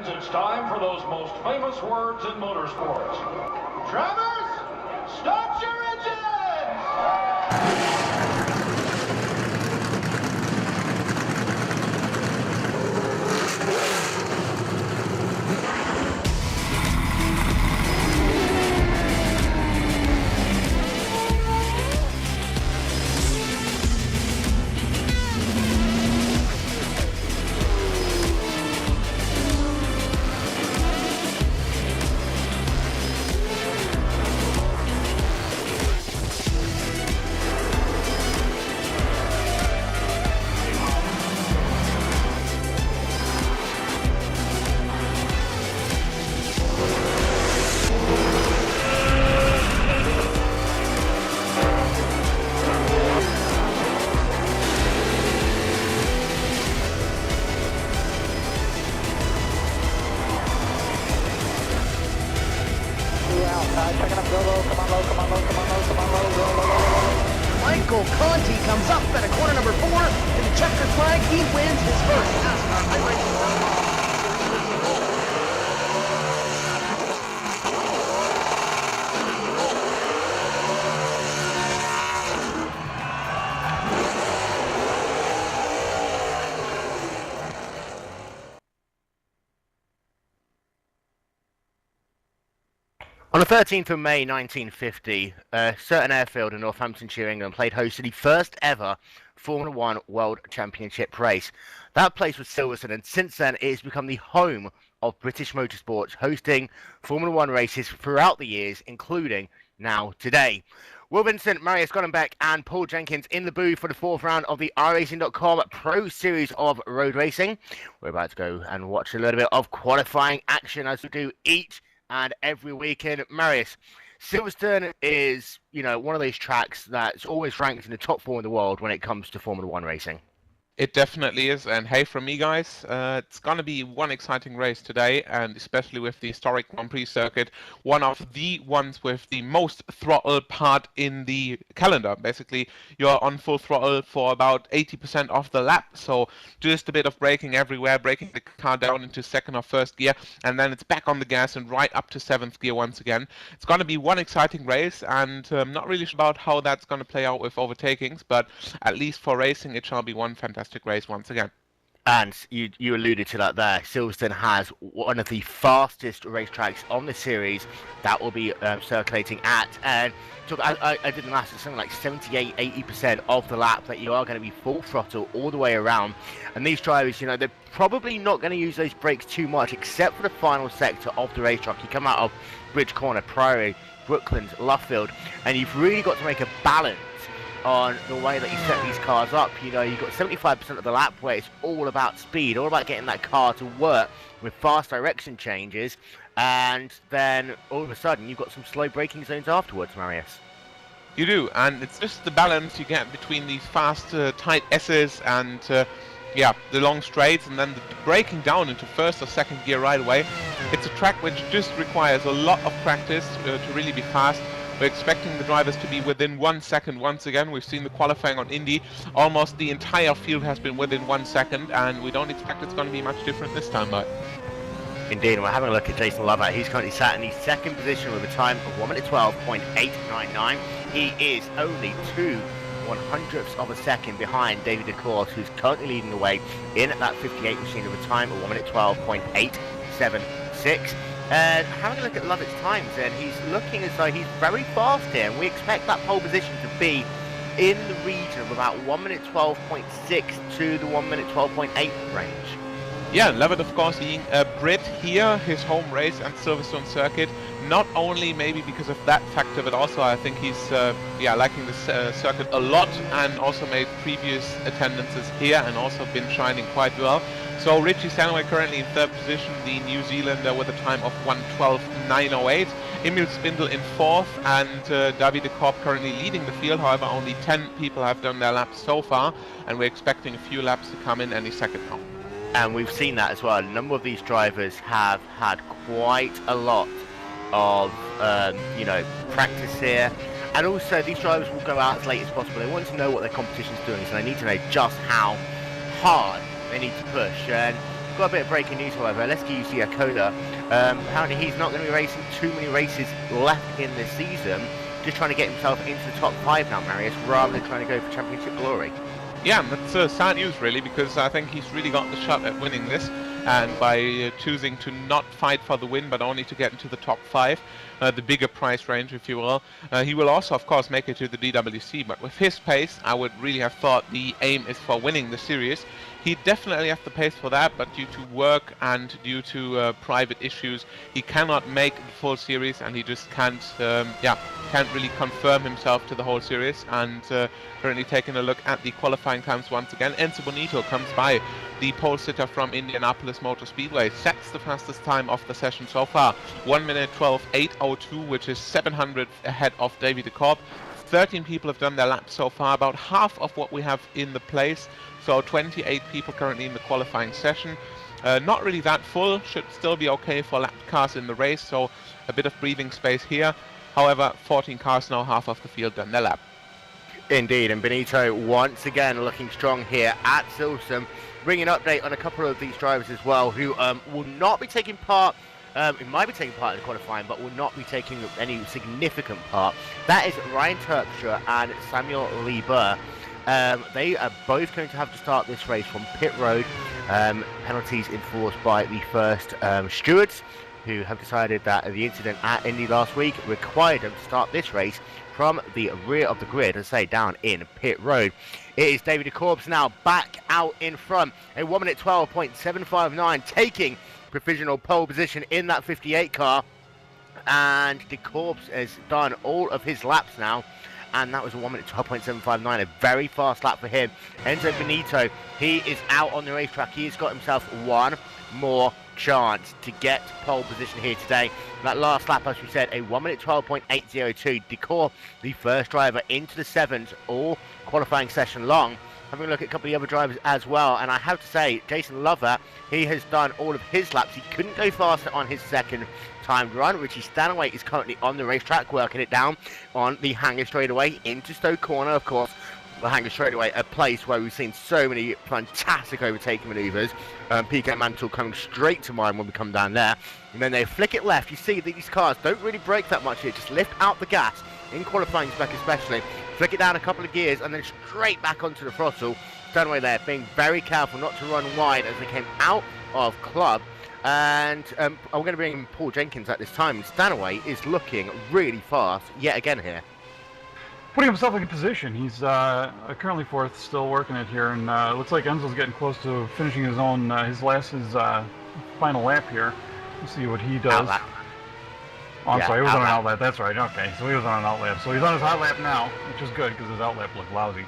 fans, it's time for those most famous words in motorsports. Drivers, start your engines! Michael Conti comes up at a corner number 4 in the checkered flag. He wins his first NASCAR iRacing World. On the 13th of May 1950, a certain airfield in Northamptonshire, England played host to the first ever Formula One World Championship race. That place was Silverstone, and since then it has become the home of British motorsports, hosting Formula One races throughout the years, including now today. Will Vincent, Marius Gollenbeck and Paul Jenkins in the booth for the fourth round of the iRacing.com Pro Series of Road Racing. We're about to go and watch a little bit of qualifying action as we do each and every weekend. Marius, Silverstone is, one of those tracks that's always ranked in the top 4 in the world when it comes to Formula One racing. It definitely is, and hey, from me guys, it's going to be one exciting race today, and especially with the historic Grand Prix circuit, one of the ones with the most throttle part in the calendar. Basically, you're on full throttle for about 80% of the lap, so just a bit of braking everywhere, braking the car down into second or first gear, and then it's back on the gas and right up to 7th gear once again. It's going to be one exciting race, and I'm not really sure about how that's going to play out with overtakings, but at least for racing, it shall be one fantastic race once again. And you alluded to that there. Silverstone has one of the fastest racetracks on the series that will be circulating at, and so I did the maths, it's something like 78-80% of the lap that you are going to be full throttle all the way around. And these drivers, they're probably not going to use those brakes too much, except for the final sector of the racetrack. You come out of Bridge Corner, Priory, Brooklands, Luffield, and you've really got to make a balance on the way that you set these cars up. You've got 75% of the lap where it's all about speed, all about getting that car to work with fast direction changes, and then all of a sudden you've got some slow braking zones afterwards, Marius. You do, and it's just the balance you get between these fast, tight S's and the long straights, and then the braking down into first or second gear right away. It's a track which just requires a lot of practice to really be fast. We're expecting the drivers to be within 1 second once again. We've seen the qualifying on Indy. Almost the entire field has been within 1 second, and we don't expect it's going to be much different this time, though. Indeed, we're having a look at Jason Lovett. He's currently sat in the second position with a time of 1 minute 12.899. He is only 2/100ths of a second behind David DeCourse, who's currently leading the way in that 58 machine with a time of 1 minute 12.876. And having a look at Lovett's times, and he's looking as though he's very fast here, and we expect that pole position to be in the region of about 1 minute 12.6 to the 1 minute 12.8 range. Yeah, Lovett, of course, being a Brit here, his home race and Silverstone circuit, not only maybe because of that factor, but also I think he's liking this circuit a lot, and also made previous attendances here and also been shining quite well. So Richie Stanway currently in third position, the New Zealander with a time of 1:12.908. Emil Spindle in fourth, and David de Korp currently leading the field. However, only 10 people have done their laps so far, and we're expecting a few laps to come in any second now. And we've seen that as well. A number of these drivers have had quite a lot of, practice here. And also, these drivers will go out as late as possible. They want to know what their competition's doing, so they need to know just how hard they need to push. And got a bit of breaking news, however. Let's give you the coda. Apparently he's not going to be racing too many races left in this season. Just trying to get himself into the top 5 now, Marius, rather than trying to go for championship glory. Yeah, that's sad news really, because I think he's really got the shot at winning this, and by choosing to not fight for the win but only to get into the top 5, the bigger price range if you will, he will also of course make it to the DWC, but with his pace I would really have thought the aim is for winning the series. He definitely has the pace for that, but due to work and due to private issues, he cannot make the full series, and he just can't really confirm himself to the whole series. And currently taking a look at the qualifying times once again, Enzo Bonito comes by, the pole sitter from Indianapolis Motor Speedway, sets the fastest time of the session so far, 1 minute 12.802, which is 700 ahead of David de Korp. 13 people have done their laps so far, about half of what we have in the place. So 28 people currently in the qualifying session. Not really that full, should still be okay for lap cars in the race, so a bit of breathing space here. However, 14 cars now, half of the field done their lap. Indeed, and Benito once again looking strong here at Silverstone. Bringing an update on a couple of these drivers as well, who will not be taking part. It might be taking part in the qualifying, but will not be taking any significant part. That is Ryan Terpstra and Samuel Lee Burr. They are both going to have to start this race from pit road. Penalties enforced by the first stewards, who have decided that the incident at Indy last week required them to start this race from the rear of the grid, as I say, down in pit road. It is David de Korp now back out in front, a 1 minute 12.759, taking provisional pole position in that 58 car, and de Korp has done all of his laps now, and that was a 1 minute 12.759, a very fast lap for him. Enzo Bonito, he is out on the racetrack. He has got himself one more chance to get pole position here today. That last lap, as we said, a 1 minute 12.802. de Korp, the first driver into the 7s, all qualifying session long. Having a look at a couple of the other drivers as well, and I have to say, Jason Lover, he has done all of his laps. He couldn't go faster on his second timed run. Richie Stanaway is currently on the racetrack, working it down on the hanger straightaway into Stoke Corner, of course. The hanger straightaway, a place where we've seen so many fantastic overtaking manoeuvres. PK Mantle coming straight to mind when we come down there, and then they flick it left. You see that these cars don't really brake that much here, just lift out the gas in qualifying spec especially, flick it down a couple of gears and then straight back onto the throttle. Stanaway there being very careful not to run wide as they came out of club. And I'm going to bring in Paul Jenkins at this time. Stanaway is looking really fast yet again here, putting himself in position. He's currently 4th, still working it here, and it looks like Enzo's getting close to finishing his own his final lap here. Let's see what he does. Outlap. Oh, I'm sorry, he was on an outlap. outlap. That's right. Okay, so he was on an outlap. So he's on his hot lap now, which is good because his outlap looked lousy.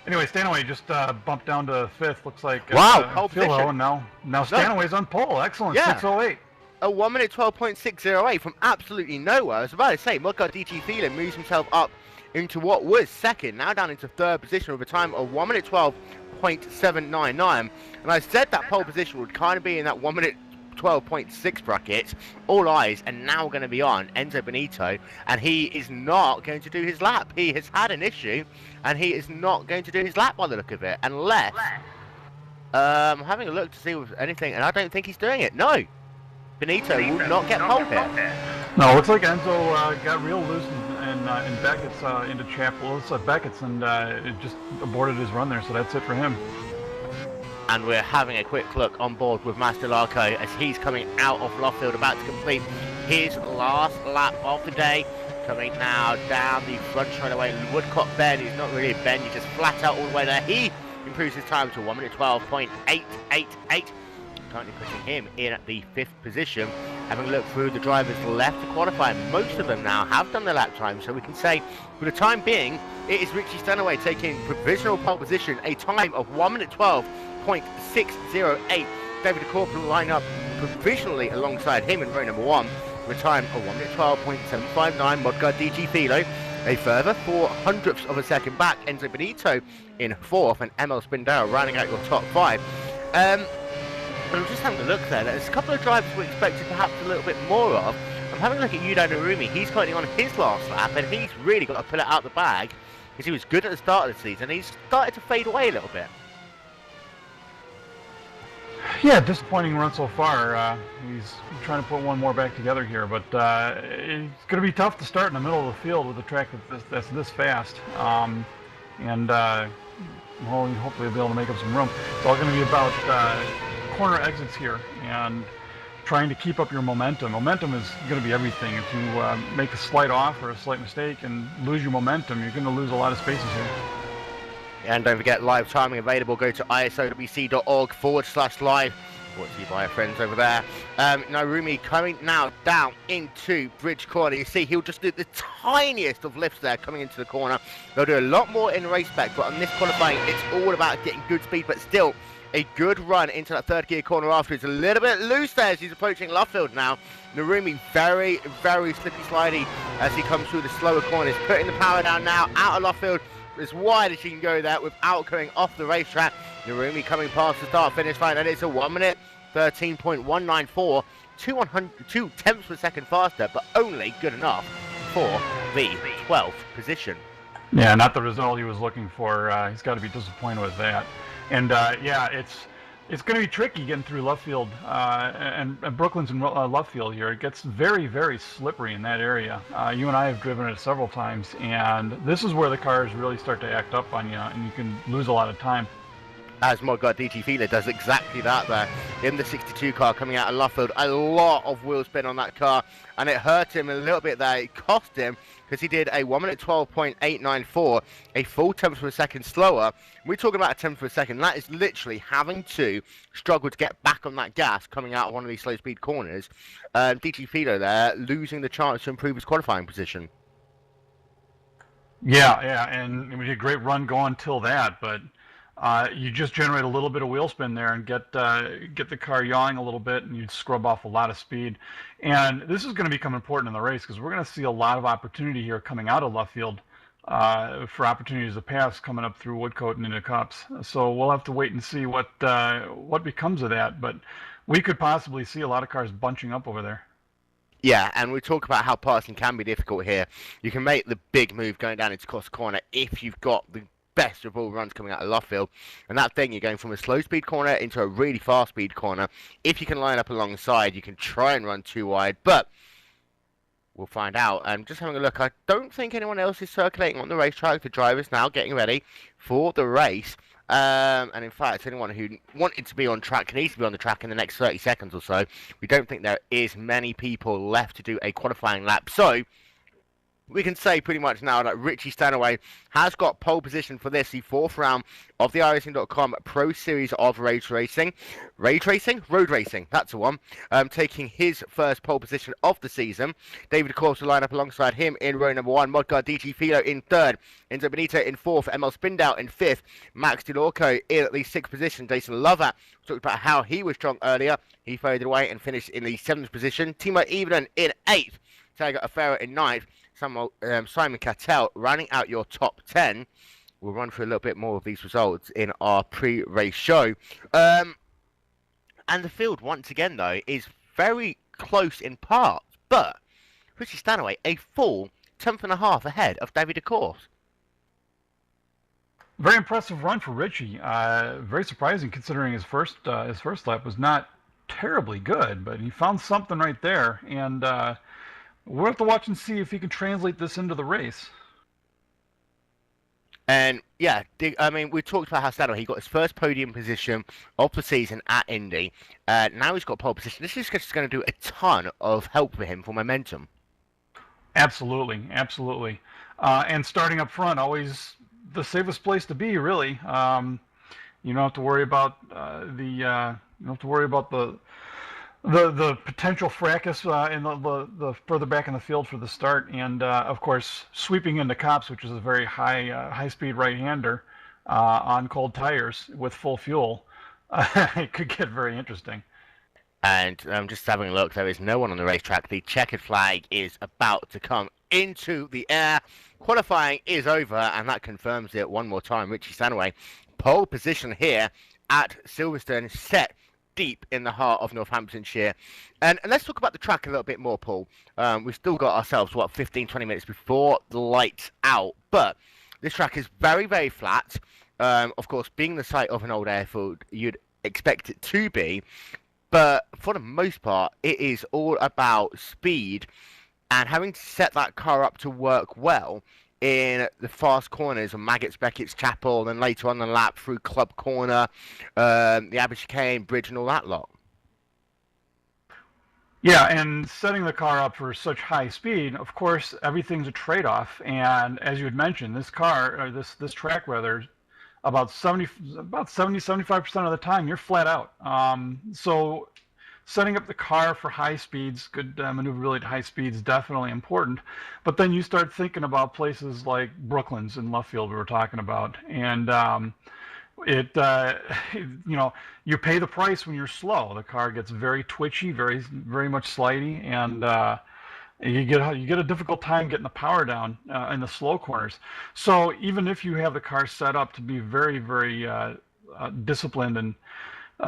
Anyway, Stanaway just bumped down to 5th. Looks like wow, pole Philo, position. and now Stanaway's on pole. Excellent, Yeah. 6:08. A 1 minute 12.608 from absolutely nowhere. I was about to say, Mudguard DG Phelan moves himself up into what was second, now down into 3rd position with a time of 1 minute 12.799. And I said that pole position would kind of be in that 1 minute 12.6 bracket. All eyes are now going to be on Enzo Bonito, and he is not going to do his lap. He has had an issue, and he is not going to do his lap by the look of it, unless having a look to see if anything, and I don't think he's doing it. No, Benito will not get pole here. No, it looks like Enzo got real loose in Beckett's into Beckett's, and it just aborted his run there, so that's it for him. And we're having a quick look on board with Master Larko as he's coming out of Loffield, about to complete his last lap of the day. Coming now down the front straightaway. Woodcock bend, he's not really a bend, he's just flat out all the way there. He improves his time to 1 minute 12.888. Currently putting him in at the 5th position. Having looked through the drivers left to qualify, most of them now have done their lap time, so we can say for the time being it is Richie Stanaway taking provisional pole position, a time of 1 minute 12.608. David de Korp will line up provisionally alongside him in row number 1 with a time of 1 minute 12.759. Mudguard DG Philo a further 0.04 of a second back. Enzo Bonito in 4th, and ML Spindale rounding out your top 5. I'm just having a look there. There's a couple of drivers we expected perhaps a little bit more of. I'm having a look at Yuda Narumi. He's currently on his last lap, and he's really got to pull it out the bag because he was good at the start of the season. He's started to fade away a little bit. Yeah, disappointing run so far. He's trying to put one more back together here, but it's going to be tough to start in the middle of the field with a track that's this fast. Well, hopefully he'll be able to make up some room. It's all going to be about corner exits here and trying to keep up your momentum. Momentum is going to be everything. If you make a slight off or a slight mistake and lose your momentum, you're going to lose a lot of spaces here. And don't forget, live timing available. Go to isowc.org/live. Brought to you by our friends over there. Narumi coming now down into Bridge Corner. You see, he'll just do the tiniest of lifts there coming into the corner. They'll do a lot more in race spec, but on this qualifying, it's all about getting good speed, but still a good run into that third gear corner after. It's a little bit loose there as he's approaching Luffield now. Narumi very, very slippy slidey as he comes through the slower corners, putting the power down now out of Luffield as wide as she can go there without going off the racetrack. Narumi coming past the start finish line, and it's a 1 minute 13.194, 2 tenths per second faster, but only good enough for the 12th position. Yeah, not the result he was looking for. He's got to be disappointed with that. And yeah, it's going to be tricky getting through Luffield and Brooklyn's in Luffield here. It gets very, very slippery in that area. You and I have driven it several times, and this is where the cars really start to act up on you, and you can lose a lot of time. As Modgard DT Feeler does exactly that there in the 62 car coming out of Luffield. A lot of wheel spin on that car, and it hurt him a little bit there. It cost him because he did a 1 minute 12.894, a full tenth per second slower. We're talking about a tenth per second. That is literally having to struggle to get back on that gas coming out of one of these slow speed corners. DT Feeler there losing the chance to improve his qualifying position. Yeah, and we did a great run going till that, but you just generate a little bit of wheel spin there and get the car yawing a little bit, and you'd scrub off a lot of speed. And this is going to become important in the race because we're going to see a lot of opportunity here coming out of Luffield for opportunities to pass coming up through Woodcote and into Cups. So we'll have to wait and see what becomes of that. But we could possibly see a lot of cars bunching up over there. Yeah, and we talk about how passing can be difficult here. You can make the big move going down into Costa Corner if you've got the best of all runs coming out of Luffield, and that thing, you're going from a slow speed corner into a really fast speed corner. If you can line up alongside, you can try and run too wide, but we'll find out. And just having a look, I don't think anyone else is circulating on the racetrack. The drivers now getting ready for the race, and in fact, anyone who wanted to be on track needs to be on the track in the next 30 seconds or so. We don't think there is many people left to do a qualifying lap, so we can say pretty much now that Richie Stanaway has got pole position for this, the fourth round of the iRacing.com Pro Series of Road Racing, that's the one, taking his first pole position of the season. David, of course, will line up alongside him in row number 1, Modgard DG Filo in 3rd, Enzo Benito in 4th, ML Spindow in 5th, Max DeLorco in at the 6th position. Jason Lover talked about how he was strong earlier. He faded away and finished in the 7th position. Timo Evelyn in 8th, Tiago Afera in 9th, Simon Cattell running out your top 10. We'll run through a little bit more of these results in our pre-race show. And the field, once again, though, is very close in parts. But Richie Stanaway, a full 10.5 ahead of David DeCourse. Very impressive run for Richie. Very surprising considering his first lap was not terribly good, but he found something right there. And we'll have to watch and see if he can translate this into the race. And yeah, I mean, we talked about how Stanaway, he got his first podium position of the season at Indy. Now he's got pole position. This is just going to do a ton of help for him for momentum. Absolutely, absolutely. And starting up front, always the safest place to be, really. You don't have to worry about the potential fracas in the further back in the field for the start, and of course sweeping into Cops, which is a very high speed right-hander on cold tires with full fuel. It could get very interesting. And just having a look, there is no one on the racetrack. The checkered flag is about to come into the air. Qualifying is over, and that confirms it one more time. Richie Stanaway, pole position here at Silverstone, set deep in the heart of Northamptonshire. And let's talk about the track a little bit more, Paul. We've still got ourselves, 15-20 minutes before the lights out. But this track is very, very flat. Of course, being the site of an old airfield, you'd expect it to be. But for the most part, it is all about speed and having to set that car up to work well in the fast corners of Maggots, Beckett's Chapel, and later on the lap through Club Corner, the Abbey Chicane Bridge, and all that lot. Yeah, and setting the car up for such high speed, of course, everything's a trade-off. And as you had mentioned, this car, or this track rather, about 75% of the time, you're flat out. So setting up the car for high speeds, good maneuverability at high speeds, definitely important. But then you start thinking about places like Brooklands in Luffield we were talking about, and you pay the price when you're slow. The car gets very twitchy, very much slidey, and you get a difficult time getting the power down in the slow corners. So even if you have the car set up to be very disciplined and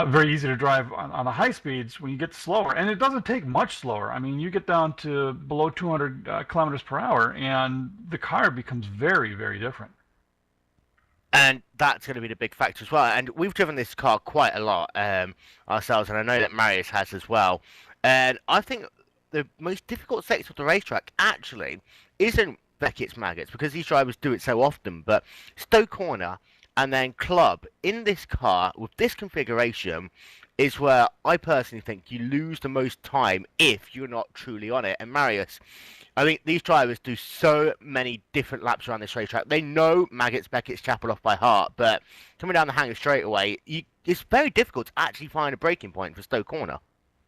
very easy to drive on the high speeds, when you get slower, and it doesn't take much slower. I mean, you get down to below 200 kilometers per hour, and the car becomes very different. And that's going to be the big factor as well. And we've driven this car quite a lot ourselves, and I know that Marius has as well. And I think the most difficult section of the racetrack actually isn't Beckett's Maggots, because these drivers do it so often, but Stowe Corner and then Club in this car with this configuration is where I personally think you lose the most time if you're not truly on it. And Marius, I think these drivers do so many different laps around this racetrack. They know Maggots, Beckett's Chapel off by heart, but coming down the hangar straightaway, it's very difficult to actually find a braking point for Stowe Corner.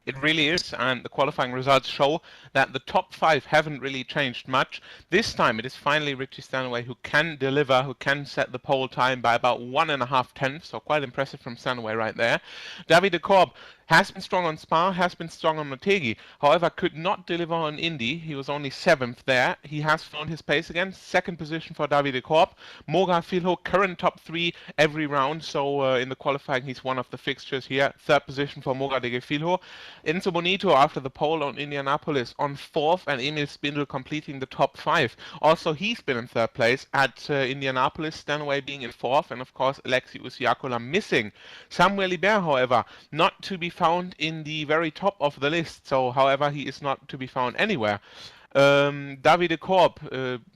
It really is, and the qualifying results show that the top 5 haven't really changed much. This time it is finally Richie Stanaway who can deliver, who can set the pole time by about 1.5 tenths, so quite impressive from Stanaway right there. Davide Korb has been strong on Spa, has been strong on Motegi, however could not deliver on Indy. He was only 7th there. He has found his pace again. 2nd position for Davide Korb. Moga Filho, current top 3 every round, so in the qualifying he's one of the fixtures here. 3rd position for Moga de Filho. Enzo Bonito after the pole on Indianapolis on 4th, and Emil Spindel completing the top 5. Also he's been in 3rd place at Indianapolis, Stanaway being in 4th, and of course Alexi Usiakola missing. Samuel Libert, however, not to be found in the very top of the list, so however he is not to be found anywhere. Davide Korb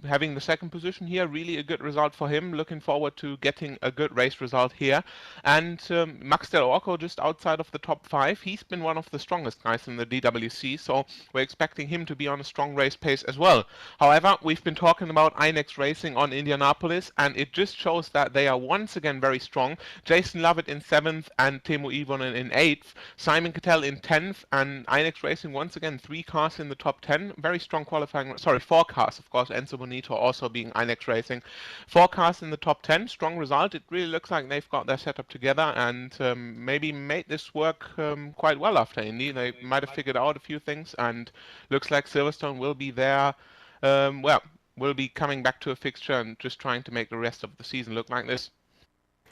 having the 2nd position here, really a good result for him. Looking forward to getting a good race result here. And Max Del Orco just outside of the top 5. He's been one of the strongest guys in the DWC, so we're expecting him to be on a strong race pace as well. However, we've been talking about Inex Racing on Indianapolis, and it just shows that they are once again very strong. Jason Lovett in 7th and Teemu Ivonen in 8th. Simon Cattell in 10th, and Inex Racing once again 3 cars in the top 10. Very strong qualifying, 4 cars, of course, Enzo Bonito also being Inex Racing. 4 cars in the top 10, strong result. It really looks like they've got their setup together and maybe made this work quite well after Indy. They might have figured out a few things, and looks like Silverstone will be there, will be coming back to a fixture and just trying to make the rest of the season look like this.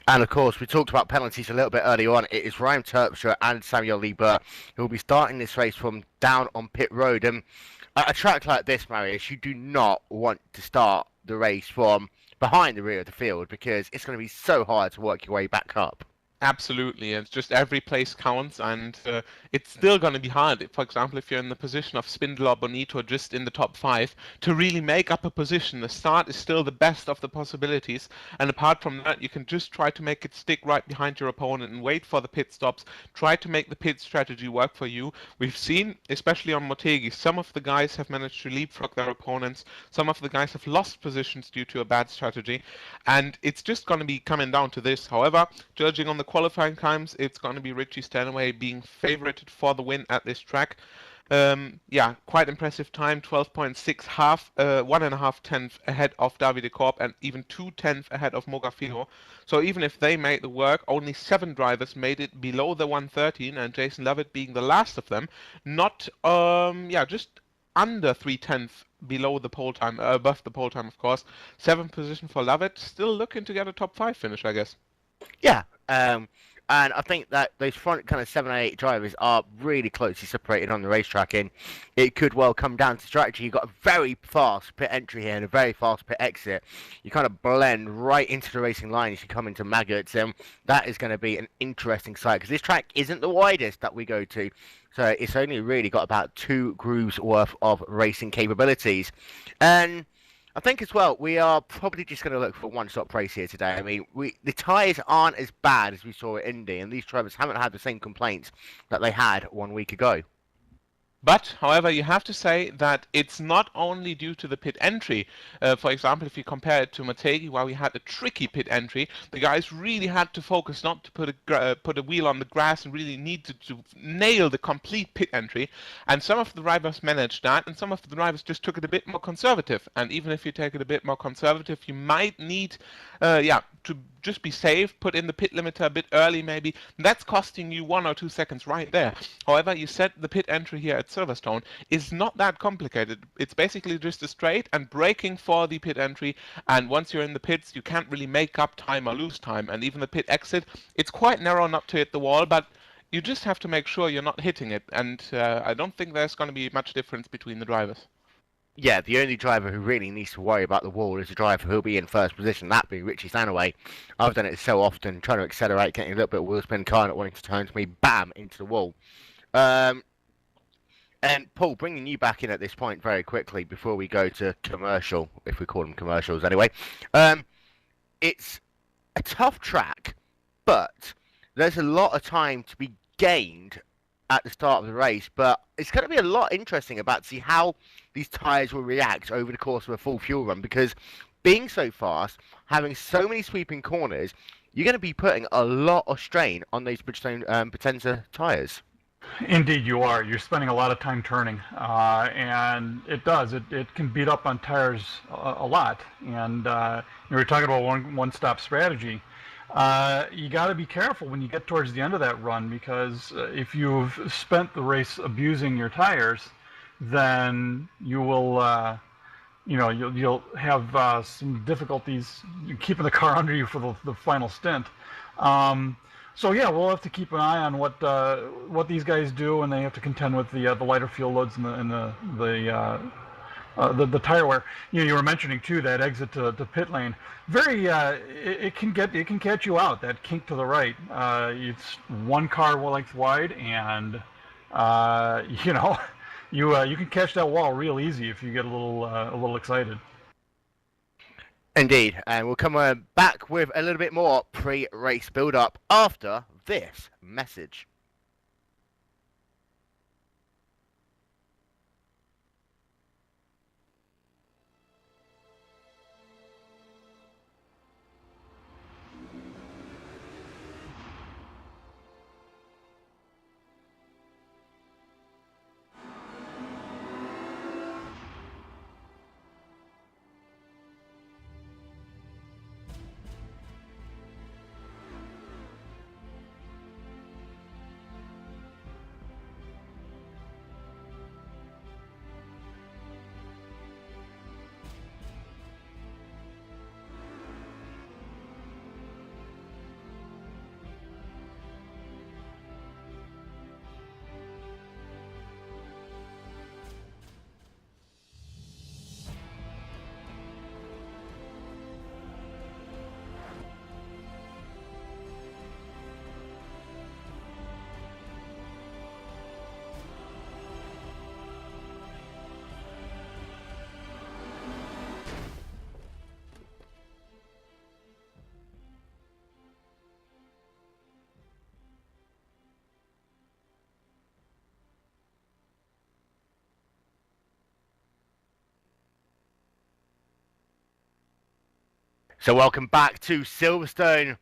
And of course, we talked about penalties a little bit earlier on. It is Ryan Terpstra and Samuel Liebert who will be starting this race from down on pit road. And a track like this, Marius, you do not want to start the race from behind the rear of the field, because it's going to be so hard to work your way back up. Absolutely, it's just every place counts, and it's still going to be hard. For example, if you're in the position of Spindler or Bonito just in the top 5, to really make up a position. The start is still the best of the possibilities, and apart from that, you can just try to make it stick right behind your opponent and wait for the pit stops. Try to make the pit strategy work for you. We've seen, especially on Motegi, some of the guys have managed to leapfrog their opponents. Some of the guys have lost positions due to a bad strategy, and it's just going to be coming down to this. However, judging on the qualifying times, it's going to be Richie Stanaway being favorited for the win at this track. Yeah, quite impressive time, 12.6, 1.5 tenths ahead of Davide Korb and even 2 tenths ahead of Moga Filho. So even if they made the work, only 7 drivers made it below the 113, and Jason Lovett being the last of them, not, just under 3 tenths below the pole time, above the pole time, of course. 7th position for Lovett, still looking to get a top 5 finish, I guess. Yeah, and I think that those front kind of 7 and 8 drivers are really closely separated on the racetrack, and it could well come down to strategy. You've got a very fast pit entry here and a very fast pit exit. You kind of blend right into the racing line as you come into Maggots, and that is going to be an interesting sight because this track isn't the widest that we go to, so it's only really got about 2 grooves worth of racing capabilities. And I think as well, we are probably just going to look for a one-stop race here today. I mean, the tyres aren't as bad as we saw at Indy, and these drivers haven't had the same complaints that they had 1 week ago. But, however, you have to say that it's not only due to the pit entry. For example, if you compare it to Motegi, where we had a tricky pit entry, the guys really had to focus not to put a wheel on the grass and really need to nail the complete pit entry. And some of the drivers managed that, and some of the drivers just took it a bit more conservative. And even if you take it a bit more conservative, you might need, to just be safe, put in the pit limiter a bit early maybe. That's costing you 1 or 2 seconds right there. However, you said the pit entry here at Silverstone is not that complicated. It's basically just a straight and braking for the pit entry, and once you're in the pits you can't really make up time or lose time. And even the pit exit, it's quite narrow not to hit the wall, but you just have to make sure you're not hitting it, and I don't think there's going to be much difference between the drivers. Yeah, the only driver who really needs to worry about the wall is the driver who'll be in first position, that being Richie Stanaway. I've done it so often, trying to accelerate, getting a little bit of wheel spin, car not wanting to turn to me, bam, into the wall. And Paul, bringing you back in at this point very quickly before we go to commercial, if we call them commercials anyway. It's a tough track, but there's a lot of time to be gained at the start of the race, but it's going to be a lot interesting about to see how these tyres will react over the course of a full fuel run, because being so fast, having so many sweeping corners, you're going to be putting a lot of strain on those Bridgestone Potenza tyres. Indeed, you are. You're spending a lot of time turning, and it does. It can beat up on tires a lot. And you were talking about one-stop strategy. You got to be careful when you get towards the end of that run, because if you've spent the race abusing your tires, then you will, you'll have some difficulties keeping the car under you for the final stint. So yeah, we'll have to keep an eye on what these guys do, and they have to contend with the lighter fuel loads and the tire wear. You were mentioning too that exit to pit lane. Very, it can catch you out. That kink to the right. It's 1 car length wide, and you can catch that wall real easy if you get a little excited. Indeed, and we'll come back with a little bit more pre-race build-up after this message. So welcome back to Silverstone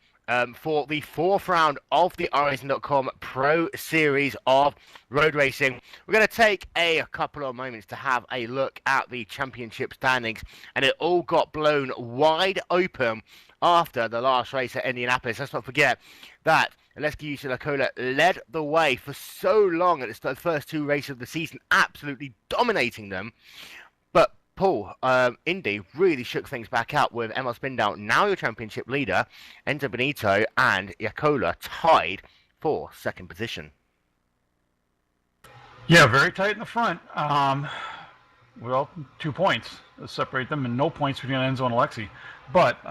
for the 4th round of the iRacing.com Pro Series of Road Racing. We're going to take a couple of moments to have a look at the championship standings, and it all got blown wide open after the last race at Indianapolis. Let's not forget that Aleksej Yusila led the way for so long at the first 2 races of the season, absolutely dominating them. But Paul, Indy really shook things back up with Emil Spindell, now your championship leader, Enzo Benito and Iacola tied for second position. Yeah, very tight in the front. Well, 2 points separate them, and no points between Enzo and Alexi. But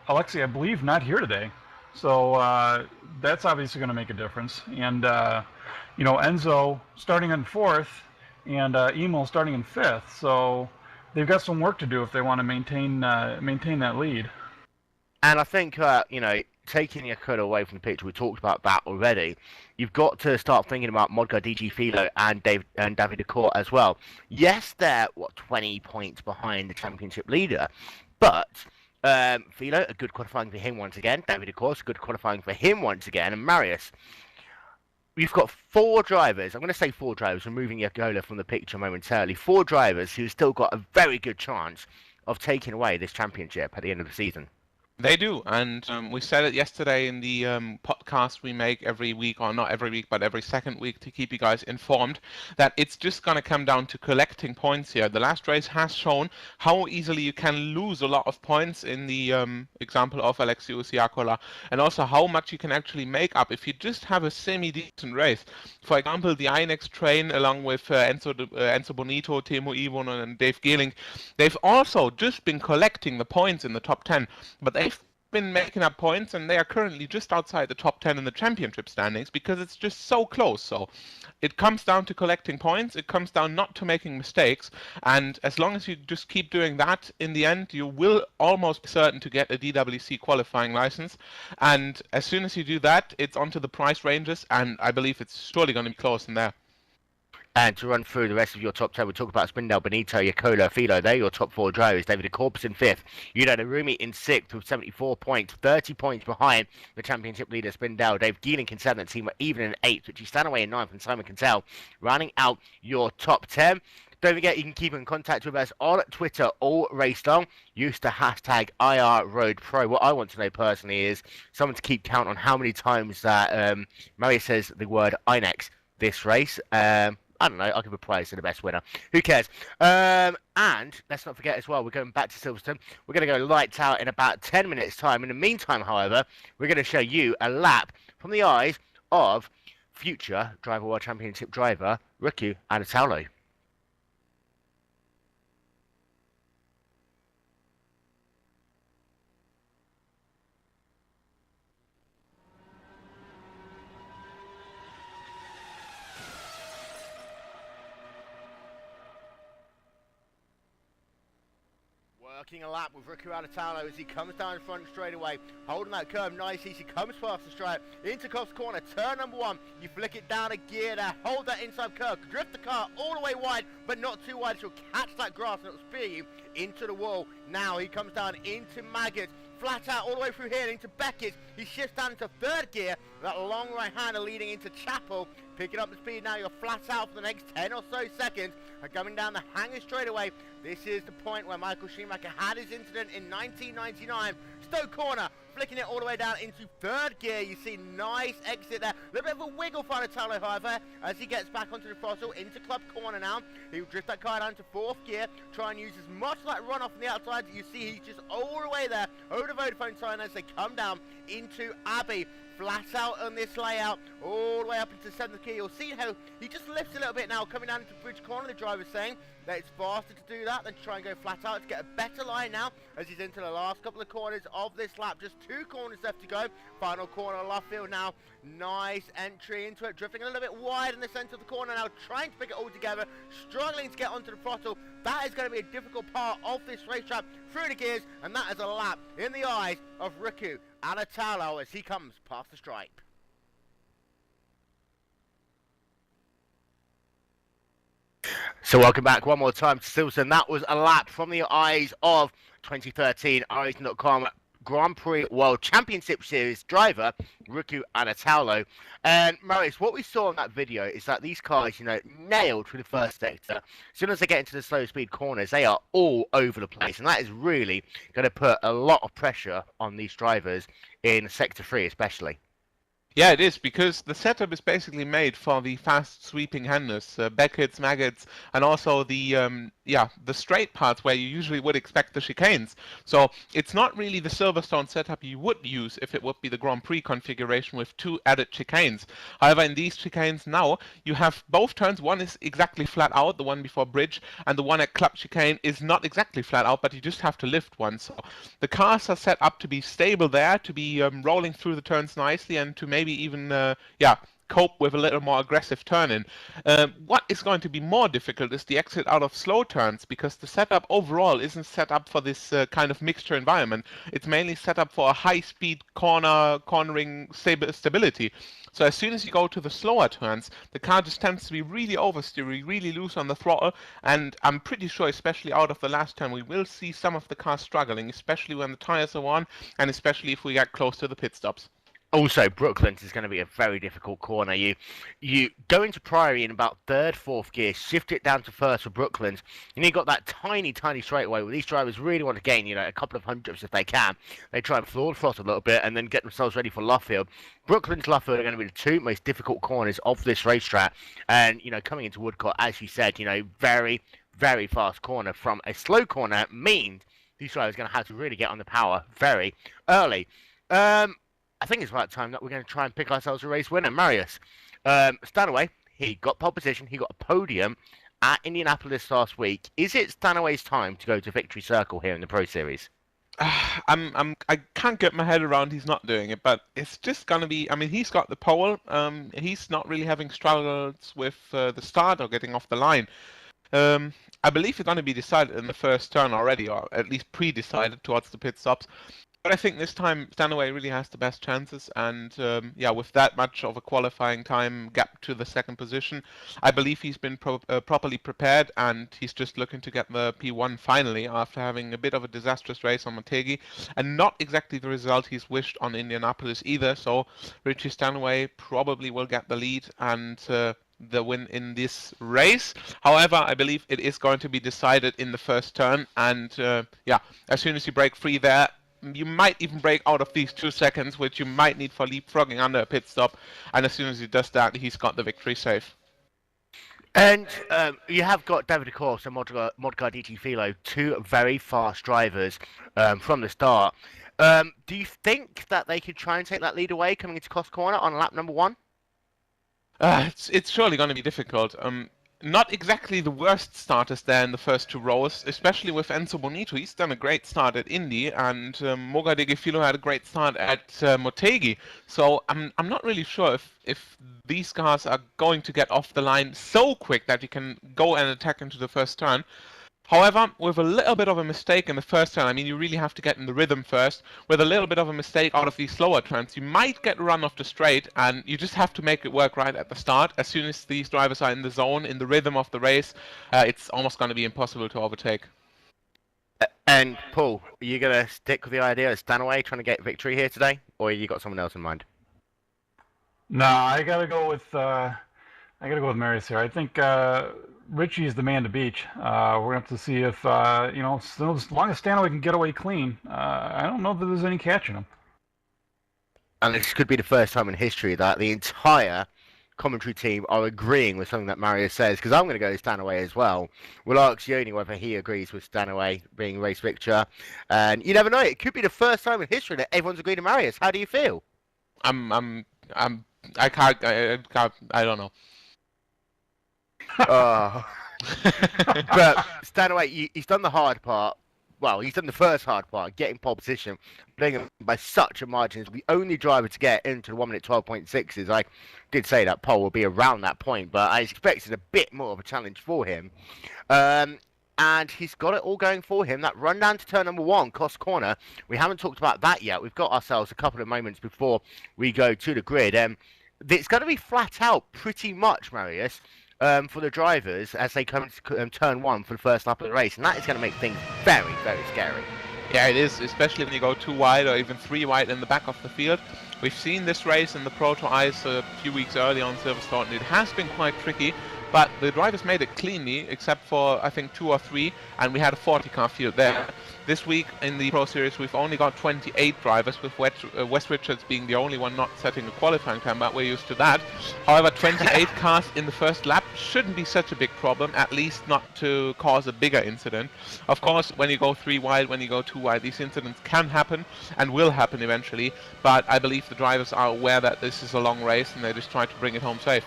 Alexi, I believe, not here today, so that's obviously going to make a difference. And Enzo starting in fourth, and Emil starting in fifth, so they've got some work to do if they want to maintain that lead. And I think taking Iacola away from the picture, we talked about that already. You've got to start thinking about Modgar, DG Filo, and David Decour as well. Yes, they're 20 points behind the championship leader, but Filo, a good qualifying for him once again. David Decour, a good qualifying for him once again, and Marius. We've got 4 drivers. I'm going to say 4 drivers, removing Iacola from the picture momentarily. 4 drivers who've still got a very good chance of taking away this championship at the end of the season. They do, and we said it yesterday in the podcast we make every week, or not every week, but every second week, to keep you guys informed, that it's just going to come down to collecting points here. The last race has shown how easily you can lose a lot of points in the example of Alexius Iacola, and also how much you can actually make up if you just have a semi-decent race. For example, the INX train, along with Enzo Bonito, Timo Ivon, and Dave Gelink, they've also just been collecting the points in the top 10, but they've been making up points, and they are currently just outside the top 10 in the championship standings because it's just so close. So it comes down to collecting points, it comes down not to making mistakes, and as long as you just keep doing that, in the end you will almost be certain to get a DWC qualifying license. And as soon as you do that, it's onto the price ranges, and I believe it's surely going to be close in there. And to run through the rest of your top 10, we'll talk about Spindell, Benito, Iacola, Filo. They're your top 4 drivers. David Corpus in 5th. Yuda Narumi in 6th with 74 points, 30 points behind the championship leader Spindell. Dave Gelink in 7th, Timo even in 8th, which you stand away in 9th, and Simon Cattell rounding out your top 10. Don't forget, you can keep in contact with us on Twitter all race long. Use the hashtag IRRoadPro. What I want to know personally is someone to keep count on how many times that Mario says the word INEX this race. I don't know, I'll give a prize to the best winner. Who cares? And let's not forget as well, we're going back to Silverstone. We're going to go lights out in about 10 minutes' time. In the meantime, however, we're going to show you a lap from the eyes of future Driver World Championship driver, Riku Anatalo. Working a lap with Riku Alatalo as he comes down in front straight away, holding that curve nicely. He comes past the stripe into Coff's corner, turn number 1. You flick it down a gear there, hold that inside curve, drift the car all the way wide, but not too wide. She'll catch that grass and it'll spear you into the wall. Now he comes down into Maggots, flat out all the way through here into Beckett. He shifts down into 3rd gear, that long right-hander leading into Chapel. Picking up the speed now, you're flat out for the next 10 or so seconds. And coming down the hanger straight away, this is the point where Michael Schumacher had his incident in 1999. Stoke corner, flicking it all the way down into 3rd gear. You see nice exit there. A little bit of a wiggle for Anatalo, however, as he gets back onto the throttle into club corner now. He'll drift that car down to 4th gear, try and use as much of that runoff on the outside. You see he's just all the way there over the Vodafone sign as they come down into Abbey. Flat out on this layout, all the way up into 7th gear. You'll see how he just lifts a little bit now, coming down into bridge corner. The driver's saying that it's faster to do that than to try and go flat out to get a better line now as he's into the last couple of corners of this lap. Just 2 corners left to go. Final corner, left field now. Nice entry into it, drifting a little bit wide in the centre of the corner now, trying to pick it all together, struggling to get onto the throttle. That is going to be a difficult part of this racetrack through the gears, and that is a lap in the eyes of Riku Anatalo as he comes past the stripe. So welcome back one more time to Silverstone. That was a lap from the eyes of 2013 iRacing.com Grand Prix World Championship Series driver Riku Anatalo. And Marius, what we saw in that video is that these cars, nailed through the first sector. As soon as they get into the slow speed corners, they are all over the place, and that is really going to put a lot of pressure on these drivers in Sector 3 especially. Yeah, it is, because the setup is basically made for the fast sweeping handlers, Beckett's, Maggots, and also the straight parts where you usually would expect the chicanes. So it's not really the Silverstone setup you would use if it would be the Grand Prix configuration with 2 added chicanes. However, in these chicanes now, you have both turns. One is exactly flat out, the one before bridge, and the one at club chicane is not exactly flat out, but you just have to lift one. So the cars are set up to be stable there, to be rolling through the turns nicely, and to maybe even cope with a little more aggressive turning. What is going to be more difficult is the exit out of slow turns, because the setup overall isn't set up for this kind of mixture environment. It's mainly set up for a high-speed cornering stability. So as soon as you go to the slower turns, the car just tends to be really oversteery, really loose on the throttle, and I'm pretty sure, especially out of the last turn, we will see some of the cars struggling, especially when the tires are on, and especially if we get close to the pit stops. Also, Brooklands is going to be a very difficult corner. You go into Priory in about third, fourth gear, shift it down to first for Brooklands, and you've got that tiny straightaway where these drivers really want to gain, a couple of hundredths if they can. They try and floor the throttle a little bit and then get themselves ready for Luffield. Brooklands, Luffield are going to be the 2 most difficult corners of this racetrack. And, coming into Woodcourt, as you said, very, very fast corner from a slow corner means these drivers are going to have to really get on the power very early. I think it's about time that we're going to try and pick ourselves a race winner. Marius, Stanaway, he got pole position, he got a podium at Indianapolis last week. Is it Stanaway's time to go to victory circle here in the Pro Series? I can't get my head around he's not doing it, but it's just gonna be. I mean, he's got the pole. He's not really having struggles with the start or getting off the line. I believe it's going to be decided in the first turn already, or at least pre-decided towards the pit stops. But I think this time Stanaway really has the best chances, and with that much of a qualifying time gap to the second position, I believe he's been properly prepared, and he's just looking to get the P1 finally after having a bit of a disastrous race on Motegi, and not exactly the result he's wished on Indianapolis either. So Richie Stanaway probably will get the lead and the win in this race. However, I believe it is going to be decided in the first turn, and as soon as you break free there, you might even break out of these 2 seconds, which you might need for leapfrogging under a pit stop. And as soon as he does that, he's got the victory safe. And you have got David Course and Modgar DT Philo, 2 very fast drivers from the start. Do you think that they could try and take that lead away coming into Cost Corner on lap number 1? It's surely going to be difficult. Not exactly the worst starters there in the first 2 rows, especially with Enzo Bonito. He's done a great start at Indy, and Moga de Gefilo had a great start at Motegi. So I'm not really sure if these cars are going to get off the line so quick that you can go and attack into the first turn. However, with a little bit of a mistake in the first turn, I mean, you really have to get in the rhythm first. With a little bit of a mistake out of these slower turns, you might get a run off the straight, and you just have to make it work right at the start. As soon as these drivers are in the zone, in the rhythm of the race, it's almost going to be impossible to overtake. And Paul, are you going to stick with the idea of Stanaway trying to get victory here today, or you got someone else in mind? No, I gotta go with Marius here. I think Richie is the man to beat. We're gonna have to see if as long as Stanaway can get away clean. I don't know that there's any catching him. And this could be the first time in history that the entire commentary team are agreeing with something that Marius says, because I'm going to go Stanaway as well. We'll ask Yoni whether he agrees with Stanaway being race victor, and you never know, it could be the first time in history that everyone's agreed to Marius. How do you feel? I don't know. But Stanaway, he's done the hard part. Well, he's done the first hard part, getting pole position, playing him by such a margin. He's the only driver to get into the 1 minute 12.6s. I did say that pole will be around that point, but I expected a bit more of a challenge for him. And he's got it all going for him. That run down to turn number 1, Cost Corner, we haven't talked about that yet. We've got ourselves a couple of moments before we go to the grid. It's going to be flat out pretty much, Marius, for the drivers as they come to turn 1 for the first lap of the race, and that is going to make things very, very scary. Yeah, it is, especially when you go 2 wide or even 3 wide in the back of the field. We've seen this race in the Proto Ice a few weeks earlier on Silverstone, and it has been quite tricky. but the drivers made it cleanly, except for I think 2 or 3, and we had a 40-car field there. This week in the Pro Series we've only got 28 drivers, with Wes Richards being the only one not setting a qualifying time, but we're used to that. However, 28 cars in the first lap shouldn't be such a big problem, at least not to cause a bigger incident. Of course, when you go 3 wide, when you go 2 wide, these incidents can happen and will happen eventually, but I believe the drivers are aware that this is a long race and they just try to bring it home safe.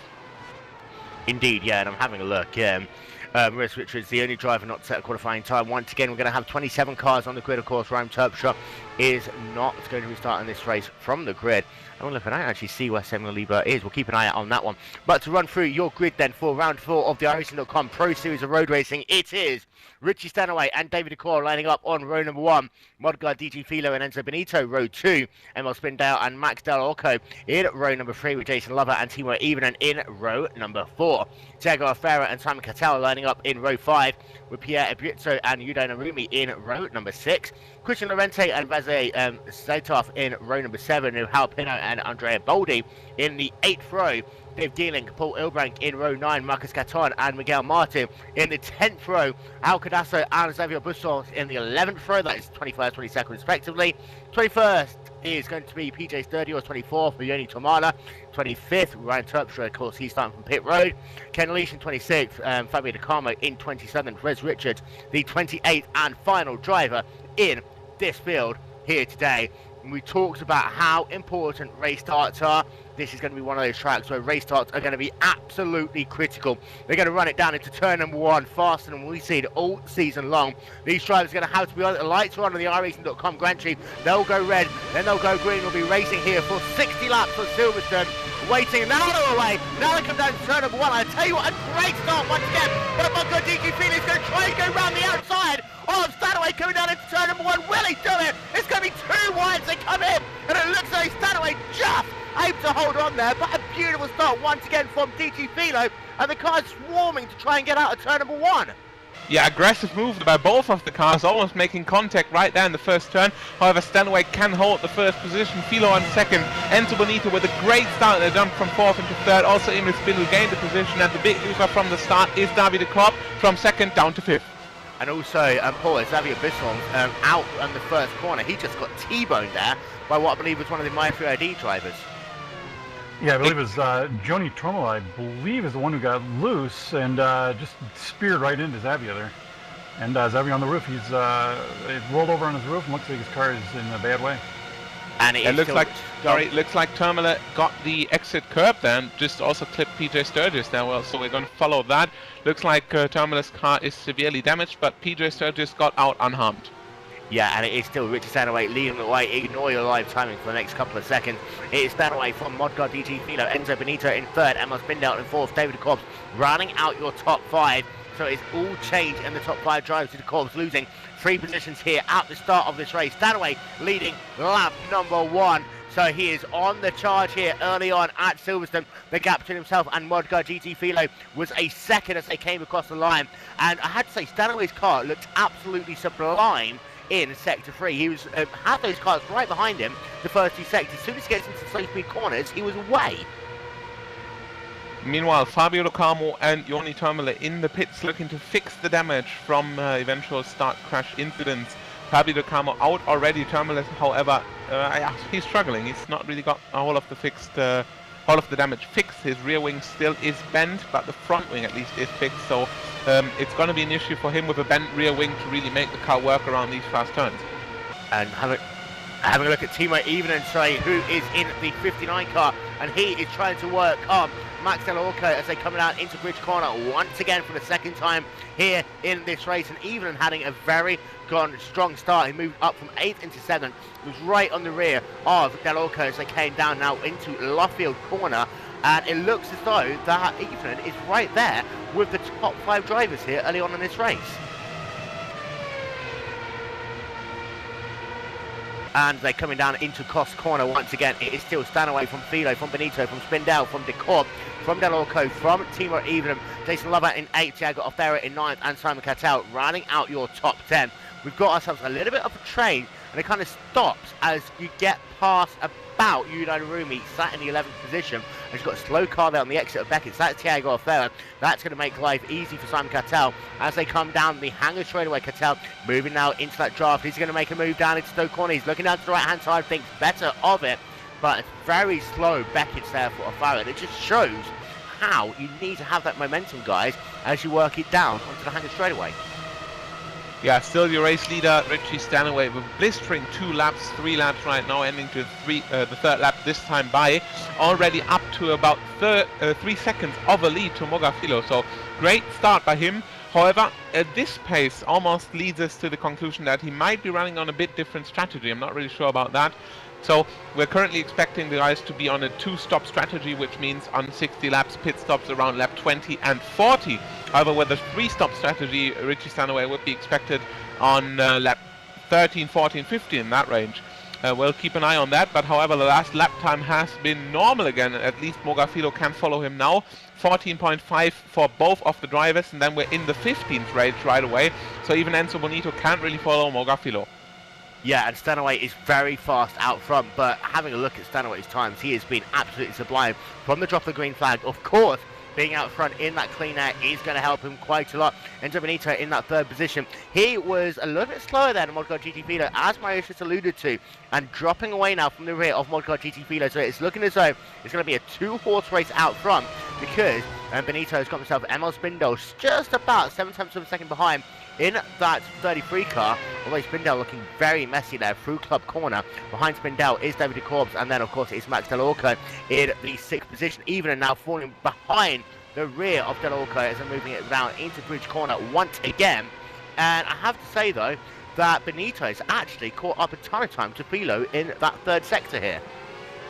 Indeed, yeah, and I'm having a look. Wes Richards, the only driver not to set a qualifying time. Once again, we're going to have 27 cars on the grid. Of course, Ryan Terpstra is not going to be starting this race from the grid. I'm going to look and I actually see where Samuel Lieber is. We'll keep an eye out on that one. But to run through your grid then for round 4 of the iRacing.com Pro Series of Road Racing, it is Richie Stanaway and David Decor lining up on row number 1. Modguard, DG Filo and Enzo Benito, row 2. Emil Spindale and Max Del Orco in row number 3 with Jason Lover and Timo Evenen in row number 4. Tiago Alfera and Simon Cattell lining up in row 5 with Pierre Ebrietso and Yuday Narumi in row number 6. Christian Lorente and Vazé Zaitov in row number 7, with Hal Pino and Andrea Boldi in the 8th row. Dave Gelink, Paul Ilbrank in row 9, Marcus Caton and Miguel Martin in the 10th row, Al Cadasso and Xavier Bustos in the 11th row, that is 21st, 22nd respectively. 21st is going to be PJ Sturdios, 24th, Yoni Tomala, 25th, Ryan Terpstra, of course, he's starting from pit road. Ken Leash in 26th, Fabio De Carmo in 27th, Wes Richards, the 28th and final driver in this field here today. And we talked about how important race starts are. This is going to be one of those tracks where race starts are going to be absolutely critical. They're going to run it down into turn number 1 faster than we've seen all season long. These drivers are going to have to be on. The lights are on the iRacing.com Grand Prix. They'll go red, then they'll go green. We'll be racing here for 60 laps for Silverstone. Waiting now they're away. Now they come down to turn number 1. I tell you what, a great start once again. But Mongo DQ Felix going to try and go round the outside of Stanaway coming down into turn number 1. Will he do it? It's going to be 2 wides they come in. And it looks like Stanaway just able to hold on there, but a beautiful start once again from DG Filo, and the car's swarming to try and get out of turn number 1. Yeah, aggressive move by both of the cars, almost making contact right there in the first turn. However, Stanaway can hold the first position, Filo on second, Enzo Bonito with a great start. They jumped from 4th into 3rd. Also, Emil Spindle gained the position, and the big loser from the start is Davide Klopp from 2nd down to 5th. And also, Paul, Xavier Bisson out on the first corner. He just got T-boned there by what I believe was one of the My3ID drivers. Yeah, I believe it was Joni Trommel, I believe, is the one who got loose and just speared right into Xavier there. And Xavier on the roof, he's rolled over on his roof and looks like his car is in a bad way. And it looks like Termele got the exit curb then, just also clipped PJ Sturgis there. Well, so we're going to follow that. Looks like Termele's car is severely damaged, but PJ Sturgis got out unharmed. Yeah, and it is still Richard Stanaway leading the way. Ignore your live timing for the next couple of seconds. It is Stanaway from Modguard, DG Filo, Enzo Benito in 3rd, Emma Spindale in 4th, David Cobbs running out your top 5. So it's all changed in the top 5 drivers to the Cobbs, losing 3 positions here at the start of this race. Stanaway leading lap number 1. So he is on the charge here early on at Silverstone. The gap between himself and Modguard GT Filo was a second as they came across the line. And I had to say, Stanaway's car looked absolutely sublime in sector 3. He was had those cars right behind him the first 2 sectors. As soon as he gets into slow speed corners, he was away. Meanwhile, Fabio Locamo and Joni Termele in the pits looking to fix the damage from eventual start crash incidents. Fabio Locamo out already. Termele, however, he's struggling. He's not really got all of the damage fixed. His rear wing still is bent, but the front wing at least is fixed. So it's going to be an issue for him with a bent rear wing to really make the car work around these fast turns. And having a look at Timo Evenen, who is in the 59 car, and he is trying to work on Max Del Orco as they come out into Bridge Corner once again for the 2nd time here in this race. And Evenen having a very strong start. He moved up from 8th into 7th. He was right on the rear of Del Orco as they came down now into Luffield Corner. And it looks as though that Evenen is right there with the top 5 drivers here early on in this race. And they're coming down into Cost Corner once again. It is still Stanaway from Filo, from Benito, from Spindale, from Decorp, from Del Orco, from Timo Evenen, Jason Lover in 8th, Tiago Alfera in 9th, and Simon Cattell running out your top 10. We've got ourselves a little bit of a train and it kind of stops as you get past about Yudan Rumi, sat in the 11th position. And he's got a slow car there on the exit of Beckett. So that's Thiago Alfaro. That's going to make life easy for Simon Cattell as they come down the hangar straightaway. Cattell moving now into that draft. He's going to make a move down into Stoke Corner. He's looking down to the right-hand side, thinks better of it. But it's very slow Beckett's there for Alfaro. And it just shows how you need to have that momentum, guys, as you work it down onto the hangar straightaway. Yeah, still your race leader, Richie Stanaway, with blistering 2 laps, 3 laps right now, ending to the 3rd lap this time by. Already up to about 3 seconds of a lead to Mogafilo. So great start by him. However, this pace almost leads us to the conclusion that he might be running on a bit different strategy. I'm not really sure about that. So we're currently expecting the guys to be on a 2-stop strategy, which means on 60 laps, pit stops around lap 20 and 40. However, with a 3-stop strategy, Richie Stanaway would be expected on lap 13, 14, 15 in that range. We'll keep an eye on that, but however, the last lap time has been normal again. At least Mogafilo can follow him now. 14.5 for both of the drivers, and then we're in the 15th range right away. So even Enzo Bonito can't really follow Mogafilo. Yeah, and Stanaway is very fast out front, but having a look at Stanaway's times, he has been absolutely sublime from the drop of the green flag. Of course, being out front in that clean air is going to help him quite a lot. Enzo Bonito in that 3rd position. He was a little bit slower there than Modcard GT Filo, as Marius just alluded to, and dropping away now from the rear of Modcard GT Filo. So it's looking as though it's going to be a 2-horse race out front, because Bonito has got himself Emil Spindel just about 7/10 of a second behind in that 33 car, although Spindel looking very messy there through Club Corner. Behind Spindel is David de Corbs, and then of course it's Max Del Orco in the 6th position, even and now falling behind the rear of Del Orco as they're moving it down into Bridge Corner once again. And I have to say though that Benito's actually caught up a ton of time to Filo in that 3rd sector here.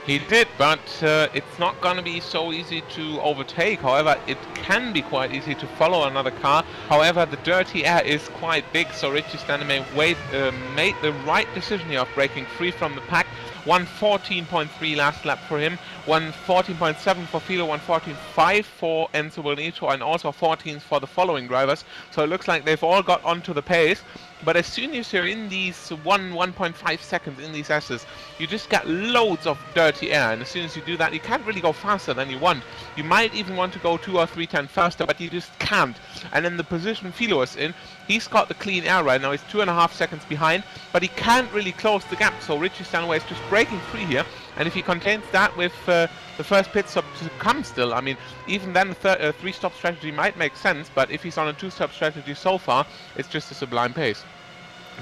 He did, but it's not going to be so easy to overtake. However, it can be quite easy to follow another car. However, the dirty air is quite big, so Richie Stanaway made the right decision here of breaking free from the pack. 1:14.3 last lap for him, 1:14.7 for Filo, 1:14.5 for Enzo Bonito, and also 14s for the following drivers. So it looks like they've all got onto the pace. But as soon as you're in these 1.5 seconds in these S's, you just get loads of dirty air, and as soon as you do that, you can't really go faster than you want. You might even want to go 2 or 3 tenths faster, but you just can't. And in the position Filo is in, he's got the clean air right now. He's 2.5 seconds behind, but he can't really close the gap. So Richie Stanaway is just breaking free here, and if he contains that with the first pit stop to come still, I mean, even then the 3-stop strategy might make sense, but if he's on a 2-stop strategy so far, it's just a sublime pace.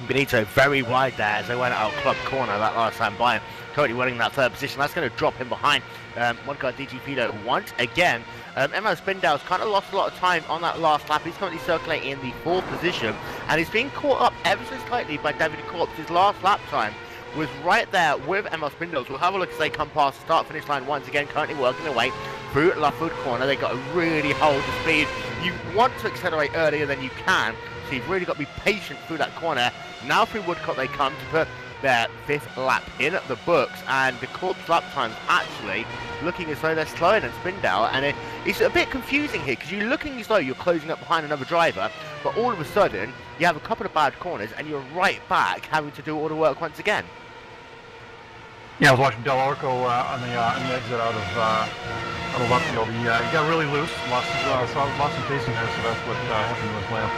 Benito very wide there as they went out Club Corner that last time by him, currently winning that 3rd position. That's going to drop him behind Modcard DG Filo once again. Emma Spindel's kind of lost a lot of time on that last lap. He's currently circulating in the 4th position, and he's being caught up ever so slightly by David Corps. His last lap time was right there with Emma Spindles. We'll have a look as they come past the start-finish line once again, currently working their way through Lufwood Corner. They've got to really hold the speed. You want to accelerate earlier than you can, so you've really got to be patient through that corner. Now through Woodcote they come to put their 5th lap in the books, and the Corps lap times actually looking as though they're slower than Spindle, and it's a bit confusing here because you're looking as though you're closing up behind another driver, but all of a sudden you have a couple of bad corners and you're right back having to do all the work once again. Yeah, I was watching Del Orco on the exit out of left field. He got really loose, lost some pace in there, so that's what happened to his lamp.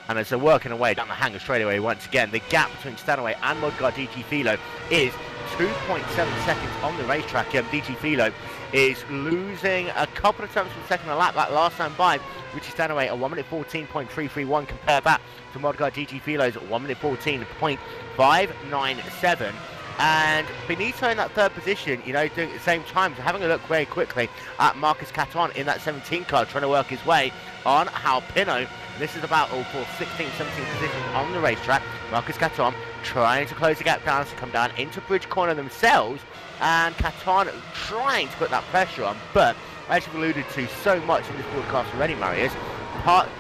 And as they're working away down the hangar straightaway once again, the gap between Stanaway and Modcard DG Filo is 2.7 seconds on the racetrack. DG Filo is losing a couple of times per second a lap that last time by Richie Stanaway at 1 minute 14.331. Compare that to Modcard DG Filo's 1 minute 14.597. And Benito in that 3rd position, you know, doing at the same time, so having a look very quickly at Marcus Caton in that 17 car, trying to work his way on Halpino. This is about all for 16th, 17th position on the racetrack. Marcus Caton trying to close the gap down to come down into Bridge Corner themselves, and Caton trying to put that pressure on, but as you've alluded to so much in this broadcast already, Marius,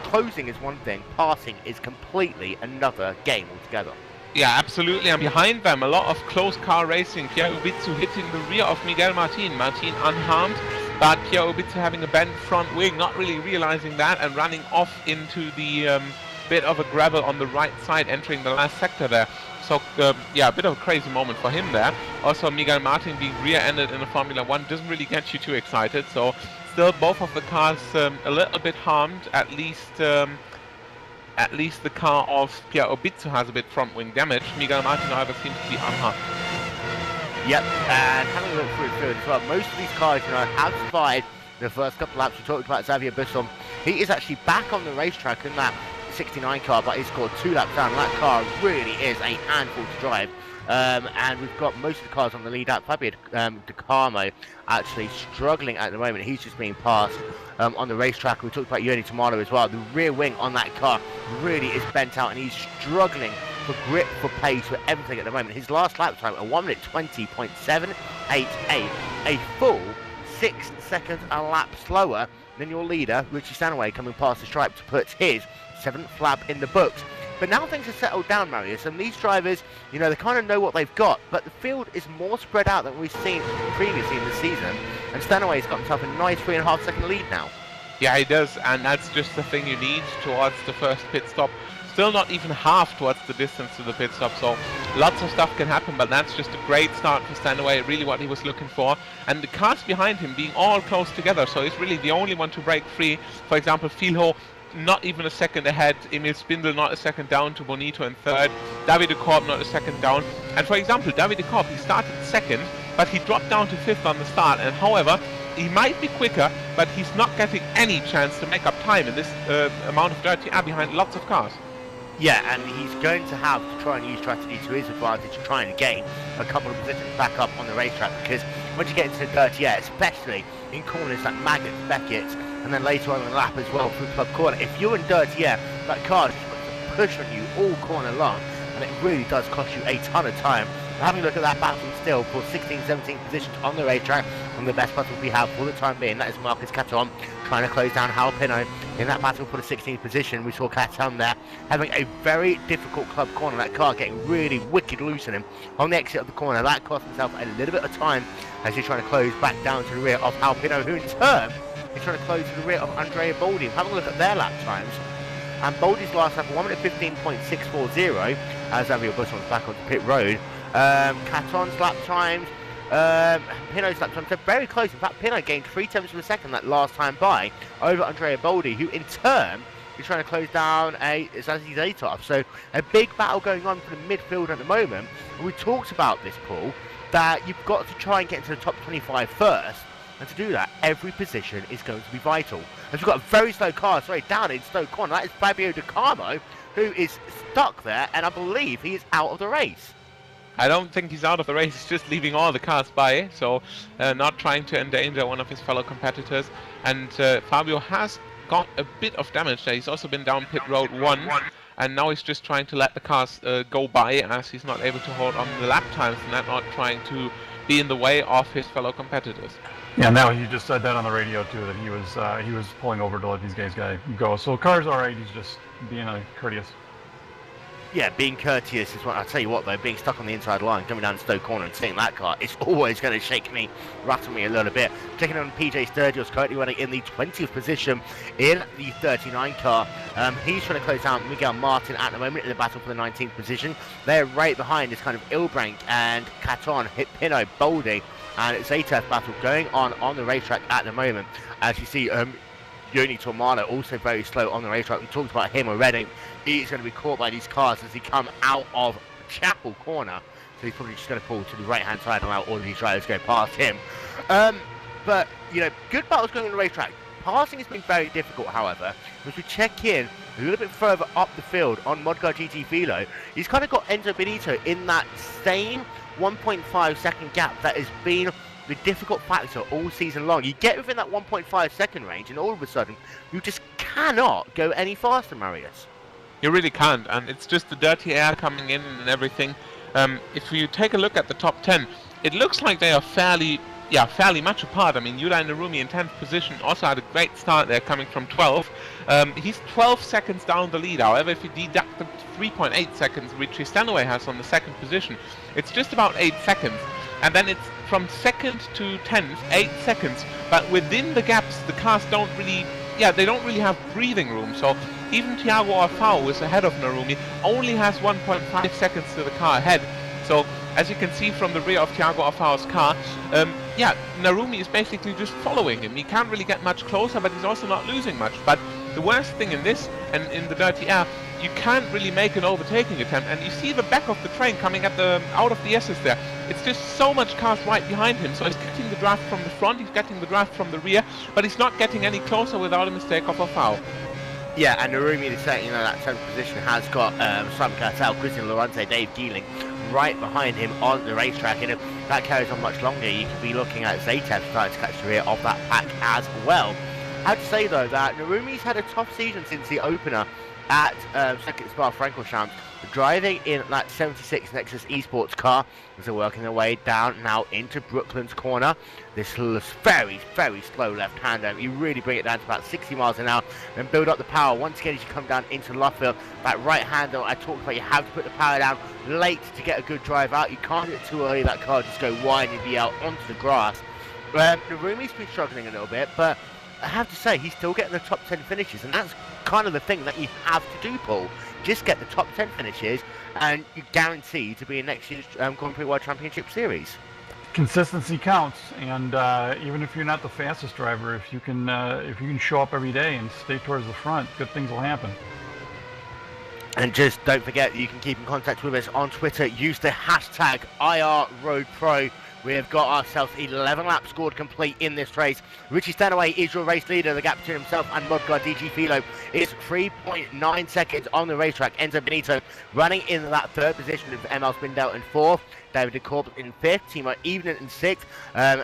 closing is one thing, passing is completely another game altogether. Yeah, absolutely, and behind them a lot of close car racing. Pierre Ubitsu hitting the rear of Miguel Martin. Martin unharmed, but Pierre Ubitsu having a bent front wing, not really realizing that, and running off into the bit of a gravel on the right side entering the last sector there. So yeah, a bit of a crazy moment for him there. Also, Miguel Martin being rear-ended in a Formula 1 doesn't really get you too excited. So still both of the cars a little bit harmed. At least the car of Pierre Obizzo has a bit front wing damage. Miguel Martin, however, seems to be unharmed. Yep, and having a look through the field as well, most of these cars, you know, have survived the first couple of laps. We talked about Xavier Busson. He is actually back on the racetrack in that 69 car, but he scored 2 laps down. That car really is a handful to drive. And we've got most of the cars on the lead out. Fabio De Carmo actually struggling at the moment. He's just being passed on the racetrack. We talked about Yoni Tamano as well. The rear wing on that car really is bent out, and he's struggling for grip, for pace, for everything at the moment. His last lap time, a 1:20.788, a full 6 seconds a lap slower than your leader, Richie Stanaway, coming past the stripe to put his 7th lap in the books. But now things have settled down, Marius, and these drivers, you know, they kind of know what they've got, but the field is more spread out than we've seen previously in the season, and Stanaway's got himself a nice 3.5 second lead now. Yeah, he does, and that's just the thing you need towards the first pit stop. Still not even half towards the distance to the pit stop, so lots of stuff can happen, but that's just a great start for Stanaway, really what he was looking for. And the cars behind him being all close together, so he's really the only one to break free. For example, Filho not even a second ahead, Emil Spindel not a second down to Bonito in 3rd, Davide de Korp not a second down. And for example, Davide de Korp, he started 2nd, but he dropped down to 5th on the start, and however, he might be quicker, but he's not getting any chance to make up time in this amount of dirty air behind lots of cars. Yeah, and he's going to have to try and use strategy to his advantage, trying to gain a couple of positions back up on the racetrack, because once you get into the dirty air, especially in corners like Maggott, Beckett, and then later on in the lap as well through Club Corner, if you're in dirty air, that car just puts a push on you all corner long, and it really does cost you a ton of time. Having a look at that battle still for 16, 17 positions on the racetrack, and the best battle we have for the time being, that is Marcus Caton trying to close down Hal Pinot in that battle for the 16th position. We saw Caton there having a very difficult Club Corner, that car getting really wicked loose in him on the exit of the corner. That cost himself a little bit of time as he's trying to close back down to the rear of Hal Pinot, who in turn is trying to close to the rear of Andrea Baldi. Having a look at their lap times, and Baldi's last lap 1:15.640 as Xavier Busson was back onto pit road. Caton's lap times, Pinot's lap times, they're very close. In fact, Pinot gained 0.3 of a second that last time by over Andrea Baldi, who in turn is trying to close down Zazie Zaitov. So a big battle going on for the midfield at the moment. And we talked about this, Paul, that you've got to try and get into the top 25 first. And to do that, every position is going to be vital. As we've got a very slow car, down in Stoke Corner. That is Fabio De Carmo, who is stuck there, and I believe he is out of the race. I don't think he's out of the race, he's just leaving all the cars by, so not trying to endanger one of his fellow competitors. And Fabio has got a bit of damage there. He's also been down pit road once, and now he's just trying to let the cars go by as he's not able to hold on the lap times and not trying to be in the way of his fellow competitors. Yeah, now he just said that on the radio too, that he was pulling over to let these guys go. So car's all right. He's just being courteous. Yeah, being courteous is what I'll tell you what though. Being stuck on the inside line, coming down Stoke Corner and seeing that car, it's always going to shake me, rattle me a little bit. Taking on PJ Sturgis, currently running in the 20th position in the 39 car. He's trying to close down Miguel Martin at the moment in the battle for the 19th position. They're right behind this kind of Ilbrank and Caton, Pinot, Baldi, and Zaitov battle going on the racetrack at the moment. As you see, Yoni Tormano also very slow on the racetrack. We talked about him already. He's going to be caught by these cars as he come out of Chapel Corner. So he's probably just going to pull to the right-hand side and allow all of these drivers to go past him. But, you know, good battles going on the racetrack. Passing has been very difficult, however. As we check in a little bit further up the field on Modcar GT Velo, he's kind of got Enzo Benito in that same 1.5 second gap that has been the difficult factor all season long. You get within that 1.5 second range and all of a sudden you just cannot go any faster, Marius. You really can't, and it's just the dirty air coming in and everything. If you take a look at the top 10, it looks like they are fairly much apart. I mean, Yuda Narumi in 10th position also had a great start there, coming from 12. He's 12 seconds down the lead. However, if you deduct the 3.8 seconds Richie Stanaway has on the 2nd position, it's just about 8 seconds. And then it's from 2nd to 10th, 8 seconds. But within the gaps, the cars don't really have breathing room. So even Thiago Alfaro, who is ahead of Narumi, only has 1.5 seconds to the car ahead. So, as you can see from the rear of Thiago Alfaro's car, yeah, Narumi is basically just following him. He can't really get much closer, but he's also not losing much. But the worst thing in this, and in the dirty air, you can't really make an overtaking attempt, and you see the back of the train coming at out of the S's there. It's just so much cars right behind him, so he's getting the draft from the front, he's getting the draft from the rear, but he's not getting any closer without a mistake of Alfaro. Yeah, and Narumi, that 7th position has got Simon Cartel, Christian Lorente, Dave Gelink right behind him on the racetrack, and if that carries on much longer, you could be looking at Zatev starting to catch the rear of that pack as well. I have to say though that Narumi's had a tough season since the opener at second Spa-Francorchamps, driving in that 76 Nexus Esports car as they're working their way down now into Brooklyn's corner. This very, very slow left-hander. You really bring it down to about 60 miles an hour and build up the power. Once again, as you come down into Luffield, that right-hander I talked about, you have to put the power down late to get a good drive out. You can't do it too early, that car just go wide and be out onto the grass. Narumi's been struggling a little bit, but I have to say, he's still getting the top 10 finishes, and that's kind of the thing that you have to do, Paul. Just get the top 10 finishes, and you're guaranteed to be in next year's Grand Prix World Championship Series. Consistency counts, and even if you're not the fastest driver, if you can show up every day and stay towards the front, good things will happen. And just don't forget that you can keep in contact with us on Twitter. Use the hashtag IRRoadPro. We have got ourselves 11 laps scored complete in this race. Richie Stanaway is your race leader. The gap between himself and Mudguard DG Filo is 3.9 seconds on the racetrack. Enzo Benito running in that 3rd position with ML Spindell in 4th. David de Korp in 5th. Timo Evening in 6th.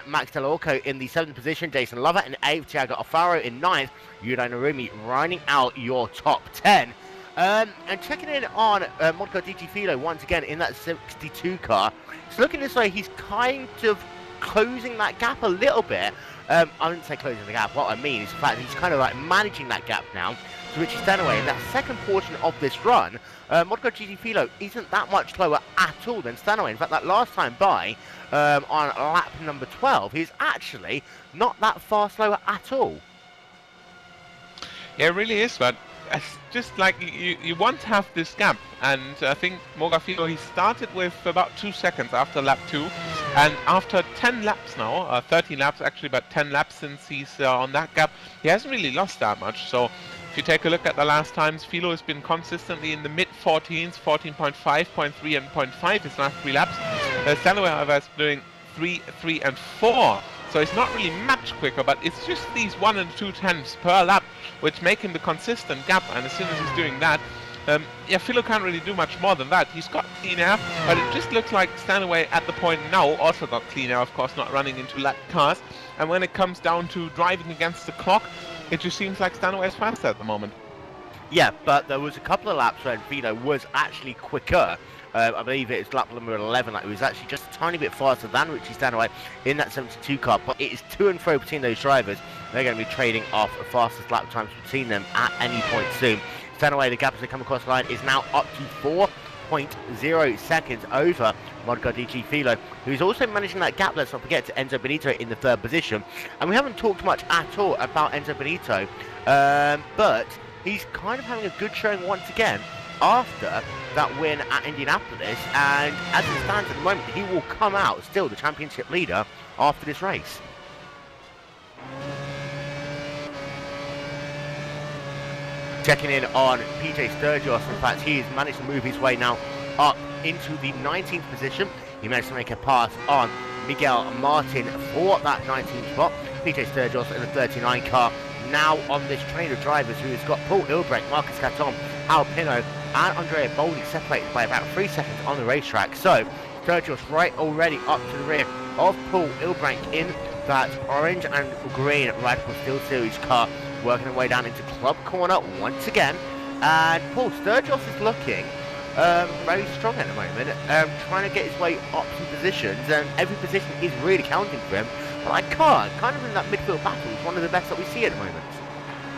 Max Delorco in the 7th position. Jason Lover in 8th. Thiago Alfaro in 9th. Yuda Narumi rounding out your top 10. And checking in on Modco DG Filo once again in that 62 car. It's looking this way, he's kind of closing that gap a little bit. I wouldn't say closing the gap, what I mean is the fact that he's kind of like managing that gap now to Richie Stanaway. In that second portion of this run, Modco GT Filo isn't that much slower at all than Stanaway. In fact, that last time by, on lap number 12, he's actually not that far slower at all. Yeah, it really is, but it's just like you want to have this gap, and I think Morgafilo, he started with about 2 seconds after lap 2, and after 10 laps now, 13 laps actually, but 10 laps since he's on that gap, he hasn't really lost that much. So if you take a look at the last times, Filo has been consistently in the mid-14s, 14.5, 0.3 and 0.5 his last 3 laps. Stanaway, however, is doing 3, 3 and 4. So it's not really much quicker, but it's just these 1 and 2 tenths per lap which make him the consistent gap, and as soon as he's doing that, yeah, Philo can't really do much more than that. He's got clean air, but it just looks like Stanaway at the point now also got clean air, of course, not running into lap cars, and when it comes down to driving against the clock, it just seems like Stanaway is faster at the moment. Yeah, but there was a couple of laps when Philo was actually quicker. I believe it was lap number 11, like it was actually just a tiny bit faster than Richie Stanaway in that 72 car, but it is to and fro between those drivers. They're going to be trading off the fastest lap times between them at any point soon. Stanaway, the gap as they come across the line, is now up to 4.0 seconds over Modco DG Filo, who's also managing that gap, let's not forget, to Enzo Benito in the 3rd position. And we haven't talked much at all about Enzo Benito, but he's kind of having a good showing once again after that win at Indianapolis, and as it stands at the moment, he will come out still the championship leader after this race. Checking in on PJ Sturgis, in fact, he has managed to move his way now up into the 19th position. He managed to make a pass on Miguel Martin for that 19th spot. PJ Sturgis in the 39 car, now on this train of drivers who has got Paul Ilbrecht, Marcus Caton, Al Pino and Andrea Boldi separated by about 3 seconds on the racetrack. So Sturgis right already up to the rear of Paul Ilbrecht in that orange and green Radical Steel Series car, working their way down into Club Corner once again. And Paul Sturgis is looking very strong at the moment, trying to get his way up some positions, and every position is really counting for him. But I can't, kind of in that midfield battle, is one of the best that we see at the moment.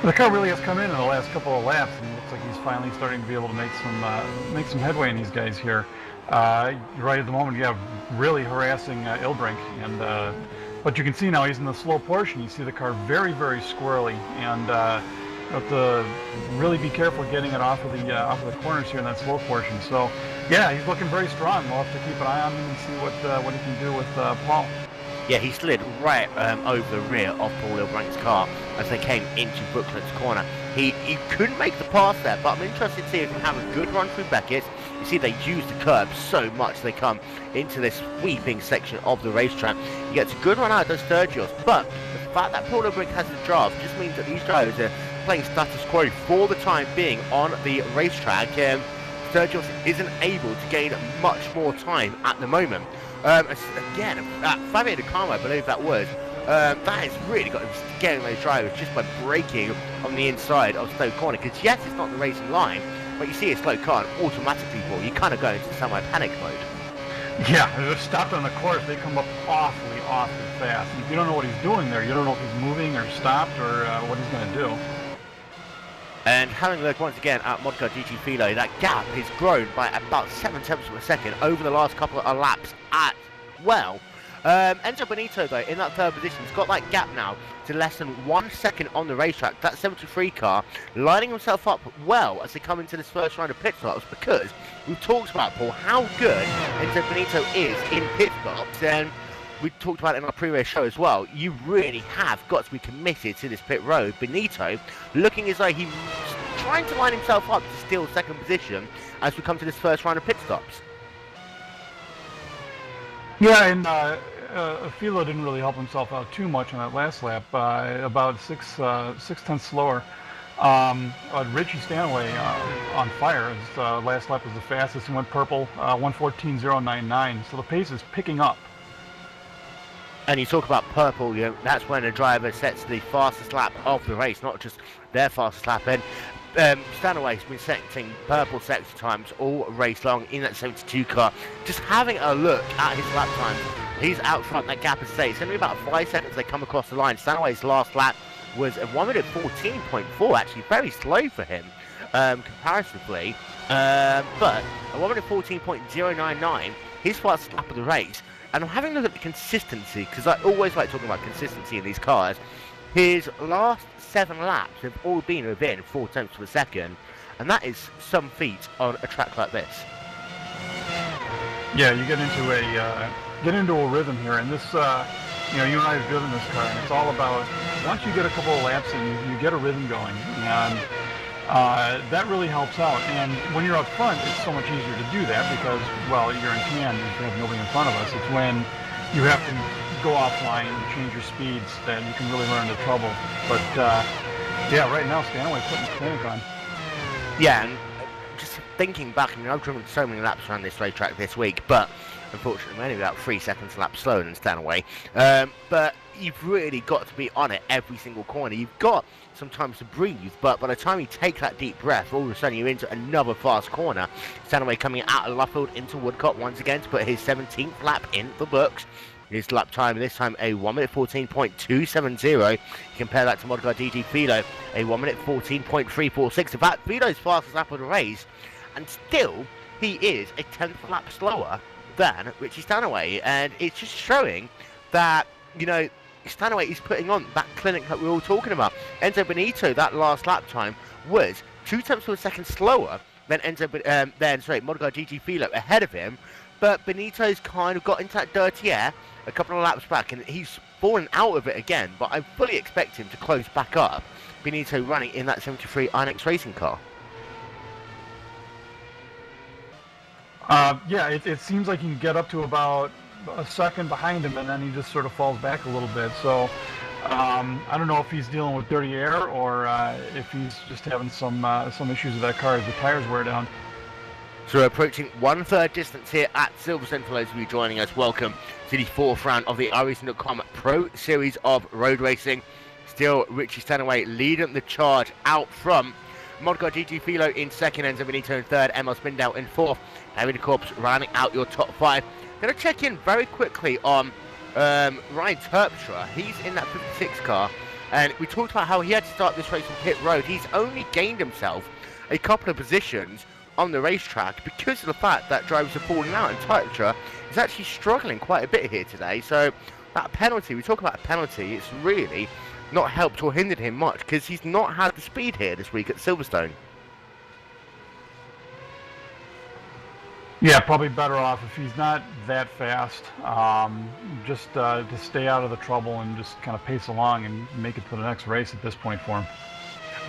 The car really has come in the last couple of laps, and it looks like he's finally starting to be able to make some headway in these guys here. Right at the moment, you have really harassing Ilbrink, and but you can see now he's in the slow portion. You see the car very, very squirrely, and have to really be careful getting it off of the corners here in that slow portion. So, yeah, he's looking very strong. We'll have to keep an eye on him and see what he can do with Paul. Yeah, he slid right over the rear of Paul Hilbrandt's car as they came into Brooklands corner. He couldn't make the pass there, but I'm interested to see if he can have a good run through Beckett. You see, they use the curb so much they come into this sweeping section of the racetrack. He gets a good run out of Sturgis, but the fact that Paul Hilbrandт has the draft just means that these drivers are playing status quo for the time being on the racetrack. Sturgis isn't able to gain much more time at the moment. Again, Fabio De Carmo, I believe that was, that has really got him scaring those drivers just by braking on the inside of Stowe Corner. Because yes, it's not the racing line, but you see a slow car and automatically, Paul, you kind of go into semi-panic mode. Yeah, they're stopped on the course. They come up awfully fast. And if you don't know what he's doing there, you don't know if he's moving or stopped or what he's going to do. And having a look once again at Modcar GT Filo, that gap has grown by about 7 tenths of a second over the last couple of laps at, well, Enzo Benito, though, in that third position, has got that gap now to less than 1 second on the racetrack. That 73 car lining himself up well as they come into this first round of pit stops, because we've talked about, Paul, how good Enzo Benito is in pit stops, and we talked about it in our pre-race show as well. You really have got to be committed to this pit road. Benito looking as though he's trying to line himself up to steal second position as we come to this first round of pit stops. Yeah, and Filo didn't really help himself out too much on that last lap, about six tenths slower. Richie Stanaway on fire. His last lap was the fastest and went purple, 1:14.099. So the pace is picking up. And you talk about purple, you know, that's when a driver sets the fastest lap of the race, not just their fastest lap. And Stanaway's been setting purple sector times all race long in that 72 car. Just having a look at his lap times, he's out front. That gap is safe. It's only about 5 seconds they come across the line. Stanaway's last lap was a 1:14.4, actually very slow for him comparatively. But a 1:14.099, his fastest lap of the race. And I'm having a look at the consistency, because I always like talking about consistency in these cars. His last 7 laps have all been within 4 tenths of a second, and that is some feat on a track like this. Yeah, you get into a rhythm here, and this, you know, you and I have driven this car, and it's all about once you get a couple of laps in, you get a rhythm going, and that really helps out. And when you're up front, it's so much easier to do that because, well, you're in command, you have nobody in front of us. It's when you have to go offline and change your speeds that you can really run into trouble. But yeah, right now Stanaway's putting his clinic on. Yeah, and just thinking back, I mean, I've driven so many laps around this racetrack this week, but unfortunately I'm only about 3 seconds a lap slower than Stanaway. But you've really got to be on it every single corner. You've got sometimes to breathe, but by the time you take that deep breath, all of a sudden you're into another fast corner. Stanaway coming out of Luffield into Woodcote once again to put his 17th lap in the books. His lap time, this time a 1:14.270. You compare that to Modcar GT Filo, a 1:14.346. In fact, Filo's fastest lap of the race, and still he is a 10th lap slower than Richie Stanaway. And it's just showing that, you know, Stanaway is putting on that clinic that we're all talking about. Enzo Benito, that last lap time was 2 tenths of a second slower than Modcar GT Filo ahead of him. But Benito's kind of got into that dirty air a couple of laps back, and he's fallen out of it again. But I fully expect him to close back up. Benito running in that 73 Inex racing car. Yeah, it seems like he can get up to about a second behind him, and then he just sort of falls back a little bit. So I don't know if he's dealing with dirty air or if he's just having some issues with that car as the tires wear down. So we're approaching 1/3 distance here at Silverstone. For those of you joining us, welcome to the 4th round of the iRacing.com Pro Series of Road Racing. Still Richie Stanaway leading the charge out front. Modcar GT Filo in second, Enzo Benito in third, Emil Spindell in fourth. David Corps rounding out your top 5. Going to check in very quickly on Ryan Terpstra. He's in that 56 car, and we talked about how he had to start this race on pit road. He's only gained himself a couple of positions on the racetrack because of the fact that drivers are falling out, and Terpstra is actually struggling quite a bit here today. So that penalty, we talk about a penalty, it's really not helped or hindered him much, because he's not had the speed here this week at Silverstone. Yeah, probably better off if he's not that fast, just to stay out of the trouble and just kind of pace along and make it to the next race at this point for him.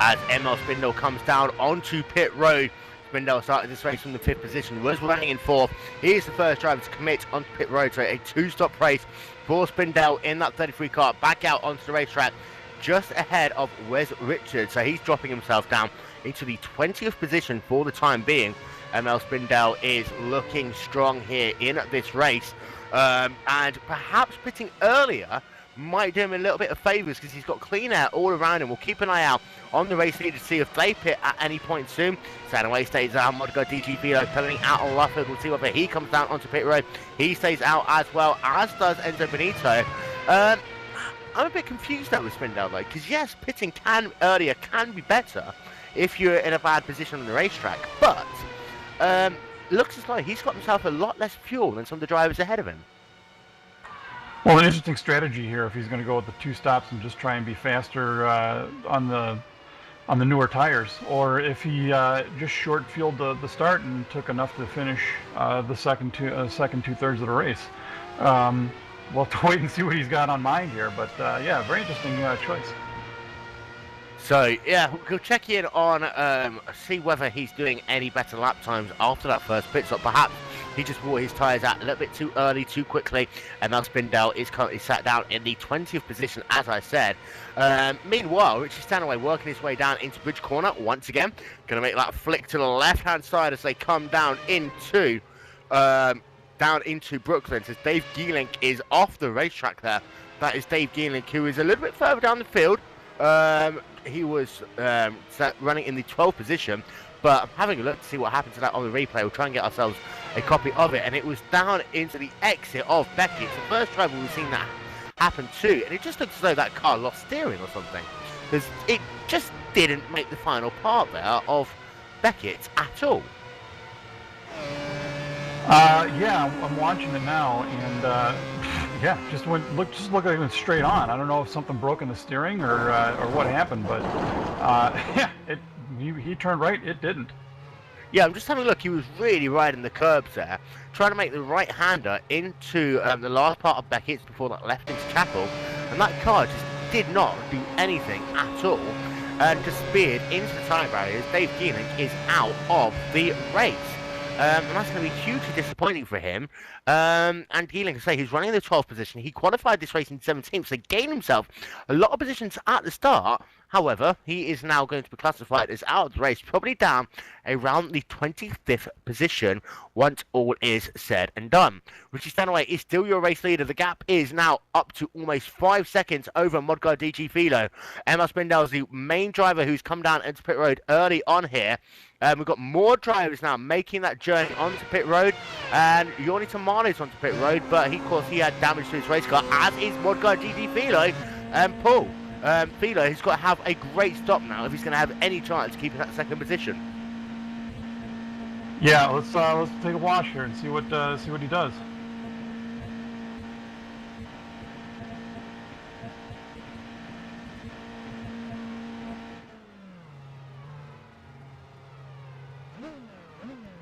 As Emil Spindle comes down onto pit road, Spindle started this race from the 5th position, was running in 4th. He is the first driver to commit onto pit road, so a 2-stop race for Spindle in that 33 car, back out onto the racetrack, just ahead of Wes Richards. So he's dropping himself down into the 20th position for the time being. Emil Spindle is looking strong here in this race, and perhaps pitting earlier might do him a little bit of favours because he's got clean air all around him. We'll keep an eye out on the race leader to see if they pit at any point soon. Stanaway stays out. Modgar DG Velo coming out on Rufford. We'll see whether he comes down onto pit road. He stays out as well, as does Enzo Benito. I'm a bit confused though with Spindle though, because yes, pitting earlier can be better if you're in a bad position on the racetrack, but looks as though he's got himself a lot less fuel than some of the drivers ahead of him. Well, an interesting strategy here if he's going to go with the 2 stops and just try and be faster on the newer tires, or if he just short fueled the start and took enough to finish the second 2/3 of the race. We'll have to wait and see what he's got on mind here, but yeah, very interesting choice. So yeah, we'll check in on see whether he's doing any better lap times after that first pit stop. Perhaps he just wore his tyres out a little bit too early, too quickly, and now Spindle is currently sat down in the 20th position, as I said. Meanwhile, Richie Stanaway working his way down into Bridge Corner once again. Going to make that flick to the left-hand side as they come down into Brooklyn, as Dave Gelink is off the racetrack there. That is Dave Gelink, who is a little bit further down the field. He was running in the 12th position, but I'm having a look to see what happened to that on the replay. We'll try and get ourselves a copy of it, and it was down into the exit of Beckett. It's the first driver we've seen that happen to, and it just looks as though that car lost steering or something, because it just didn't make the final part there of Beckett at all. Yeah, I'm watching it now, and yeah, just looked like it went straight on. I don't know if something broke in the steering or what happened, but yeah, he turned right, it didn't. Yeah, I'm just having a look. He was really riding the curbs there, trying to make the right-hander into the last part of Beckett's before that left into Chapel, and that car just did not do anything at all, and just speared into the tyre barriers. Dave Gelink is out of the race. And that's going to be hugely disappointing for him. And Gelink, I say, he's running in the 12th position. He qualified this race in 17th, so gained himself a lot of positions at the start. However, he is now going to be classified as out of the race, probably down around the 25th position once all is said and done. Richie Stanaway is still your race leader. The gap is now up to almost 5 seconds over Modgar DG Philo. Emil Spindle is the main driver who's come down into pit road early on here. We've got more drivers now making that journey onto pit road, and Yorni Tamano's onto pit road, but of course he had damage to his race car, as is Modgar DG Philo, and Paul. Philo has got to have a great stop now if he's going to have any chance of keeping that second position. Yeah, let's take a watch here and see what he does.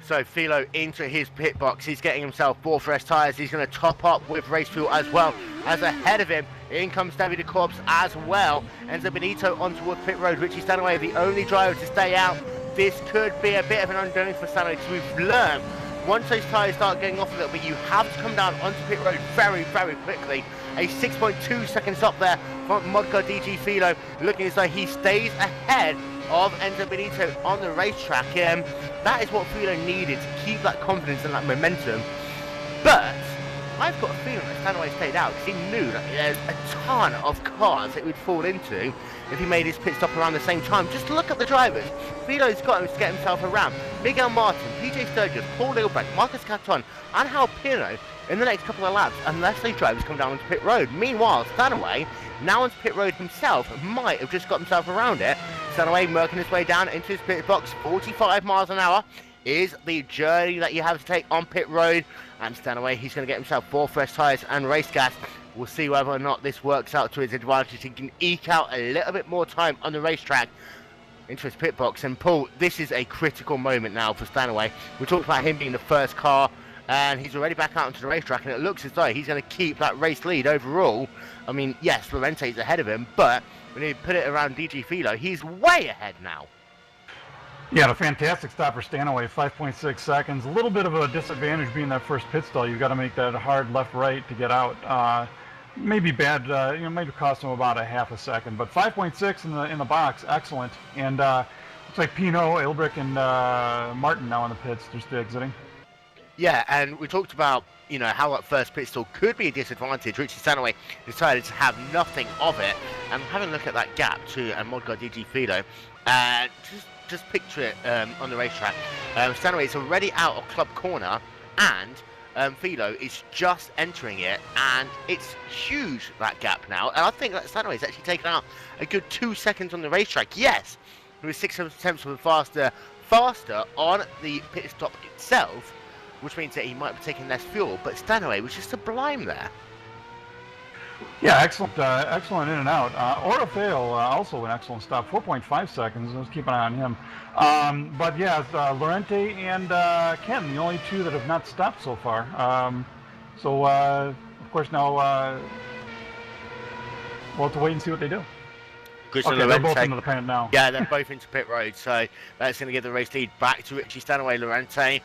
So Philo into his pit box. He's getting himself 4 fresh tyres. He's going to top up with race fuel as well. As ahead of him, in comes David Corbs as well. Enzo Benito onto pit road. Richie Stanaway, the only driver to stay out. This could be a bit of an undoing for Stanaway, because we've learned once those tyres start getting off a little bit, you have to come down onto pit road very, very quickly. A 6.2 second stop there from Modgar DG Philo, looking as though he stays ahead of Enzo Benito on the racetrack. That is what Philo needed to keep that confidence and that momentum. But I've got a feeling that Stanaway stayed out because he knew that there's a ton of cars that he would fall into if he made his pit stop around the same time. Just look at the drivers. Philo's got him to get himself around. Miguel Martin, PJ Sturgis, Paul Lilbrecht, Marcus Caton, and Hal Pino in the next couple of laps, unless those drivers come down onto pit road. Meanwhile, Stanaway, now onto pit road himself, might have just got himself around it. Stanaway working his way down into his pit box. 45 miles an hour is the journey that you have to take on pit road. And Stanaway, he's going to get himself 4 fresh tyres and race gas. We'll see whether or not this works out to his advantage. He can eke out a little bit more time on the racetrack into his pit box. And Paul, this is a critical moment now for Stanaway. We talked about him being the first car, and he's already back out onto the racetrack, and it looks as though he's going to keep that race lead overall. I mean, yes, Lorente's ahead of him, but when you put it around DG Filo, he's way ahead now. Yeah, a fantastic stop for Stanaway, 5.6 seconds. A little bit of a disadvantage being that first pit stall. You've got to make that hard left-right to get out. Maybe bad, maybe cost him about a half a second, but 5.6 in the box, excellent. And looks like Pino, Ilbrick, and Martin now in the pits, just exiting. Yeah, and we talked about, how that first pit stall could be a disadvantage. Richie Stanaway decided to have nothing of it, and having a look at that gap to Modguard DG Filo, and just picture it on the racetrack. Stanaway is already out of club corner, and Filo is just entering it, and it's huge, that gap now. And I think that Stanaway has actually taken out a good 2 seconds on the racetrack. Yes, he was 6 tenths faster on the pit stop itself, which means that he might be taking less fuel, but Stanaway was just sublime there. Yeah, excellent in and out. Orofeo also an excellent stop, 4.5 seconds. Let's keep an eye on him. But yeah, Lorente and Ken, the only two that have not stopped so far. Of course, now we'll have to wait and see what they do. Okay, they're both into the pit now. Yeah, they're both into pit road, so that's going to give the race lead back to Richie Stanaway. Lorente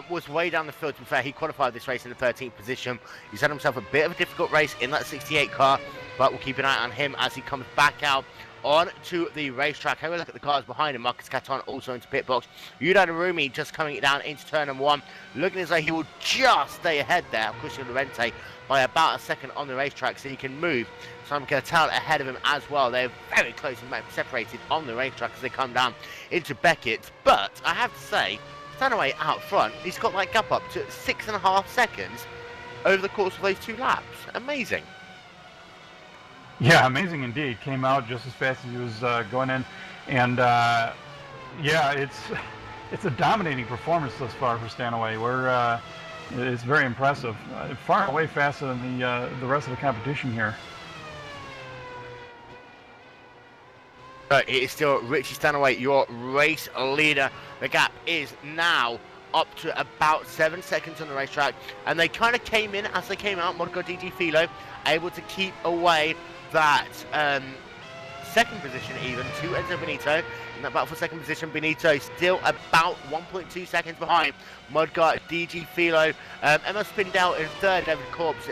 was way down the field. To be fair, he qualified this race in the 13th position. He's had himself a bit of a difficult race in that 68 car, but we'll keep an eye on him as he comes back out onto the racetrack. Have a look at the cars behind him. Marcus Caton also into pit box. Yuda Narumi just coming down into turn number 1, looking as though he will just stay ahead there of Christian Lorente by about a second on the racetrack, so he can move Simon Catal ahead of him as well. They're very close and separated on the racetrack as they come down into Beckett. But I have to say, Stanaway out front, he's got that gap up to 6.5 seconds over the course of those 2 laps. Amazing. Yeah, amazing indeed. Came out just as fast as he was going in, and yeah, it's a dominating performance thus far for Stanaway. It's very impressive. Far away faster than the rest of the competition here. It is still Richie Stanaway, your race leader. The gap is now up to about 7 seconds on the racetrack, and they kind of came in as they came out. Modguard DG Filo able to keep away that second position, even to Enzo Benito in that battle for second position. Benito still about 1.2 seconds behind Modguard DG Filo. Emma Spindell in third, David Corbs,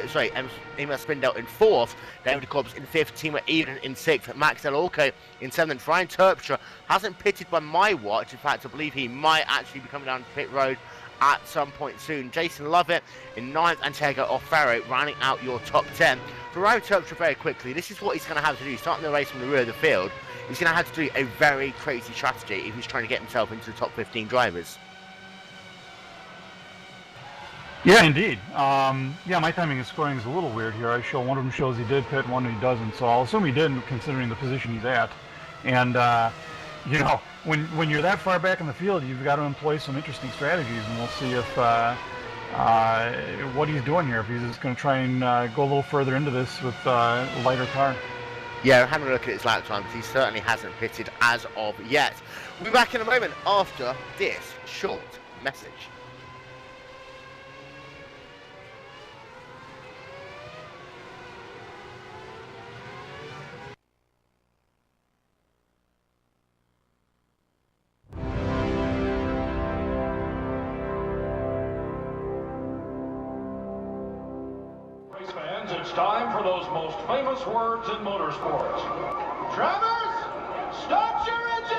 Emma Spindell in fourth, David Corbs in fifth, Timo Eden in sixth, Max Del Orco in seventh. Ryan Terpstra hasn't pitted by my watch. In fact, I believe he might actually be coming down to pit road at some point soon. Jason Lovett in ninth, and Tego O'Farrow rounding out your top 10. For Ryan Terpstra, very quickly, this is what he's going to have to do. Starting the race from the rear of the field, he's going to have to do a very crazy strategy if he's trying to get himself into the top 15 drivers. Yeah, indeed. Yeah, my timing and scoring is a little weird here. One of them shows he did pit, one he doesn't. So I'll assume he didn't, considering the position he's at. And you know, when you're that far back in the field, you've got to employ some interesting strategies, and we'll see if what he's doing here. If he's just going to try and go a little further into this with a lighter car. Yeah, having a look at his lap times, he certainly hasn't pitted as of yet. We'll be back in a moment after this short message. Race fans, it's time for those most famous words in motorsports. Drivers, start your engines!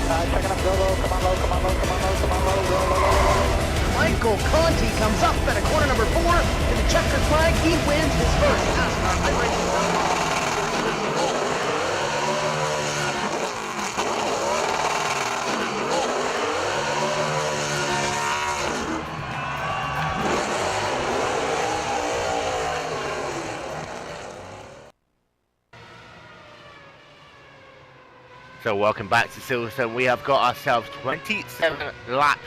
Checking up, go low, come on low, come on low, come on low, come on low, go low, low, low, low. Michael Conti comes up at a corner number 4 in the checkered flag. He wins his first NASCAR iRacing. So welcome back to Silverstone. We have got ourselves 27 laps.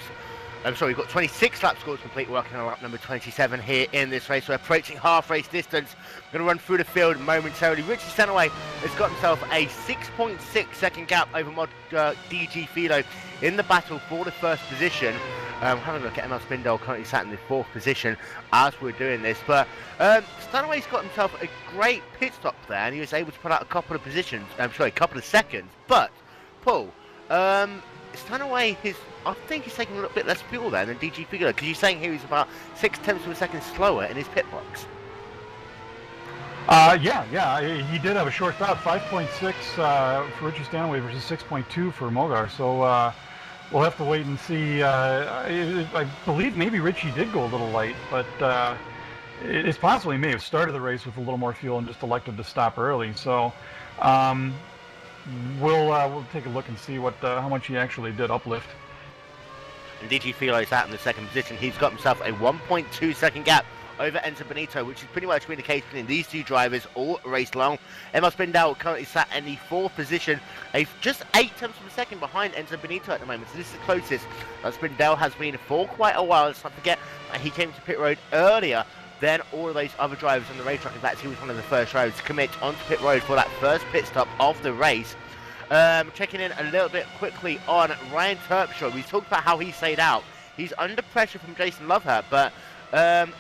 We've got 26 lap scores complete, working on lap number 27 here in this race. We're approaching half race distance. We're going to run through the field momentarily. Richie Stanaway has got himself a 6.6 second gap over Mod DG Philo in the battle for the first position. Having a look at ML Spindle, currently sat in the 4th position as we're doing this. But Stanaway's got himself a great pit stop there, and he was able to put out a couple of positions. a couple of seconds. But Paul, Stanaway, I think he's taking a little bit less fuel there than DG Figure, because you're saying here he's about 0.6 of a second slower in his pit box. Yeah, he did have a short stop, 5.6 for Richie Stanaway versus 6.2 for Mogar. So we'll have to wait and see. I believe maybe Richie did go a little light, but it's possible he may have started the race with a little more fuel and just elected to stop early. So we'll take a look and see what how much he actually did uplift. And DG Philo is out in the 2nd position. He's got himself a 1.2 second gap over Enzo Benito, which is pretty much been the case between these two drivers all race long. Emma Spindle currently sat in the 4th position, just 0.8 of a second behind Enzo Benito at the moment. So this is the closest that Spindle has been for quite a while. Let's not forget he came to pit road earlier than all of those other drivers on the racetrack. In fact, he was one of the first drivers to commit onto pit road for that first pit stop of the race. Checking in a little bit quickly on Ryan Terpstra. We talked about how he stayed out. He's under pressure from Jason Lovehart, but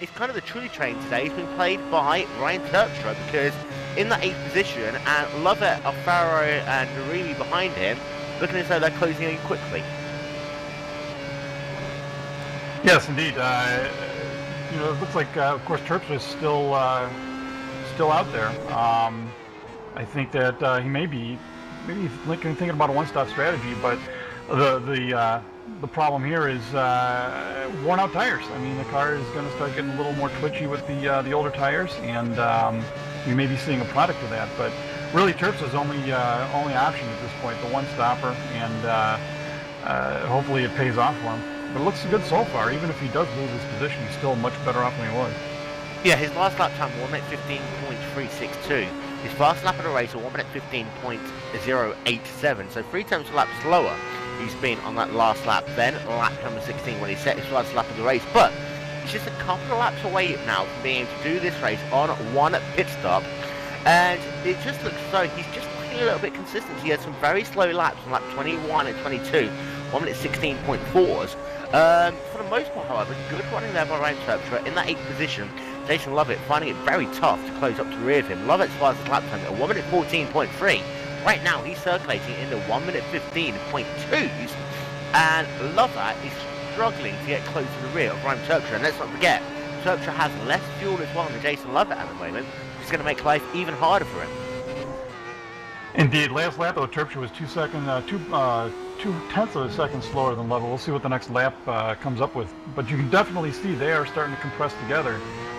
it's kind of the true train today. He's been played by Ryan Terpstra, because in that 8th position, and Lovehart, Alfaro and Narimi behind him, looking as though they're closing in quickly. Yes, indeed. It looks like, of course, Terpstra is still out there. I think that he may be thinking about a one-stop strategy, but the problem here is worn-out tires. I mean, the car is going to start getting a little more twitchy with the older tires, and we may be seeing a product of that. But really, Terpstra's only option at this point, the one-stopper, and hopefully it pays off for him. But it looks good so far. Even if he does lose his position, he's still much better off than he was. Yeah, his last lap time, 1 minute 15.362. His fast lap of the race, 1 minute 15.087. So 3 times a lap slower he's been on that last lap than lap number 16 when he set his last lap of the race. But he's just a couple of laps away now from being able to do this race on 1 pit stop. And it just looks as though he's just looking a little bit consistent. He had some very slow laps on lap 21 and 22, 1 minute 16.4s. For the most part, however, good running there by Ryan Terpstra in that 8th position. Jason Lovett finding it very tough to close up to the rear of him. Lovett's fastest lap time at 1 minute 14.3. Right now, he's circulating in the 1 minute 15.2s, and Lovett is struggling to get close to the rear of Ryan Terpstra. And let's not forget, Terpstra has less fuel as well than Jason Lovett at the moment, which is going to make life even harder for him. Indeed, last lap though, Terpstra was 2/10 of a second slower than Lovett. We'll see what the next lap comes up with, but you can definitely see they are starting to compress together.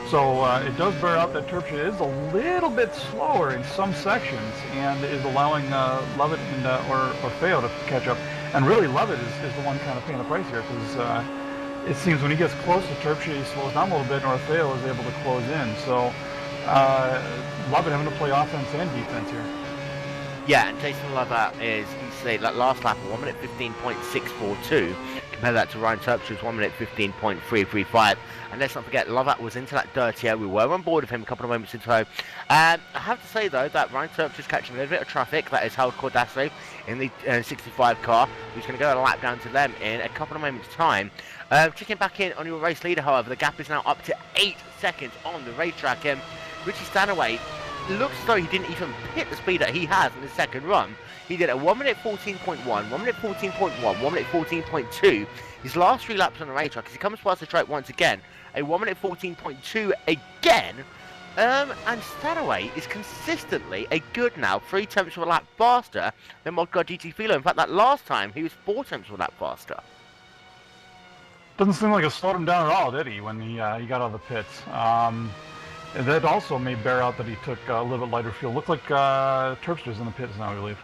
So it does bear out that Terpstra is a little bit slower in some sections and is allowing Lovett and or Feo to catch up. And really, Lovett is the one kind of paying the price here, because it seems when he gets close to Terpstra, he slows down a little bit, and Orfeo is able to close in. So Lovett having to play offense and defense here. Yeah, and Jason Lovett is, that last lap of 1 minute 15.642. Compare that to Ryan Terpstra's 1 minute 15.335. And let's not forget, Lovett was into that dirty air. We were on board with him a couple of moments ago. And I have to say, though, that Ryan Terpstra's catching a little bit of traffic. That is held Cordasso in the 65 car, who's going to go a lap down to them in a couple of moments' time. Checking back in on your race leader, however, the gap is now up to 8 seconds on the racetrack. Richie Stanaway looks as though he didn't even hit the speed that he has in the second run. He did a 1 minute 14.1, 1 minute 14.1, 1 minute 14.2. His last 3 laps on the racetrack, as he comes past the track once again, a 1 minute 14.2 again. And Stanaway is consistently a good now 3/10 of a lap faster than Modcard GT Philo. In fact, that last time he was 4/10 of a lap faster. Doesn't seem like it slowed him down at all, did he, when he got out of the pits? That also may bear out that he took a little bit lighter fuel. Looked like Terpster's in the pits now, I believe.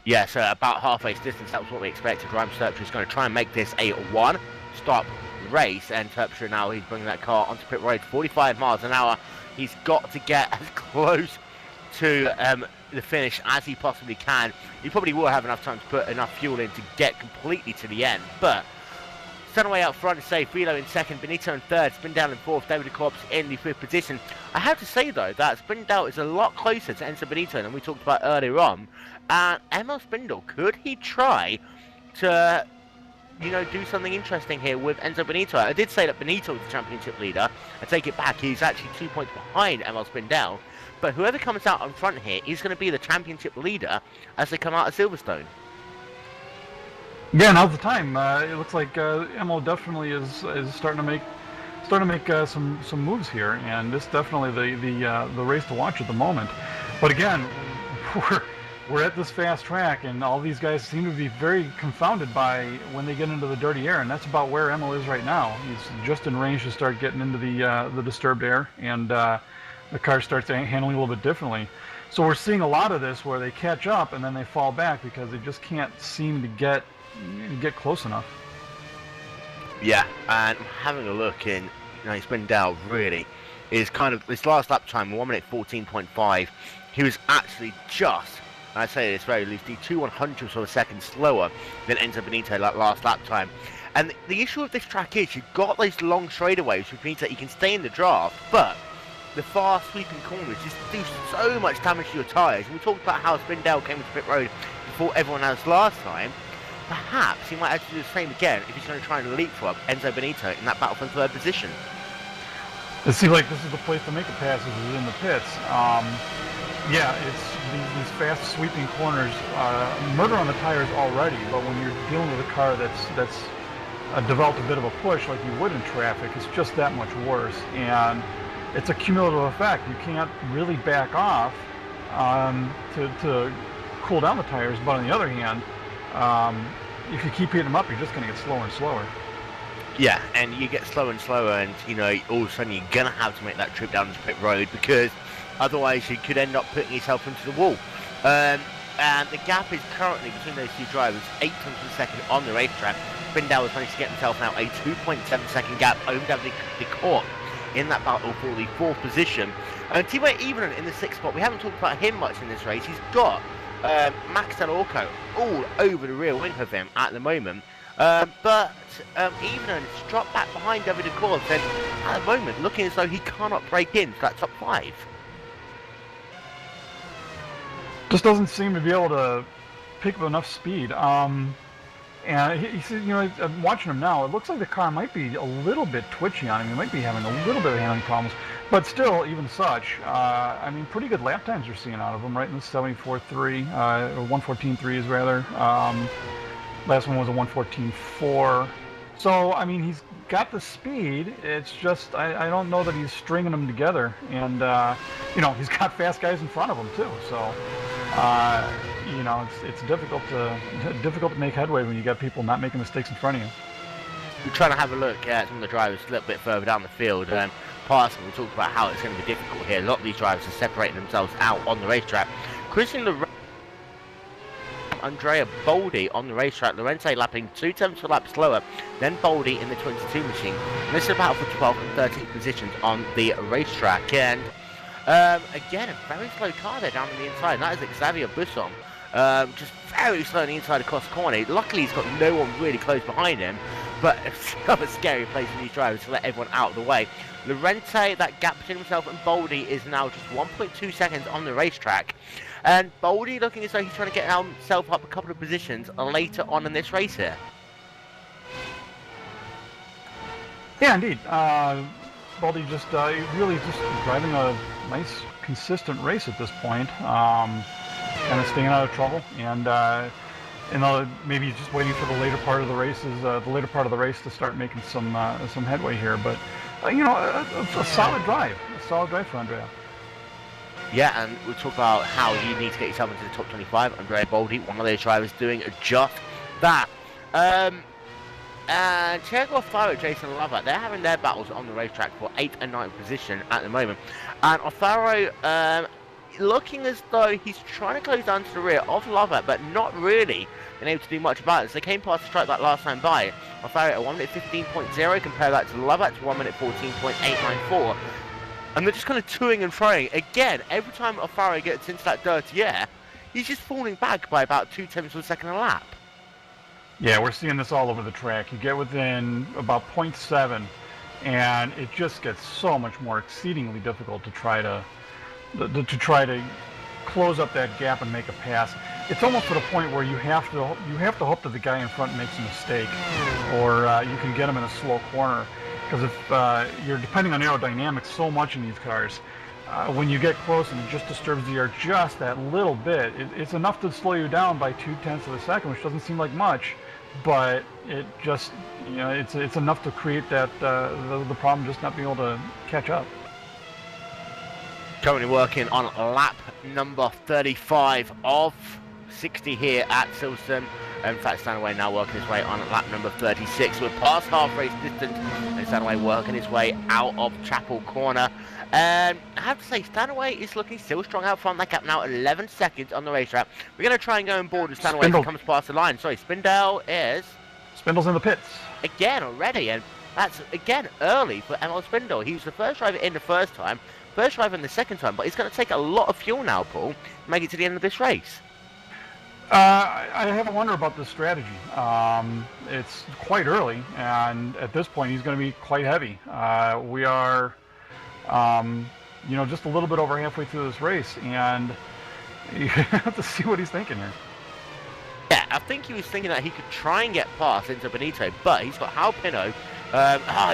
Yeah, so about halfway distance, that was what we expected. Ryan Terpster is going to try and make this a one-stop race, and Terpster now, he's bringing that car onto pit road, 45 miles an hour. He's got to get as close to the finish as he possibly can. He probably will have enough time to put enough fuel in to get completely to the end, but Stanaway out front is safe, Philo in second, Benito in third, Spindale in fourth, David Corps in the fifth position. I have to say though that Spindale is a lot closer to Enzo Benito than we talked about earlier on. And Emil Spindale, could he try to, do something interesting here with Enzo Benito? I did say that Benito was the championship leader. I take it back, he's actually 2 points behind Emil Spindale. But whoever comes out on front here is going to be the championship leader as they come out of Silverstone. Yeah, now's the time. It looks like Emil definitely is starting to make some moves here, and this definitely the race to watch at the moment. But again, we're at this fast track, and all these guys seem to be very confounded by when they get into the dirty air, and that's about where Emil is right now. He's just in range to start getting into the disturbed air, and the car starts handling a little bit differently. So we're seeing a lot of this where they catch up and then they fall back because they just can't seem to get close enough. Yeah, and having a look in, Spindale really is kind of, this last lap time, 1 minute 14.5, he was actually just, and I say this very loosely, 2/100ths of a second slower than Enzo Benito that last lap time. And the issue with this track is you've got those long straightaways, which means that you can stay in the draft, but the fast sweeping corners just do so much damage to your tyres. And we talked about how Spindale came into pit road before everyone else last time. Perhaps he might have to do the same again if he's going to try and leapfrog Enzo Benito in that battle for third position. It seems like this is the place to make a pass is in the pits. Yeah, it's these fast sweeping corners murder on the tires already, but when you're dealing with a car that's developed a bit of a push like you would in traffic, it's just that much worse. And it's a cumulative effect. You can't really back off to cool down the tires, but on the other hand, if you keep hitting them up, you're just going to get slower and slower. Yeah, and you get slower and slower, and all of a sudden you're going to have to make that trip down to pit road, because otherwise you could end up putting yourself into the wall. And the gap is currently between those two drivers 8 tenths of a second on the racetrack. Spindale has managed to get himself now a 2.7 second gap over David Corps in that battle for the 4th position. And teammate Evenon in the 6th spot. We haven't talked about him much in this race. He's got Max Dell'Orco all over the rear wing of him at the moment. But Evenon has dropped back behind David Corps, and at the moment looking as though he cannot break into that top 5. Just doesn't seem to be able to pick up enough speed. And I'm watching him now. It looks like the car might be a little bit twitchy on him. He might be having a little bit of handling problems. But still, even such, pretty good lap times you're seeing out of him, right in the 74.3, or 114.3 rather. Last one was a 114.4. So, he's got the speed. It's just, I don't know that he's stringing them together. And, he's got fast guys in front of him, too. So, it's difficult to make headway when you got people not making mistakes in front of you. We're trying to have a look at some of the drivers a little bit further down the field. Passing, we talked about how it's going to be difficult here. A lot of these drivers are separating themselves out on the racetrack. Christian Andrea Boldi on the racetrack. Lorente lapping 2 tenths of a lap slower than Boldi in the 22 machine. And this is a battle for 12th and 13th positions on the racetrack. And again, a very slow car there down on the inside. And that is Xavier Busson. Just very slow on the inside across the corner. Luckily, he's got no one really close behind him. But it's kind of a scary place for these drivers to let everyone out of the way. Lorente, that gap between himself and Boldi is now just 1.2 seconds on the racetrack. And Boldi looking as though he's trying to get himself up a couple of positions later on in this race here. Yeah, indeed. Boldi just really just driving a nice, consistent race at this point. Kind of staying out of trouble, and maybe just waiting for the later part of the race to start making some headway here. But a solid drive. A solid drive for Andrea. Yeah, and we'll talk about how you need to get yourself into the top 25. Andrea Boldi, one of those drivers, doing just that. And Thiago Alfaro, Jason Lovatt, they're having their battles on the racetrack for 8th and 9th position at the moment. And Alfaro looking as though he's trying to close down to the rear of Lovatt, but not really been able to do much about it. So they came past the stripe that last time by. Alfaro at 1 minute 15.0, compare that to Lovatt's 1 minute 14.894. And they're just kind of toing and froing. Again, every time Alfaro gets into that dirty air, he's just falling back by about 0.2 of a second a lap. Yeah, we're seeing this all over the track. You get within about 0.7, and it just gets so much more exceedingly difficult to try to close up that gap and make a pass. It's almost to the point where you have to hope that the guy in front makes a mistake, or you can get him in a slow corner. Because if you're depending on aerodynamics so much in these cars, when you get close and it just disturbs the air just that little bit, it's enough to slow you down by 0.2 of a second, which doesn't seem like much, but it just, it's enough to create that the problem just not being able to catch up. Currently working on lap number 35 of 60 here at Silverstone. In fact, Stanaway now working his way on lap number 36. We're past half race distance, and Stanaway working his way out of Chapel Corner. I have to say, Stanaway is looking still strong out front. That gap now 11 seconds on the racetrack. We're going to try and go on board with Stanaway as he comes past the line. Sorry, Spindle's in the pits. Again already, and that's, again, early for Emil Spindle. He was the first driver in the first time, first driver in the second time, but he's going to take a lot of fuel now, Paul, to make it to the end of this race. I have a wonder about this strategy. It's quite early, and at this point, he's going to be quite heavy. We are, just a little bit over halfway through this race, and you have to see what he's thinking here. Yeah, I think he was thinking that he could try and get past into Benito, but he's got Hal Pino.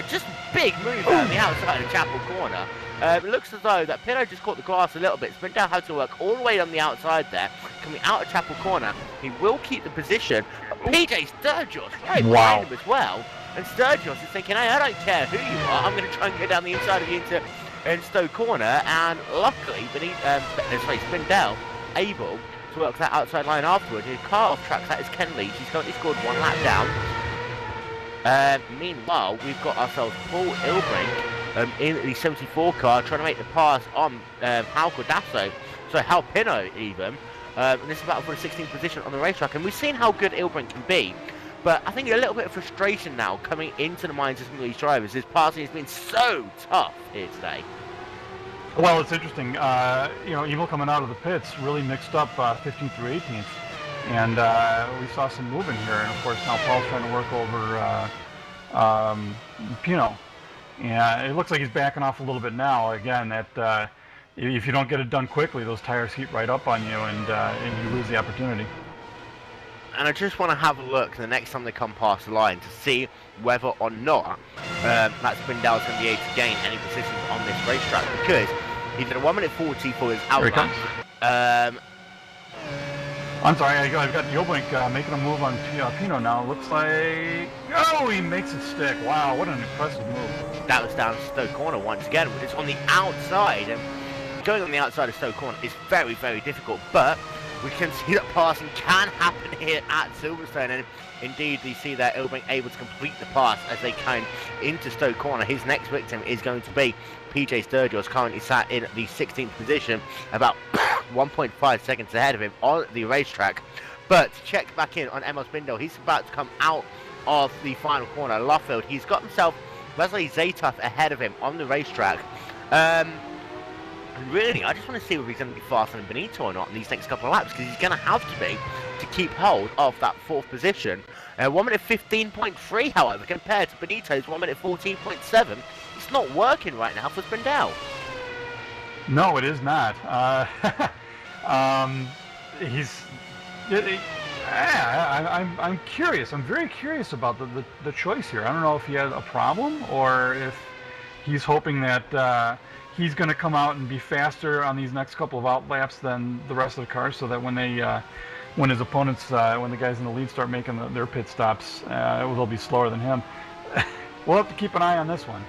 Just big move on the outside of Chapel Corner. It looks as though that Pino just caught the grass a little bit. Spindale had to work all the way on the outside there. Coming out of Chapel Corner, he will keep the position. But PJ Sturgis right behind him as well. And Sturgis is thinking, hey, I don't care who you are. I'm going to try and go down the inside of you into Stowe Corner. And luckily, Spindale able to work that outside line afterwards. His car off track, that is Ken Leach. He's currently scored 1 lap down. Meanwhile, we've got ourselves Paul Ilbrink in the 74 car trying to make the pass on Hal Cordasso, so Hal Pino even. And this is battle for the 16th position on the racetrack, and we've seen how good Ilbrink can be. But I think a little bit of frustration now coming into the minds of some of these drivers. This passing has been so tough here today. Well, it's interesting. Evil coming out of the pits really mixed up 15th through 18th. And we saw some movement here, and of course now Paul's trying to work over Pino. And it looks like he's backing off a little bit now. Again, that if you don't get it done quickly, those tires heat right up on you, and you lose the opportunity. And I just want to have a look the next time they come past the line to see whether or not that Spindale's going to be able to gain any positions on this racetrack, because he's at a 1 minute 40 for his outlap. I'm sorry, I've got Ilbrink making a move on Pino now. Looks like... Oh, he makes it stick. Wow, what an impressive move. That was down to Stowe Corner once again, but it's on the outside, and going on the outside of Stowe Corner is very, very difficult, but we can see that passing can happen here at Silverstone, and indeed we see that Ilbrink able to complete the pass as they came into Stowe Corner. His next victim is going to be PJ Sturgis, currently sat in the 16th position, about 1.5 seconds ahead of him on the racetrack. But to check back in on Emil Spindle, he's about to come out of the final corner, Luffield. He's got himself Wesley Zaytoff ahead of him on the racetrack. And really, I just want to see whether he's going to be faster than Benito or not in these next couple of laps, because he's going to have to be to keep hold of that 4th position. 1 minute 15.3, however, compared to Benito's 1 minute 14.7. It's not working right now for Spindale. No, it is not. I'm curious. I'm very curious about the choice here. I don't know if he has a problem or if he's hoping that he's going to come out and be faster on these next couple of out laps than the rest of the cars, so that when his opponents, when the guys in the lead start making their pit stops, they'll be slower than him. We'll have to keep an eye on this one.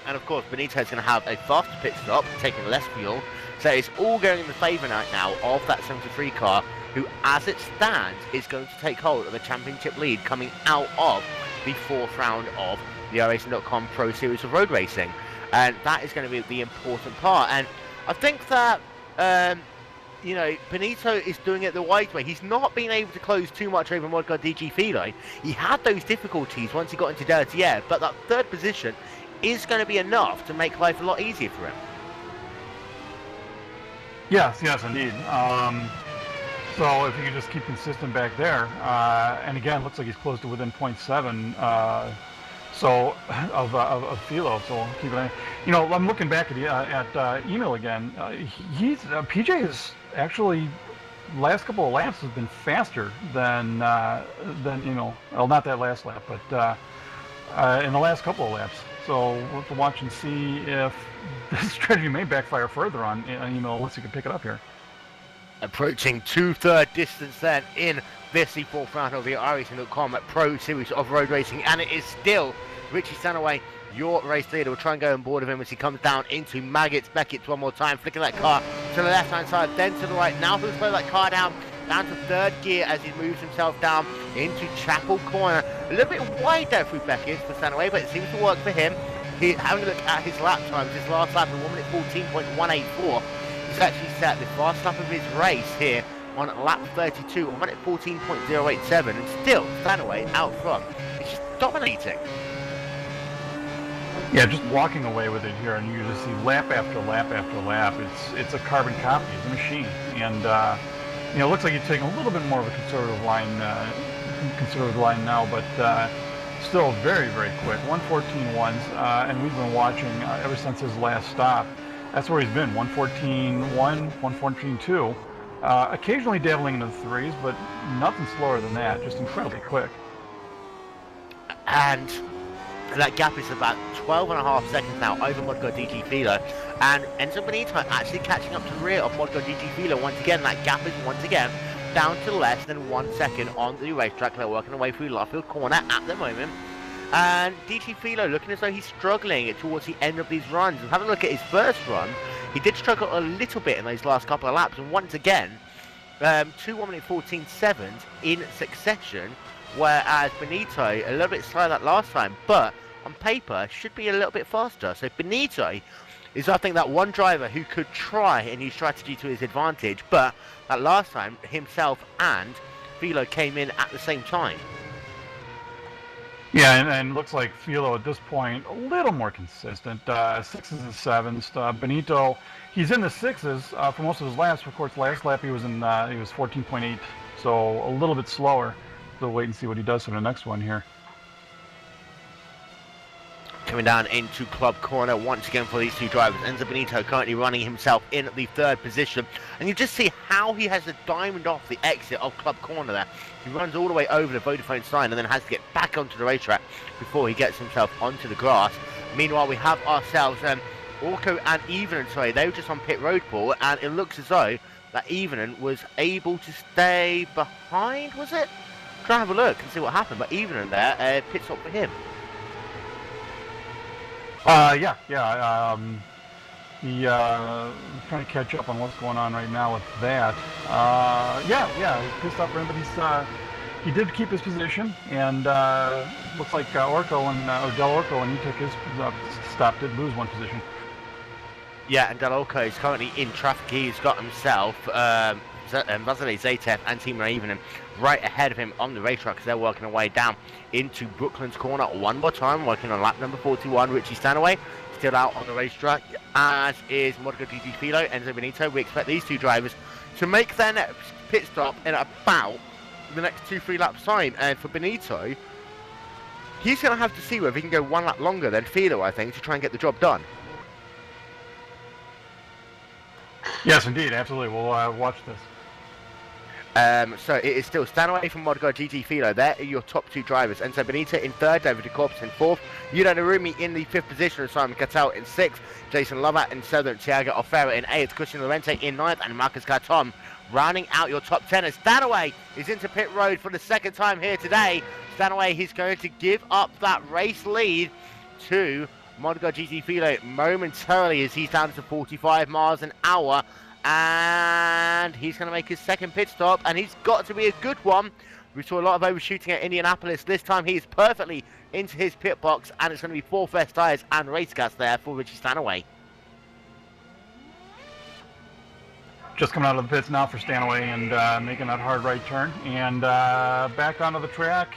and of course Benito's going to have a faster pit stop, taking less fuel. So it's all going in the favour right now of that 73 car, who, as it stands, is going to take hold of a championship lead coming out of the 4th round of the iRacing.com Pro Series of Road Racing. And that is going to be the important part. And I think that, you know, Benito is doing it the right way. He's not been able to close too much over Modgar DG Filo. He had those difficulties once he got into dirty air, but that 3rd position is going to be enough to make life a lot easier for him. Yes, indeed. So if he can just keep consistent back there, and again, looks like he's close to within 0.7 of Philo. So we'll keep an eye. You know, I'm looking back at email again. PJ is actually last couple of laps has been faster than you know, well, not that last lap, but in the last couple of laps. So we'll have to watch and see if this strategy may backfire further on email once you can pick it up here. Approaching 2/3 distance then in this, the 4th round of the iRacing.com Pro Series of Road Racing, and it is still Richie Stanaway, your race leader. We'll try and go on board of him as he comes down into Maggots. Beckett one more time, flicking that car to the left-hand side, then to the right. Now he'll slow that car down to 3rd gear as he moves himself down into Chapel Corner. A little bit wide there through Beckett for Stanaway, but it seems to work for him. Having a look at his lap times, his last lap of 1:14.184. He's actually set the fast lap of his race here on lap 32, 1:14.087, and still Stanaway out front. He's just dominating. Yeah, just walking away with it here, and you just see lap after lap after lap. It's a carbon copy. It's a machine, and you know, it looks like he's taking a little bit more of a conservative line now, but still very, very quick. 1:14.1s, and we've been watching ever since his last stop. That's where he's been, 1:14.1, 1:14.2. Occasionally dabbling into the 3s, but nothing slower than that. Just incredibly quick. And that gap is about 12.5 seconds now over Modgar DG Filo. And Enzo Benito actually catching up to the rear of Modgar DG Filo once again. That gap is once again down to less than 1 second on the racetrack. They're working their way through Luffield Corner at the moment. And DG Filo looking as though he's struggling towards the end of these runs. And having a look at his first run, he did struggle a little bit in those last couple of laps. And once again, 2 1:14.7s in succession, whereas Benito a little bit slower that last time, but on paper should be a little bit faster. So Benito is, I think, that one driver who could try and use strategy to his advantage, but that last time himself and Filo came in at the same time. Yeah, and looks like Filo at this point a little more consistent. 6s and 7s. Benito, he's in the 6s for most of his laps. Of course, last lap he was 14.8, so a little bit slower. So wait and see what he does for the next one here. Coming down into Club Corner once again for these two drivers. Enzo Benito currently running himself in the 3rd position. And you just see how he has to diamond off the exit of Club Corner there. He runs all the way over the Vodafone sign and then has to get back onto the racetrack before he gets himself onto the grass. Meanwhile, we have ourselves Orko and Evening, sorry, they were just on pit road, Paul, and it looks as though that Evening was able to stay behind, was it? Try and have a look and see what happened, but Evening there, pit stop for him. He trying to catch up on what's going on right now with that. He's pissed off for him, but he did keep his position, and looks like Orko and Del Orko, when he took his stop, did lose 1 position. Yeah, and Del Orko is currently in traffic. He's got himself Vasily Zatev and Team Raven right ahead of him on the racetrack as they're working their way down into Brooklyn's Corner one more time, working on lap number 41. Richie Stanaway still out on the racetrack, as is Modgar DG Filo, Enzo Benito. We expect these two drivers to make their next pit stop in about the next 2-3 laps time. And for Benito, he's going to have to see whether he can go 1 lap longer than Filo, I think, to try and get the job done. Yes, indeed, absolutely. We'll watch this. So it is still Stanaway from Modgar GT Filo. There are your top 2 drivers. Enzo Benito in 3rd, David DeCorpus in 4th, Yuda Narumi in the 5th position, and Simon Cattell in 6th, Jason Lovatt in 7th, Thiago Alfera in 8th, Christian Lorente in 9th, and Marcus Carton rounding out your top 10. As Stanaway is into pit road for the 2nd time here today. Stanaway, he's going to give up that race lead to Monaco GT Filo momentarily as he's down to 45 miles an hour, and he's going to make his second pit stop, and he's got to be a good one. We saw a lot of overshooting at Indianapolis. This time he's perfectly into his pit box, and it's going to be 4 fresh tyres and race gas there for Richie Stanaway. Just coming out of the pits now for Stanaway and making that hard right turn. And back onto the track.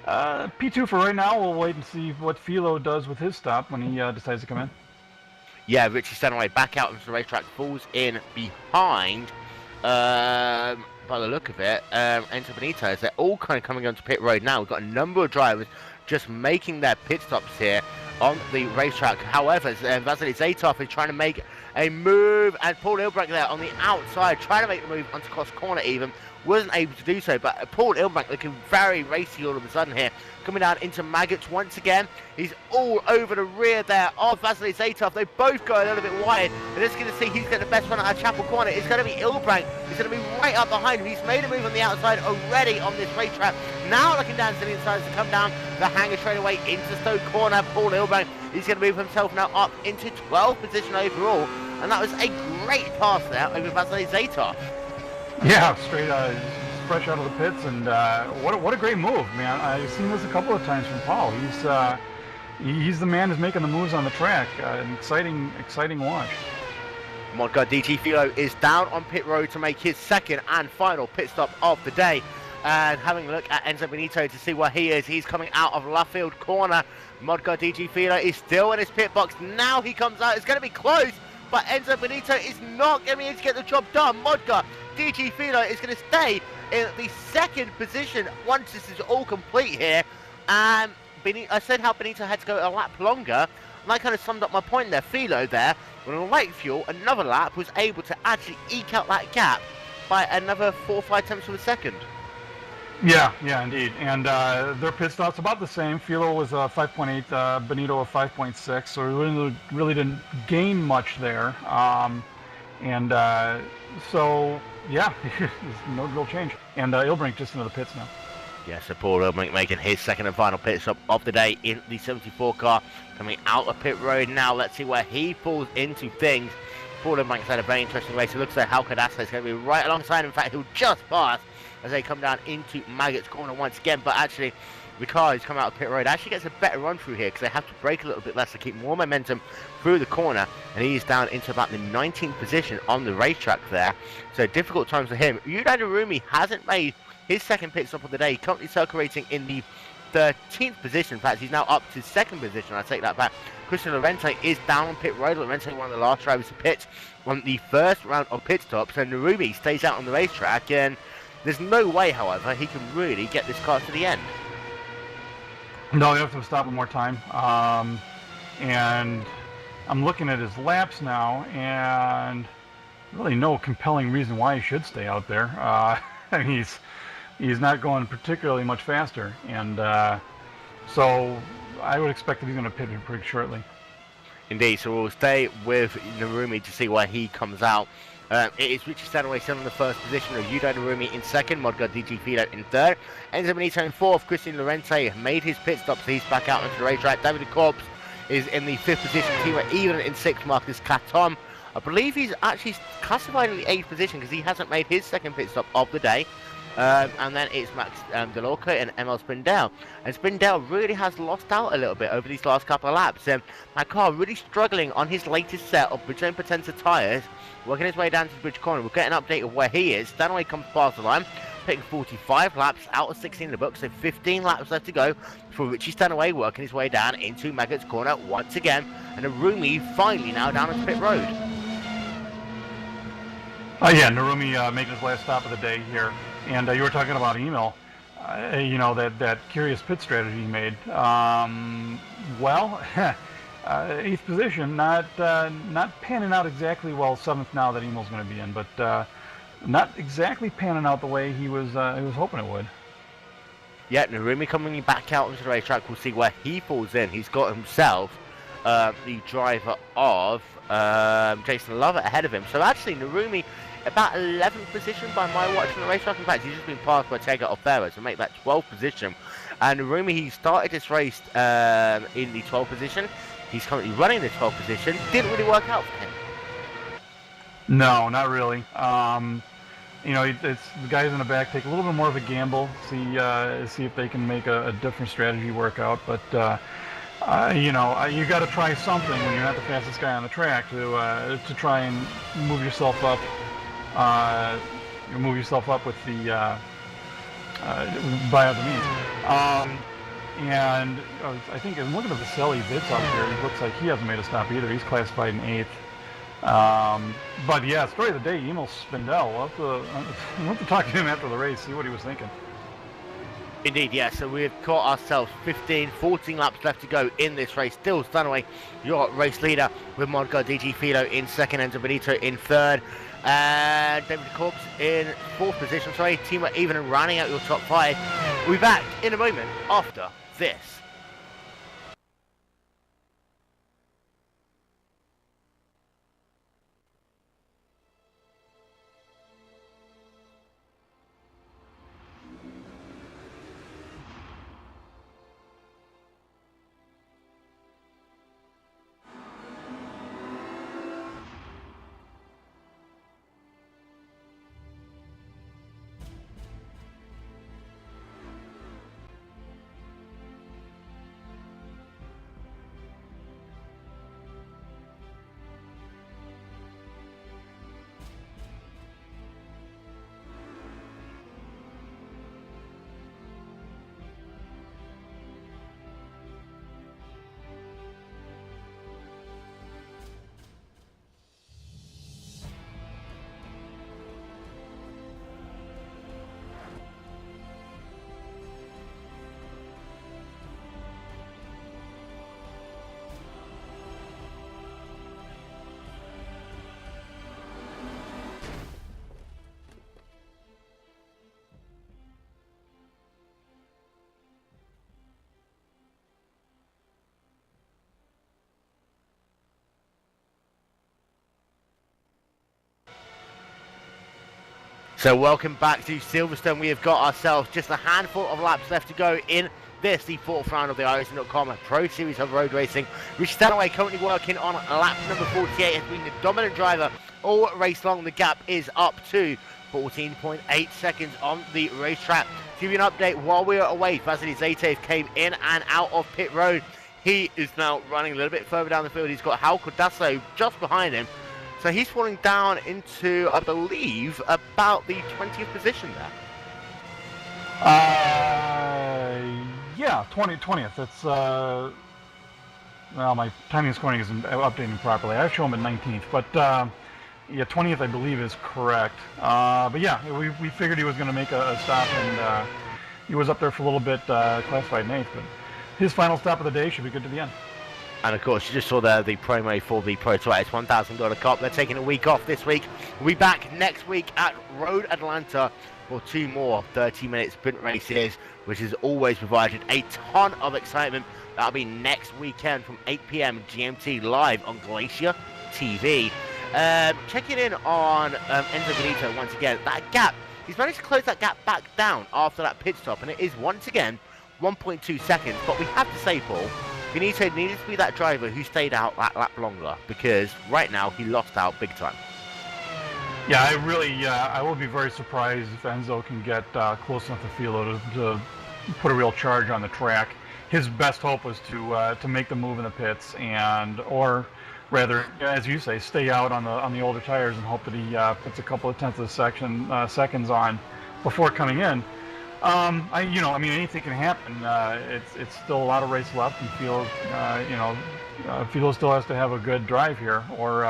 P2 for right now. We'll wait and see what Philo does with his stop when he decides to come in. Yeah, Richie Stanaway back out into the racetrack, falls in behind, by the look of it, Enzo Benitez. They're all kind of coming onto pit road now. We've got a number of drivers just making their pit stops here on the racetrack. However, Vasily Zaitov is trying to make a move, and Paul Ilbrandt there on the outside trying to make the move onto Cross Corner even. Wasn't able to do so, but Paul Ilbrandt looking very racy all of a sudden here. Coming down into Maggots once again. He's all over the rear there of Vasily Zaitov. They both go a little bit wide. And just going to see who's got the best run out of Chapel Corner. It's going to be Ilbrandt. He's going to be right up behind him. He's made a move on the outside already on this racetrack. Now looking down to the inside to come down the hanger straight away into Stoke Corner. Paul Ilbrandt, he's going to move himself now up into 12th position overall. And that was a great pass there over Vasily Zaitov. Yeah, straight fresh out of the pits, and what a great move, man. I've seen this a couple of times from Paul. He's the man who's making the moves on the track. An exciting watch. Monaco DT Filo is down on pit road to make his second and final pit stop of the day. And having a look at Enzo Benito to see where he is. He's coming out of Luffield Corner. Monaco DG Filo is still in his pit box. Now he comes out. It's going to be close, but Enzo Benito is not going to be able to get the job done. Monaco DG Filo is going to stay in the second position once this is all complete here. And I said how Benito had to go a lap longer, and I kind of summed up my point there. Filo there, with a light fuel, another lap, was able to actually eke out that gap by another 4 or 5 tenths of a second. Yeah, indeed. And their pit stops about the same. Filo was 5.8, Benito a 5.6, so we really didn't gain much there. So yeah, there's no real change. And Ilbrink just into the pits now. Yeah, so Paul Ilbrink making his second and final pit stop of the day in the 74 car, coming out of pit road now. Let's see where he falls into things. Paul Ilbrink's had a very interesting race. It looks like Hal Cadastro is going to be right alongside. In fact, he'll just pass as they come down into Maggots Corner once again. But actually, the car who's come out of pit road actually gets a better run through here because they have to brake a little bit less to keep more momentum through the corner, and he's down into about the 19th position on the racetrack there. So difficult times for him. Yuda Narumi hasn't made his second pit stop of the day, currently circulating in the 13th position. In fact, he's now up to second position. I take that back. Christian Lorente is down on pit road. Lorente, one of the last drivers to pit on the first round of pit stops, and Narumi stays out on the racetrack, and there's no way, however, he can really get this car to the end. No, you have to stop one more time. And I'm looking at his laps now, and really no compelling reason why he should stay out there. He's not going particularly much faster, and so I would expect that he's going to pit pretty shortly. Indeed, so we'll stay with Narumi to see where he comes out. It is Richie Stanaway still in the first position, of Yuda Narumi in second, Modgar DG Filo in third, Enzo Benito in fourth. Christian Lorente made his pit stop, so he's back out onto the racetrack. David Corbs is in the fifth position, Timo even in sixth, Marcus Caton. I believe he's actually classified in the 8th position because he hasn't made his second pit stop of the day. And then it's Max Delorco and ML Spindell. And Spindell really has lost out a little bit over these last couple of laps. That car really struggling on his latest set of Bridgestone Potenza tyres, working his way down to the bridge corner. We'll get an update of where he is. Stanaway comes past the line, taking 45 laps out of 16 in the book, so 15 laps left to go for Richie Stanaway, working his way down into Maggots Corner once again. And Narumi finally now down on pit road. Yeah, Narumi making his last stop of the day here. And you were talking about Emil, that curious pit strategy he made. Well, 8th position, not panning out exactly well. 7th now that Emil's going to be in, but not exactly panning out the way he was hoping it would. Yeah, Narumi coming back out onto the racetrack. We'll see where he falls in. He's got himself the driver of Jason Lovett ahead of him. So actually, Narumi about 11th position by my watch on the racetrack. In fact, he's just been passed by Tega Ofera to make that 12th position. And Narumi, he started this race in the 12th position. He's currently running the 12th position. Didn't really work out for him. No, not really. You know, it's the guys in the back take a little bit more of a gamble, see if they can make a different strategy work out. But you know, you got to try something when you're not the fastest guy on the track to try and move yourself up. Move yourself up with the by other means. And I think, I'm looking at the Vaselli bits out here. It looks like he hasn't made a stop either. He's classified in 8th. But yeah, story of the day, Emil Spindel. We'll have to talk to him after the race, see what he was thinking. Indeed, yeah, so we've caught ourselves 14 laps left to go in this race. Still Stanaway, your race leader, with Modgar DG Filo in 2nd, Enzo Benito in 3rd, and David Corpse in 4th position. Sorry, team are even and rounding out your top 5. We'll be back in a moment after this. So welcome back to Silverstone. We have got ourselves just a handful of laps left to go in this, the 4th round of the iRacing.com Pro Series of Road Racing. Rich Stanaway currently working on lap number 48, has been the dominant driver all race long. The gap is up to 14.8 seconds on the racetrack. To give you an update, while we are away, Vasily Zaitev came in and out of pit road. He is now running a little bit further down the field. He's got Hal Cordasso just behind him. So he's falling down into, I believe, about the 20th position there. Yeah, 20th. That's, well, my timing scoring isn't updating properly. I show him at 19th, but, yeah, 20th, I believe, is correct. But yeah, we figured he was going to make a stop, and he was up there for a little bit, classified in 8th, but his final stop of the day should be good to the end. And of course, you just saw there the promo for the Pro Tour $1,000 Cup. They're taking a week off this week. We'll be back next week at Road Atlanta for 2 more 30-minute sprint races, which has always provided a ton of excitement. That'll be next weekend from 8 p.m. GMT live on GlacierTV. Checking in on Enzo Benito once again. That gap, he's managed to close that gap back down after that pit stop, and it is once again 1.2 seconds. But we have to say, Paul, Benito needed to be that driver who stayed out that lap longer, because right now he lost out big time. Yeah, I will be very surprised if Enzo can get close enough to Filo to put a real charge on the track. His best hope was to make the move in the pits, or rather, as you say, stay out on the older tires and hope that he puts a couple of tenths of seconds on before coming in. Anything can happen. It's still a lot of race left, and Filo still has to have a good drive here, or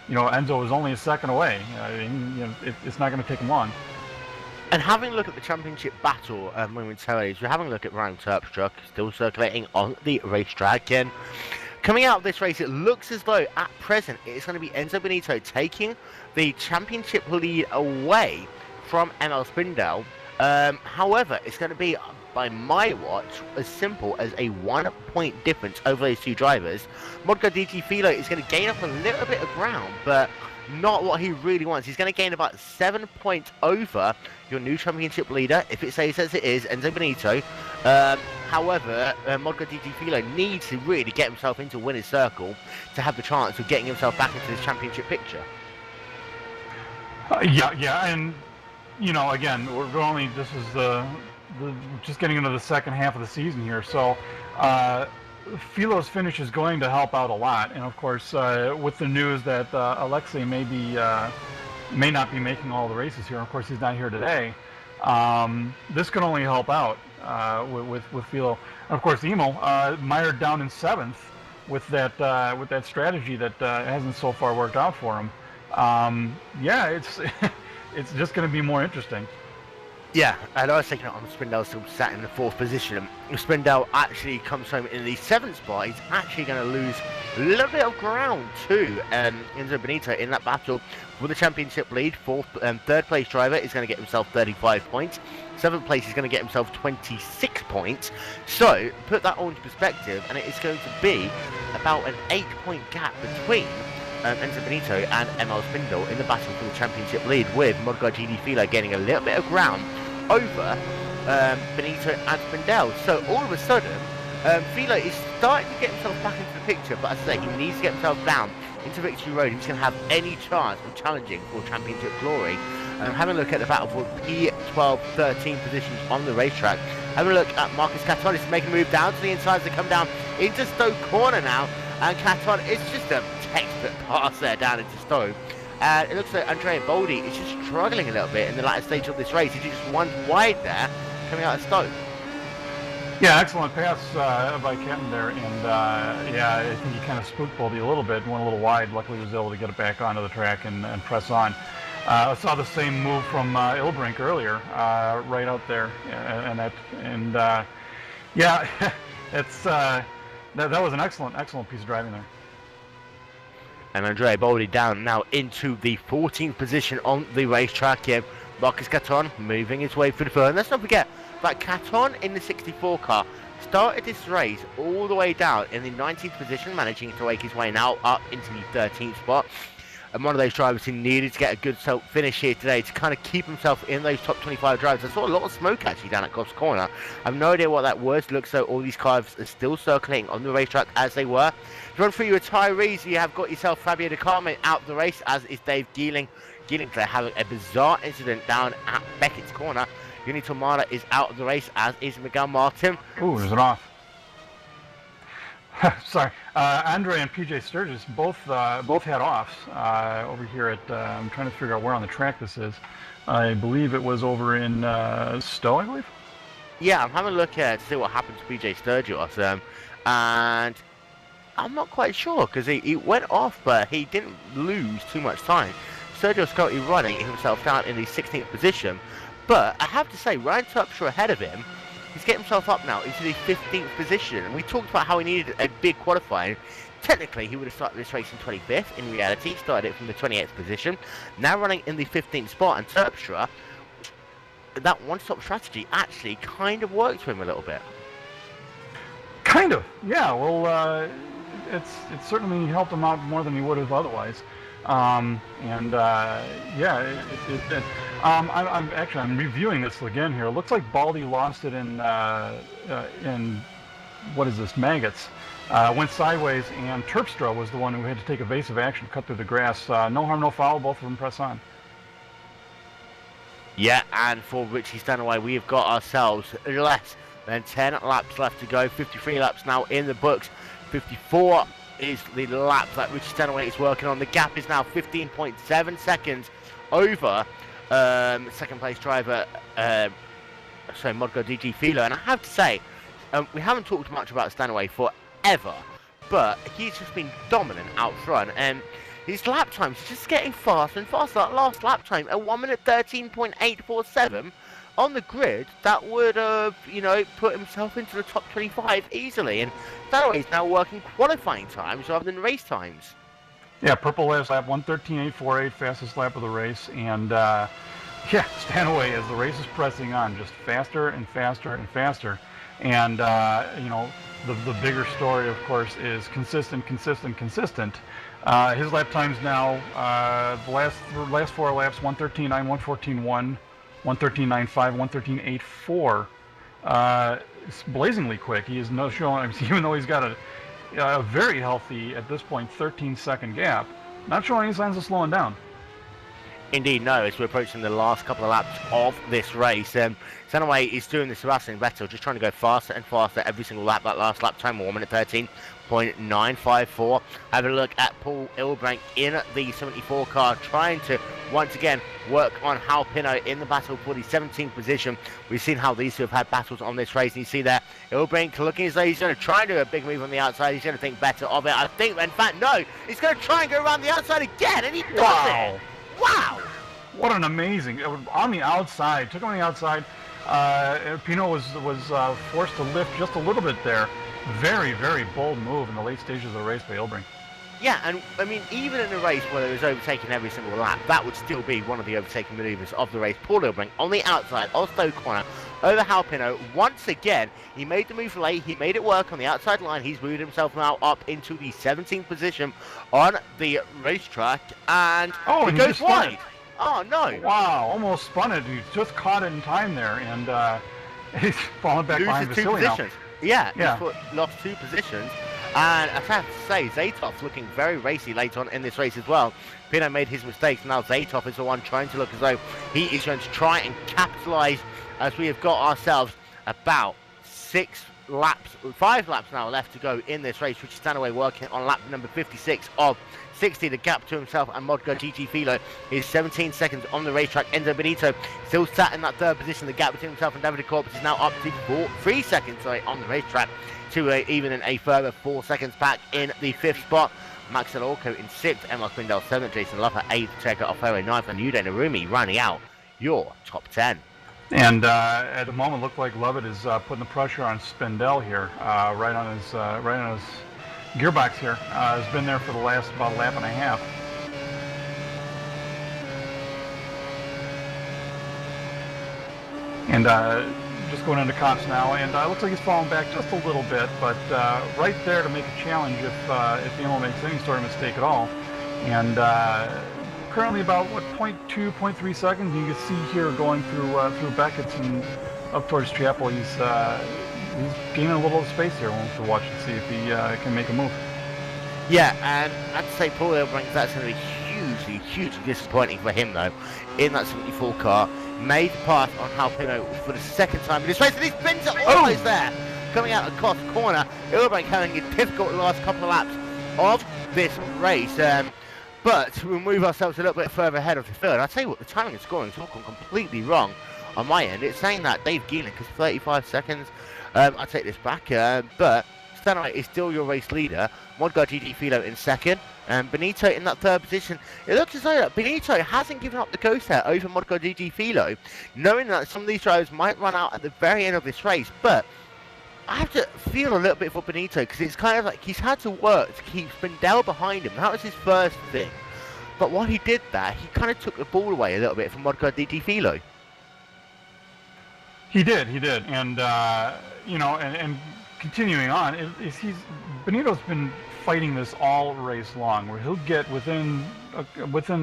Enzo is only a second away. It's not going to take him long. And having a look at the championship battle momentarily, so we're having a look at Ryan Terpstruck, still circulating on the racetrack. And coming out of this race, it looks as though at present it's going to be Enzo Benito taking the championship lead away from Emil Spindel. However, it's going to be, by my watch, as simple as a 1-point difference over those two drivers. Modgar DG Filo is going to gain up a little bit of ground, but not what he really wants. He's going to gain about 7 points over your new championship leader, if it stays as it is, Enzo Benito. However, Modga DG Filo needs to really get himself into winner's circle to have the chance of getting himself back into this championship picture. Yeah, and you know, again, this is the just getting into the second half of the season here, so Filo's finish is going to help out a lot, and of course, with the news that Alexei may not be making all the races here. Of course, he's not here today. This can only help out with Filo. And of course, Emo mired down in 7th with that strategy that hasn't so far worked out for him. Yeah, it's just going to be more interesting. Yeah, and I was thinking on Spindell still sat in the 4th position. If Spindell actually comes home in the 7th spot, he's actually going to lose a little bit of ground to Enzo Benito in that battle for the championship lead. 3rd place driver is going to get himself 35 points. 7th place is going to get himself 26 points. So, put that all into perspective, and it is going to be about an 8-point gap between Enzo Benito and ML Spindle in the battle for the championship lead, with Modgar GD Filo gaining a little bit of ground over Benito and Spindle. So all of a sudden, Filo is starting to get himself back into the picture, but as I say, he needs to get himself down into Victory Road if he's going to have any chance of challenging for championship glory. Having a look at the battle for P12, 13 positions on the racetrack. Having a look at Marcus Caton, is making a move down to the inside to come down into Stowe corner now, and Caton is just a textbook pass there down into Stowe. And it looks like Andrea Boldi is just struggling a little bit in the latter stage of this race. He's just one wide there, coming out of Stowe. Yeah, excellent pass by Kenton there, and yeah, I think he kind of spooked Boldi a little bit, went a little wide. Luckily, he was able to get it back onto the track and press on. I saw the same move from Ilbrink earlier, right out there, and yeah, it's that was an excellent piece of driving there. And Andrea Boldi down now into the 14th position on the racetrack here. Marcus Caton moving his way through the field. And let's not forget that Caton in the 64 car started this race all the way down in the 19th position, managing to make his way now up into the 13th spot. And one of those drivers who needed to get a good finish here today to kind of keep himself in those top 25 drivers. I saw a lot of smoke actually down at Goff's Corner. I have no idea what that was. Looks like all these cars are still circling on the racetrack as they were. To run through your retirees, you have got yourself Fabio De Carme out of the race, as is Dave Gelink. Gelink having a bizarre incident down at Beckett's Corner. Yuni Tomada is out of the race, as is Miguel Martin. Ooh, there's an off. Sorry, Andre and PJ Sturgis both had offs over here at. I'm trying to figure out where on the track this is. I believe it was over in Stowe, I believe. Yeah, I'm having a look to see what happened to PJ Sturgis, and I'm not quite sure because he went off, but he didn't lose too much time. Sturgis currently running himself down in the 16th position, but I have to say, Ryan Tupshire ahead of him. He's getting himself up now into the 15th position, and we talked about how he needed a big qualifying. Technically, he would have started this race in 25th. In reality, he started it from the 28th position. Now running in the 15th spot, and Terpstra, that one-stop strategy actually kind of worked for him a little bit. Kind of, yeah. Well, it certainly helped him out more than he would have otherwise. Yeah, I'm reviewing this again here. It looks like Baldy lost it in what is this, Maggots. Went sideways, and Terpstra was the one who had to take evasive action, cut through the grass. No harm, no foul. Both of them press on. Yeah, and for Richie Stanaway, we have got ourselves less than 10 laps left to go. 53 laps now in the books. 54 is the lap that Richie Stanaway is working on. The gap is now 15.7 seconds over second place driver, Modgo DG Filo. And I have to say, we haven't talked much about Stanaway forever, but he's just been dominant out front, and his lap times just getting faster and faster. That last lap time at 1 minute 13.847 on the grid, that would have, put himself into the top 25 easily. And Stanaway's now working qualifying times rather than race times. Yeah, purple last lap, 1:13.848, fastest lap of the race, and yeah, Stanaway, as the race is pressing on, just faster and faster and faster. And the bigger story, of course, is consistent. His lap times now, the last 4 laps, 1:13.9, 1:14.1, 1:13.95, 1:13.84. It's blazingly quick. He is no showing, even though he's got a very healthy, at this point, 13-second gap, not showing any signs of slowing down. Indeed, no, as we're approaching the last couple of laps of this race. Sanaway is doing the Sebastian Vettel, just trying to go faster and faster every single lap. That last lap time, 1 minute 13.954. Have a look at Paul Ilbrank in the 74 car, trying to once again work on Hal Pinot in the battle for the 17th position. We've seen how these two have had battles on this race, and you see there, Ilbrank looking as though he's going to try and do a big move on the outside. He's going to think better of it. I think, in fact, no, he's going to try and go around the outside again, and he does it! Wow! What an amazing, on the outside, took him on the outside. Pinot was forced to lift just a little bit there. Very, very bold move in the late stages of the race by Ilbrank. Yeah, and I mean, even in a race where there was overtaking every single lap, that would still be one of the overtaking manoeuvres of the race. Paul Ilbrank on the outside of Stowe Corner over Hal Pinot. Once again, he made the move late. He made it work on the outside line. He's moved himself now up into the 17th position on the racetrack, and he goes wide. Oh, no. Wow, almost spun it. He just caught it in time there, and he's falling back behind Vasily now. Yeah. He's lost 2 positions. And I have to say, Zatov's looking very racy late on in this race as well. Pinot made his mistakes. Now Zatov is the one trying to look as though he is going to try and capitalise, as we have got ourselves about 5 laps now left to go in this race, which is Stanaway working on lap number 56 of 60. The gap to himself and Modgar GT Filo is 17 seconds on the racetrack. Enzo Benito still sat in that 3rd position. The gap between himself and Davide Corpus is now up to 3 seconds on the racetrack, to even in a further 4 seconds back in the 5th spot. Max Alorco in 6th, Emma Quindell 7th, Jason Lover 8th, Checker Offero 9th, and Yude Narumi rounding out your top 10. And at the moment, looked like Lovett is putting the pressure on Spindell here, right on his gearbox here. Has been there for the last about a lap and a half. And just going into Cops now, and looks like he's falling back just a little bit, but right there to make a challenge if Neil makes any sort of mistake at all. And currently about 0.2, 0.3 seconds. You can see here going through Beckett's and up towards Chapel. He's gaining a little space here. We'll have to watch and see if he can make a move. Yeah, and I'd say Paul Ilbrank, that's going to be hugely disappointing for him though. In that 74 car, made the pass on Hal Pinot for the 2nd time in this race, and he spins it almost there, coming out across the corner. Ilbrank having a difficult last couple of laps of this race. But we'll move ourselves a little bit further ahead of the 3rd. I'll tell you what, the timing and scoring is all gone completely wrong on my end. It's saying that Dave Gelink is 35 seconds. I take this back, but Stanley is still your race leader. Modgar GT Filo in 2nd, and Benito in that 3rd position. It looks as though that Benito hasn't given up the ghost there over Modgar GT Filo, knowing that some of these drivers might run out at the very end of this race, but I have to feel a little bit for Benito, because it's kind of like he's had to work to keep Spindell behind him. That was his first thing. But while he did that, he kind of took the ball away a little bit from Modgar GT Filo. He did. And, and continuing on, Benito's been fighting this all race long, where he'll get within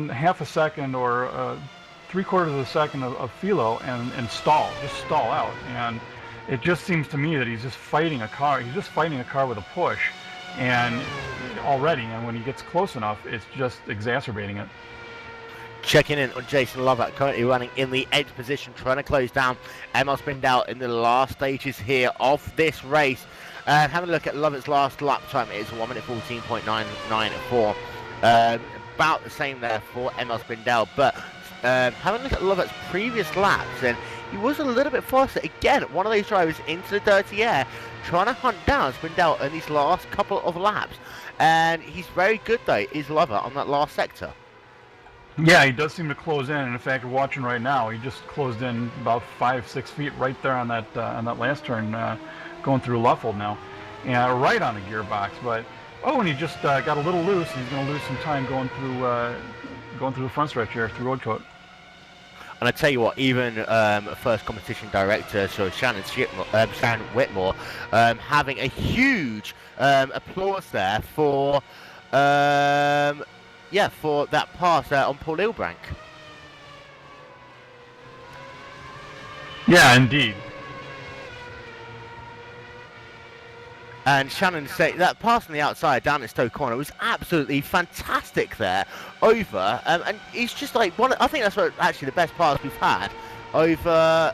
half a second or 3/4 of a second of Filo and stall out. And it just seems to me that he's just fighting a car. He's just fighting a car with a push, and when he gets close enough, it's just exacerbating it. Checking in on Jason Lovett, currently running in the 8th position, trying to close down Emil Spindell in the last stages here of this race. And having a look at Lovett's last lap time, it is 1 minute 14.994. About the same there for Emil Spindell, but having a look at Lovett's previous laps, and he was a little bit faster. Again, one of those drivers into the dirty air, trying to hunt down Spindell in these last couple of laps. And he's very good though, is Lovett, on that last sector. Yeah, he does seem to close in. And in fact, we're watching right now. He just closed in about 5-6 feet right there on that last turn, going through Luffold now, and right on the gearbox. But and he just got a little loose. He's going to lose some time going through the front stretch here through Roadcoat. And I tell you what, even first competition director, so Shannon Whitmore, having a huge applause there for Yeah, for that pass on Paul Ilbrank. Yeah, indeed. And Shannon said that pass on the outside down at Stowe Corner was absolutely fantastic there over, and he's just like I think that's actually the best pass we've had over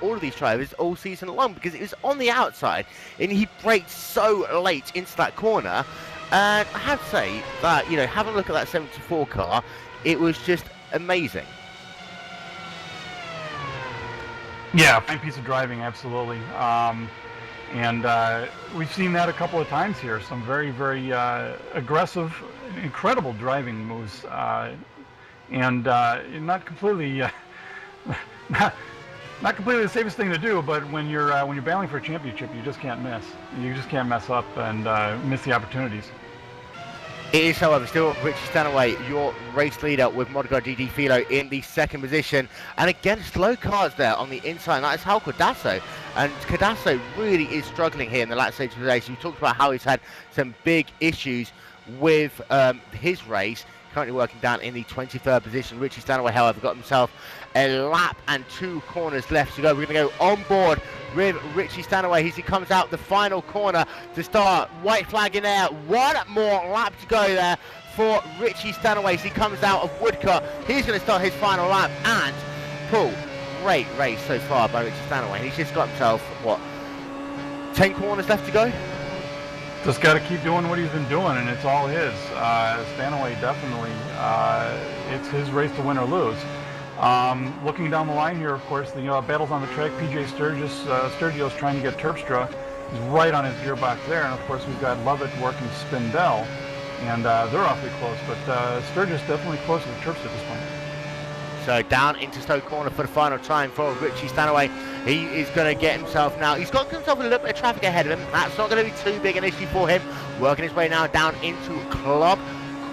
all of these drivers all season long, because it was on the outside and he braked so late into that corner. And I have to say that, you know, having a look at that 74 car, it was just amazing. Yeah, fine piece of driving, absolutely. And we've seen that a couple of times here. Some very, very aggressive, incredible driving moves, and not completely, not completely the safest thing to do. But when you're battling for a championship, you just can't miss. You just can't mess up and miss the opportunities. It is, however, still Richie Stanaway, your race leader, with Modgar GT Philo in the second position. And again, slow cars there on the inside. And that is Hal Cardasso. And Cardasso really is struggling here in the last stage of the race. We talked about how he's had some big issues with his race. Currently working down in the 23rd position. Richie Stanaway, however, got himself a lap and 2 corners left to go. We're going to go on board with Richie Stanaway as he comes out the final corner to start. White flag in there. 1 more lap to go there for Richie Stanaway as he comes out of Woodcote. He's going to start his final lap. And Paul, great race so far by Richie Stanaway. He's just got himself, what, 10 corners left to go? Just got to keep doing what he's been doing, and it's all his. Stanaway definitely, it's his race to win or lose. Looking down the line here, of course, the battles on the track. PJ Sturgio's trying to get Terpstra. He's right on his gearbox there, and of course we've got Lovett working Spindell, and they're awfully close. But Sturgis definitely closer to Terpstra at this point. So down into Stowe Corner for the final time for Richie Stanaway. He is going to get himself now. He's got himself a little bit of traffic ahead of him. That's not going to be too big an issue for him. Working his way now down into Club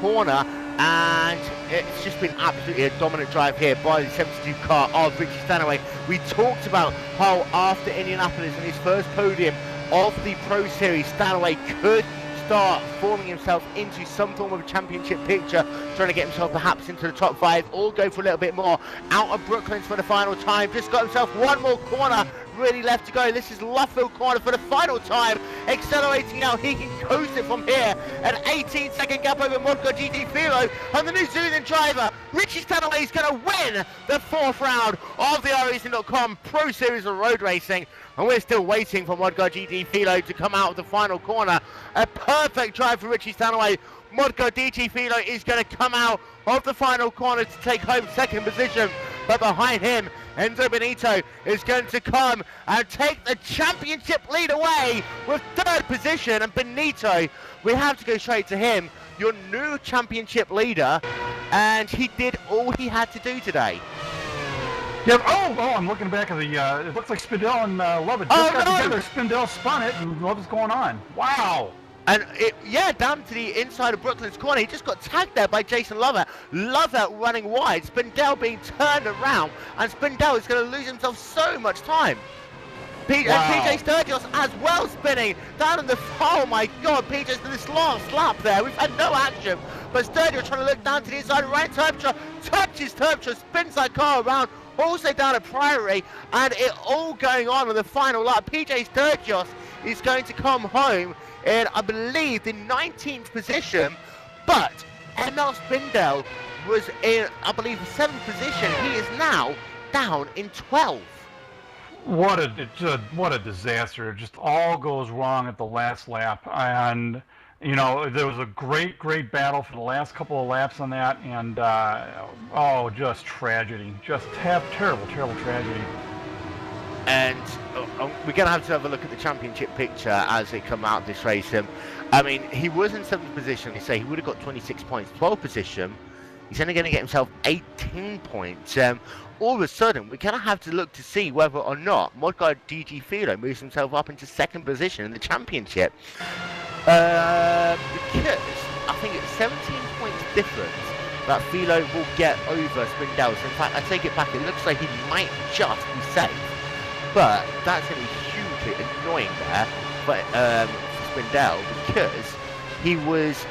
Corner. And it's just been absolutely a dominant drive here by the 72 car of Richie Stanaway. We talked about how after Indianapolis and his first podium of the Pro Series, Stanaway could start forming himself into some form of a championship picture, trying to get himself perhaps into the top 5 or go for a little bit more. Out of Brooklands for the final time, just got himself 1 more corner really left to go. This is Luffield Corner for the final time, accelerating now. He can coast it from here. An 18-second gap over Modgar GT Philo, and the New Zealand driver Richie Stanaway is going to win the 4th round of the iRacing.com Pro Series of Road Racing. And we're still waiting for Modgar GT Philo to come out of the final corner. A perfect drive for Richie Stanaway. Modgar GT Philo is going to come out of the final corner to take home 2nd position. But behind him, Enzo Benito is going to come and take the championship lead away with 3rd position. And Benito, we have to go straight to him, your new championship leader. And he did all he had to do today. Yeah, oh, I'm looking back at the, it looks like Spindell and Lovett just got together. Spindell spun it, and Lovett's going on. Wow. And down to the inside of Brooklands Corner. He just got tagged there by Jason Lovett. Lovett running wide, Spindell being turned around, and Spindell is going to lose himself so much time. PJ Sturgis as well spinning down in the, oh my god, PJ's in this last lap there. We've had no action, but Sturgis trying to look down to the inside, right Terpstra, touches Terpstra, spins that car around, also down at Priory, and it all going on in the final lap. PJ Sturgis is going to come home in, I believe, the 19th position, but ML Spindell was in, I believe, the 7th position. He is now down in 12th. What a disaster. It just all goes wrong at the last lap. And, you know, there was a great battle for the last couple of laps on that. And, just tragedy. Just terrible tragedy. And we're going to have a look at the championship picture as it come out of this race. I mean, he was in 7th position. They say he would have got 26 points. 12th position, he's only going to get himself 18 points. All of a sudden, we're going to have to look to see whether or not Modgar GT Philo moves himself up into 2nd position in the championship. Because I think it's 17 points difference that Philo will get over Spindell. So in fact, I take it back. It looks like he might just be safe. But that's going to be hugely annoying there for Spindell, because he was,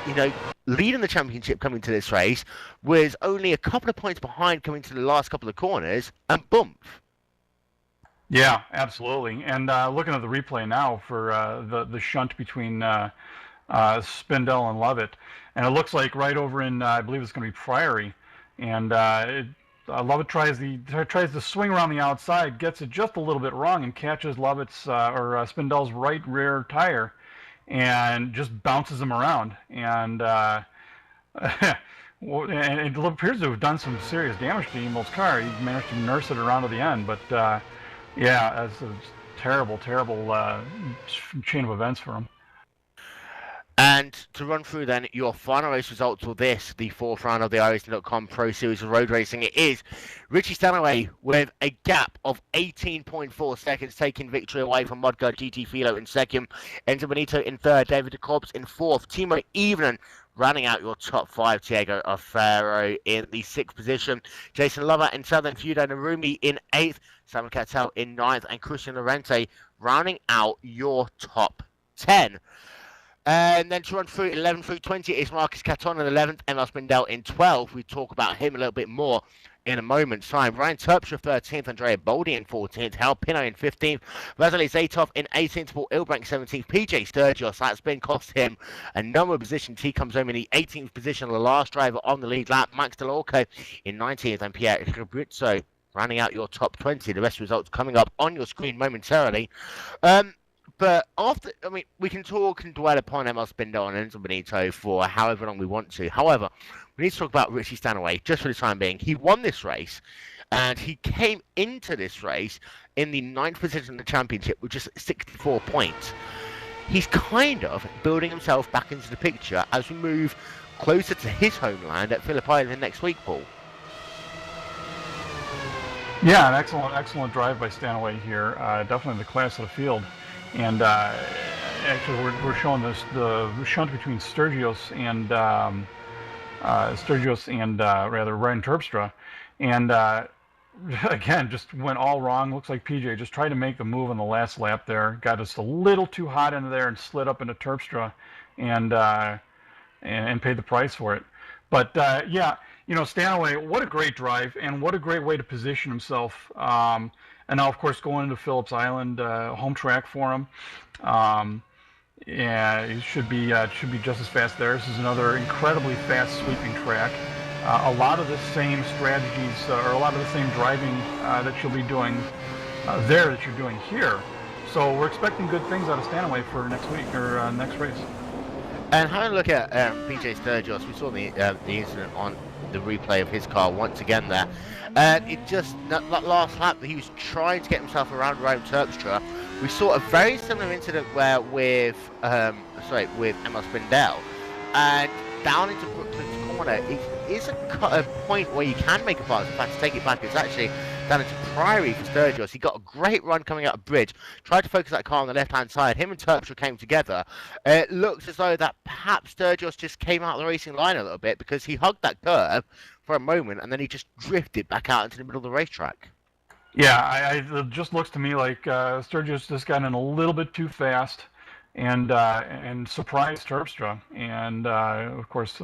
leading the championship coming to this race, was only a couple of points behind coming to the last couple of corners, and boom. Yeah, absolutely. And looking at the replay now for the shunt between Spindell and Lovett, and it looks like right over in, I believe it's going to be Priory, and Lovett tries to swing around the outside, gets it just a little bit wrong, and catches Lovett's or Spindell's right rear tire, and just bounces him around, and and it appears to have done some serious damage to Emil's car. He managed to nurse it around to the end, but yeah, it's a terrible chain of events for him. And to run through then your final race results for this, the fourth round of the iRacing.com Pro Series of Road Racing, it is Richie Stanaway with a gap of 18.4 seconds, taking victory away from Modguard GT Filo in second, Enzo Benito in third, David de Cobbs in fourth, Timo Evening rounding out your top five, Diego Alfaro in the sixth position, Jason Lover in seventh, Fudo Narumi in eighth, Simon Cattell in ninth, and Christian Lorente rounding out your top 10. And then to run through 11 through 20 is Marcus Caton in 11th, Emil Spindell in 12th. We talk about him a little bit more in a moment's time. Ryan Terpstra 13th, Andrea Boldi in 14th, Hal Pino in 15th, Vasily Zatov in 18th, Paul Ilbrank 17th, PJ Sturgis. That spin cost him a number of positions. He comes home in the 18th position, the last driver on the lead lap. Max Delorco in 19th, and Pierre Fabrizio rounding out your top 20. The rest results coming up on your screen momentarily. But after, we can talk and dwell upon Emil Spindell and Enzo Benito for however long we want to. However, we need to talk about Richie Stanaway just for the time being. He won this race, and he came into this race in the 9th position in the championship with just 64 points. He's kind of building himself back into the picture as we move closer to his homeland at Phillip Island next week, Paul. Yeah, an excellent drive by Stanaway here. Definitely the class of the field. And actually, we're showing the shunt between Sturgis and Ryan Terpstra, and again, just went all wrong. Looks like PJ just tried to make the move on the last lap there, got just a little too hot into there and slid up into Terpstra, and paid the price for it. But yeah, Stanaway, what a great drive, and what a great way to position himself. And now, of course, going into Phillips Island, home track for him. Yeah, he should be just as fast there. This is another incredibly fast sweeping track. A lot of the same strategies, or a lot of the same driving that you'll be doing there that you're doing here. So we're expecting good things out of Stanaway for next week or next race. And having a look at PJ Sturgis, we saw the incident on the replay of his car once again there. And it just, that last lap, he was trying to get himself around Terpstra. We saw a very similar incident where with Emil Spindell, and down into Brooklyn's corner, it is a point where you can make a pass. In fact, to take it back, it's actually down into Priory for Sturgis. He got a great run coming out of bridge, tried to focus that car on the left-hand side. Him and Terpstra came together. It looks as though that perhaps Sturgis just came out of the racing line a little bit because he hugged that curve for a moment and then he just drifted back out into the middle of the racetrack. Yeah, it just looks to me like Sturgis just got in a little bit too fast and surprised Terpstra. And of course,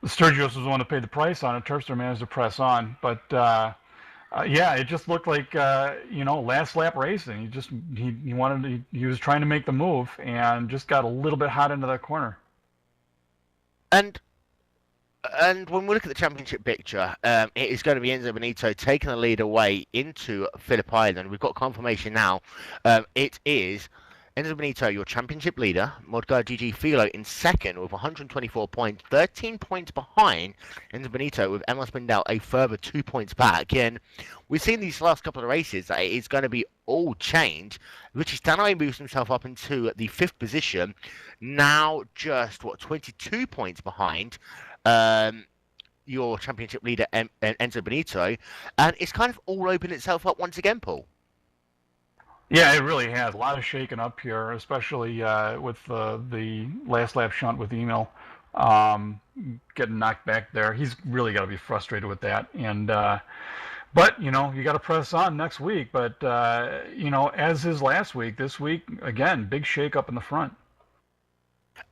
Sturgis was the one to pay the price on it. Terpstra managed to press on, but yeah, it just looked like last lap racing. He was trying to make the move and just got a little bit hot into that corner. And when we look at the championship picture, it is going to be Enzo Benito taking the lead away into Phillip Island. We've got confirmation now. It is Enzo Benito, your championship leader. Modguard GG Filo in second with 124 points, 13 points behind Enzo Benito, with Emil Spindell a further 2 points back. And we've seen these last couple of races that it is going to be all change. Richie Stanaway moves himself up into the 5th position, now just 22 points behind your championship leader Enzo Benito, and it's kind of all opened itself up once again, Paul. Yeah, it really has. A lot of shaking up here, especially with the last lap shunt with Emil getting knocked back there. He's really got to be frustrated with that. And but you got to press on next week. But as is last week, this week again, big shake up in the front.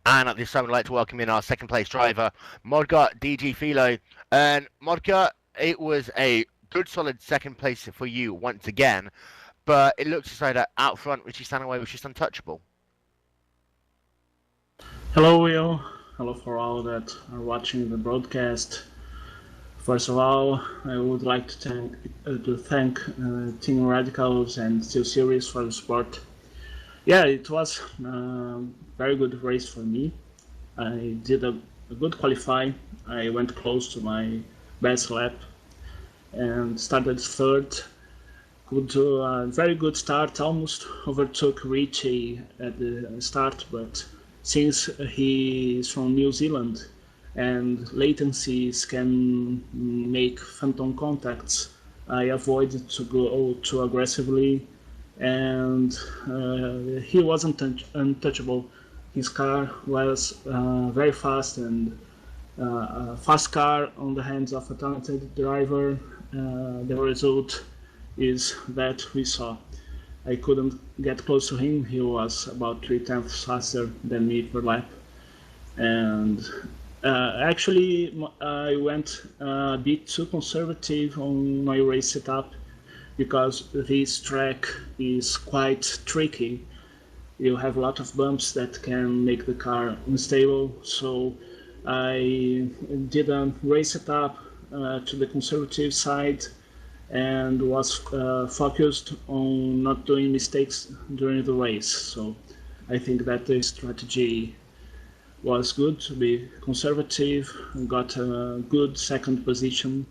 And at this time, I'd like to welcome in our second place driver, Modga DG Philo. And Modga, it was a good solid second place for you once again, but it looks as though that out front, Richie Stanaway was just untouchable. Hello, Will. Hello for all that are watching the broadcast. First of all, I would like to thank Team Radicals and Steel Series for the support. Yeah, it was a very good race for me. I did a good qualify. I went close to my best lap and started third. Could do a very good start, almost overtook Richie at the start, but since he is from New Zealand and latencies can make phantom contacts, I avoided to go too aggressively, and he wasn't untouchable. His car was very fast, and a fast car on the hands of a talented driver. The result is that we saw. I couldn't get close to him. He was about 3/10 faster than me per lap. And actually, I went a bit too conservative on my race setup because this track is quite tricky. You have a lot of bumps that can make the car unstable. So I did a race setup to the conservative side and was focused on not doing mistakes during the race. So I think that the strategy was good to be conservative, got a good second position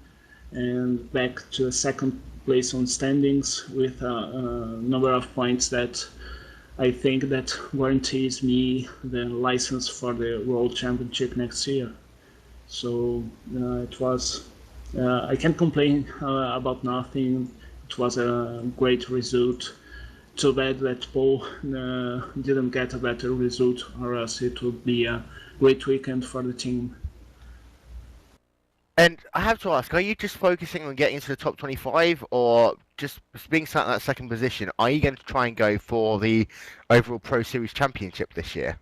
and back to a second place on standings with a number of points that I think that guarantees me the license for the World Championship next year. So it was I can't complain about nothing. It was a great result. Too bad that Paul didn't get a better result, or else it would be a great weekend for the team. And I have to ask, are you just focusing on getting into the top 25, or just being sat in that second position, are you going to try and go for the overall Pro Series Championship this year?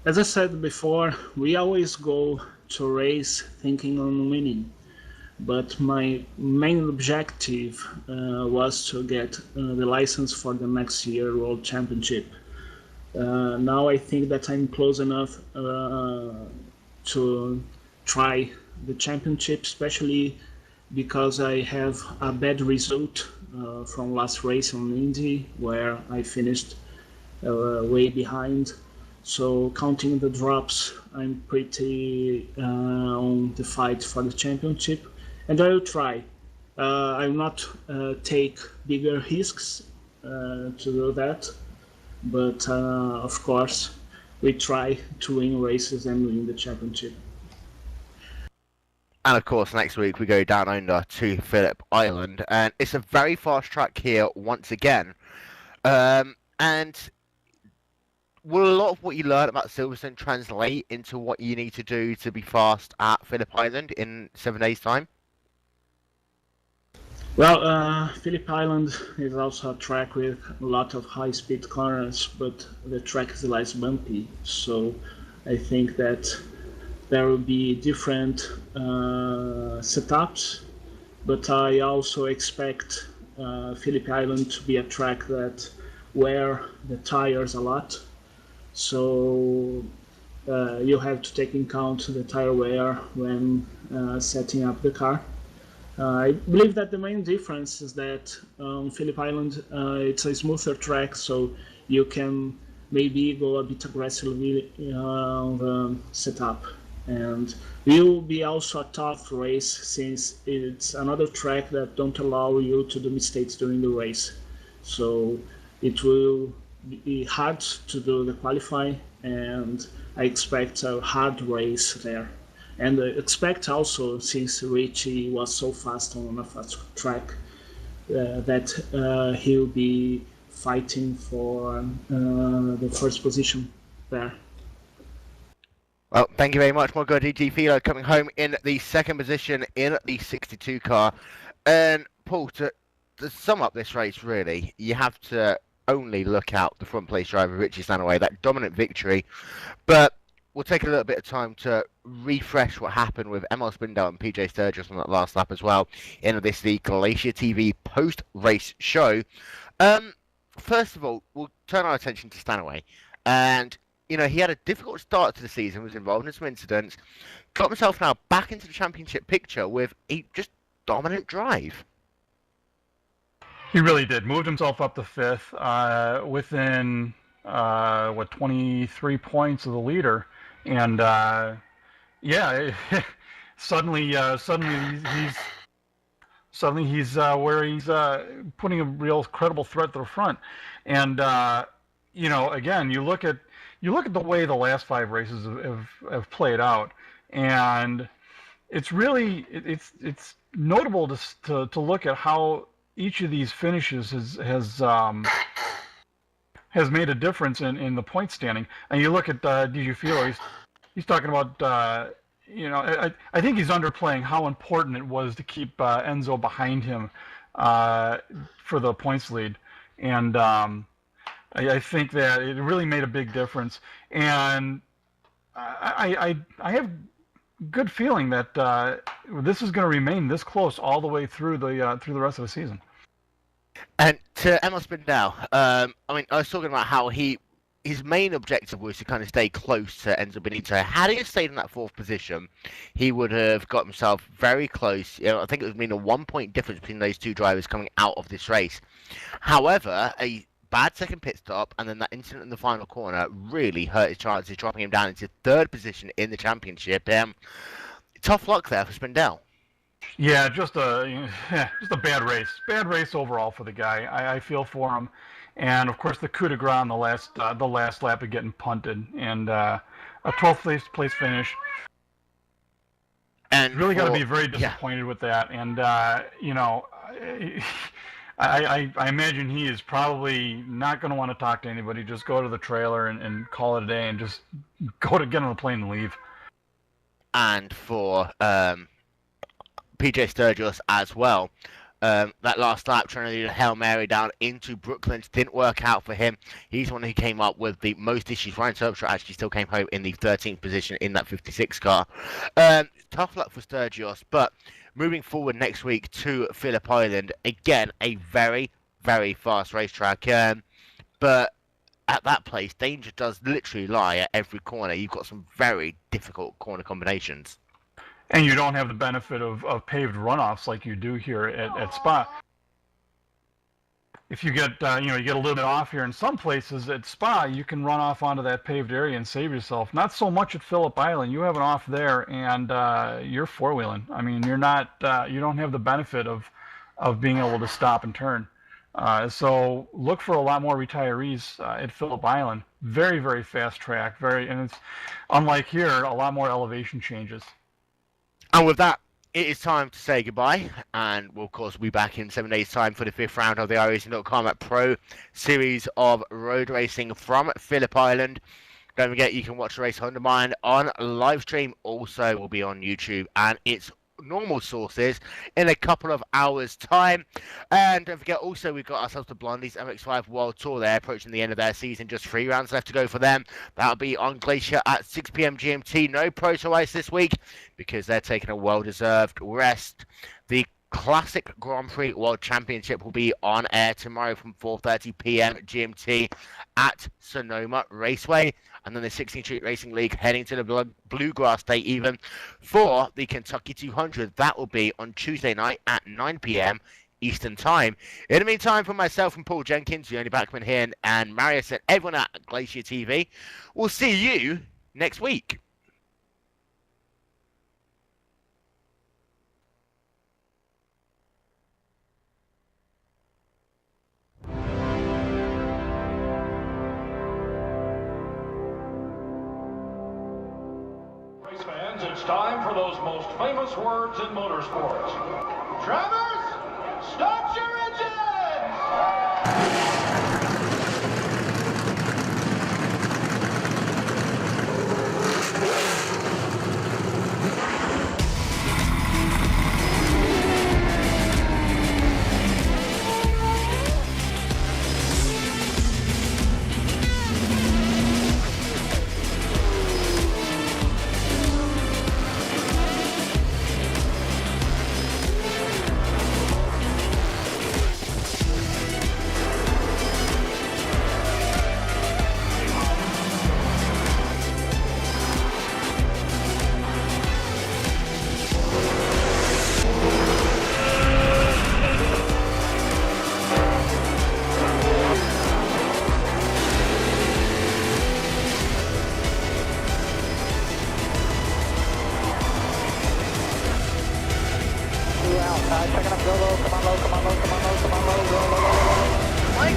As I said before, we always go to race thinking on winning, but my main objective was to get the license for the next year World Championship. Now I think that I'm close enough to try the championship, especially because I have a bad result from last race on Indy, where I finished way behind. So counting the drops, I'm pretty on the fight for the championship, and I will try. I will not take bigger risks to do that, but of course we try to win races and win the championship. And of course, next week we go down under to Phillip Island, and it's a very fast track here once again. And will a lot of what you learn about Silverstone translate into what you need to do to be fast at Phillip Island in 7 days' time? Well, Phillip Island is also a track with a lot of high-speed corners, but the track is less bumpy, so I think that there will be different setups, but I also expect Phillip Island to be a track that wear the tires a lot. So you have to take in account the tire wear when setting up the car. I believe that the main difference is that on Phillip Island it's a smoother track, so you can maybe go a bit aggressively on the setup. And it will be also a tough race since it's another track that don't allow you to do mistakes during the race. So it will be hard to do the qualify, and I expect a hard race there. And I expect also, since Richie was so fast on a fast track, that he'll be fighting for the first position there. Well, thank you very much, Modga DG Philo, coming home in the second position in the 62 car. And Paul, to sum up this race, really, you have to only look out the front place driver, Richie Stanaway, that dominant victory. But we'll take a little bit of time to refresh what happened with Emil Spindell and PJ Sturgis on that last lap as well in this the GlacierTV post-race show. First of all, we'll turn our attention to Stanaway. And, you know, he had a difficult start to the season, was involved in some incidents, got himself now back into the championship picture with a just dominant drive. He really did. Moved himself up to 5th, within 23 points of the leader, and suddenly he's where he's putting a real credible threat to the front. And you know, again, you look at the way the last 5 races have played out, and it's really it's notable to look at how each of these finishes has made a difference in the point standing. And you look at DJ Filo, he's talking about you know, I think he's underplaying how important it was to keep Enzo behind him for the points lead, and I think that it really made a big difference. And I have good feeling that this is going to remain this close all the way through the rest of the season. And to Emil Spindell, I mean, I was talking about how his main objective was to kind of stay close to Enzo Benito. Had he stayed in that 4th position, he would have got himself very close. You know, I think it would mean a 1-point difference between those two drivers coming out of this race. However, a bad second pit stop and then that incident in the final corner really hurt his chances, dropping him down into 3rd position in the championship. Tough luck there for Spindell. Yeah, just a bad race. Bad race overall for the guy. I feel for him, and of course the coup de grace on the last lap of getting punted, and a 12th place finish. And really got to be very disappointed with that. And you know, I imagine he is probably not going to want to talk to anybody. Just go to the trailer and call it a day, and just get on the plane and leave. And for PJ Sturgis as well. That last lap trying to do the Hail Mary down into Brooklands didn't work out for him. He's the one who came up with the most issues. Ryan Terpstra actually still came home in the 13th position in that 56 car. Tough luck for Sturgis, but moving forward next week to Phillip Island, again, a very, very fast racetrack. But at that place, danger does literally lie at every corner. You've got some very difficult corner combinations. And you don't have the benefit of paved runoffs like you do here at Spa. If you get you get a little bit off here in some places at Spa, you can run off onto that paved area and save yourself. Not so much at Phillip Island. You have an off there, and you're four-wheeling. I mean, you're not you don't have the benefit of being able to stop and turn. So look for a lot more retirees at Phillip Island. Very, very fast track. And it's unlike here, a lot more elevation changes. And with that, it is time to say goodbye, and we'll of course be back in 7 days' time for the 5th round of the iRacing.com Pro Series of Road Racing from Phillip Island. Don't forget, you can watch the race on demand on live stream. Also, will be on YouTube and its normal sources in a couple of hours' time. And don't forget, also, we've got ourselves the Blondies MX5 World Tour. They're approaching the end of their season. Just 3 rounds left to go for them. That'll be on Glacier at 6 p.m. GMT. No Proto Ice this week because they're taking a well-deserved rest. The Classic Grand Prix World Championship will be on air tomorrow from 4:30 p.m. GMT at Sonoma Raceway. And then the 16th Street Racing League heading to the Bluegrass Day even for the Kentucky 200. That will be on Tuesday night at 9 p.m. Eastern Time. In the meantime, for myself and Paul Jenkins, the only backman here, and Marius and everyone at Glacier TV, we'll see you next week. Fans, it's time for those most famous words in motorsports. Drivers, start your engines!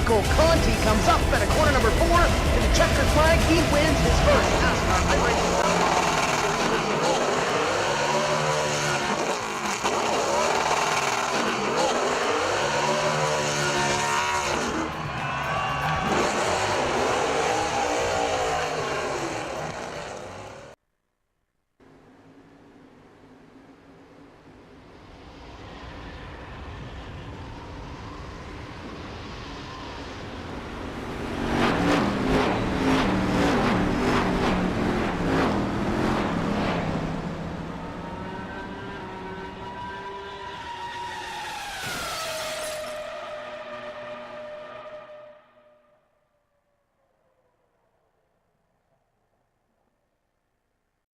Michael Conti comes up at a corner number 4 to the checkered flag. He wins his first NASCAR iRacing.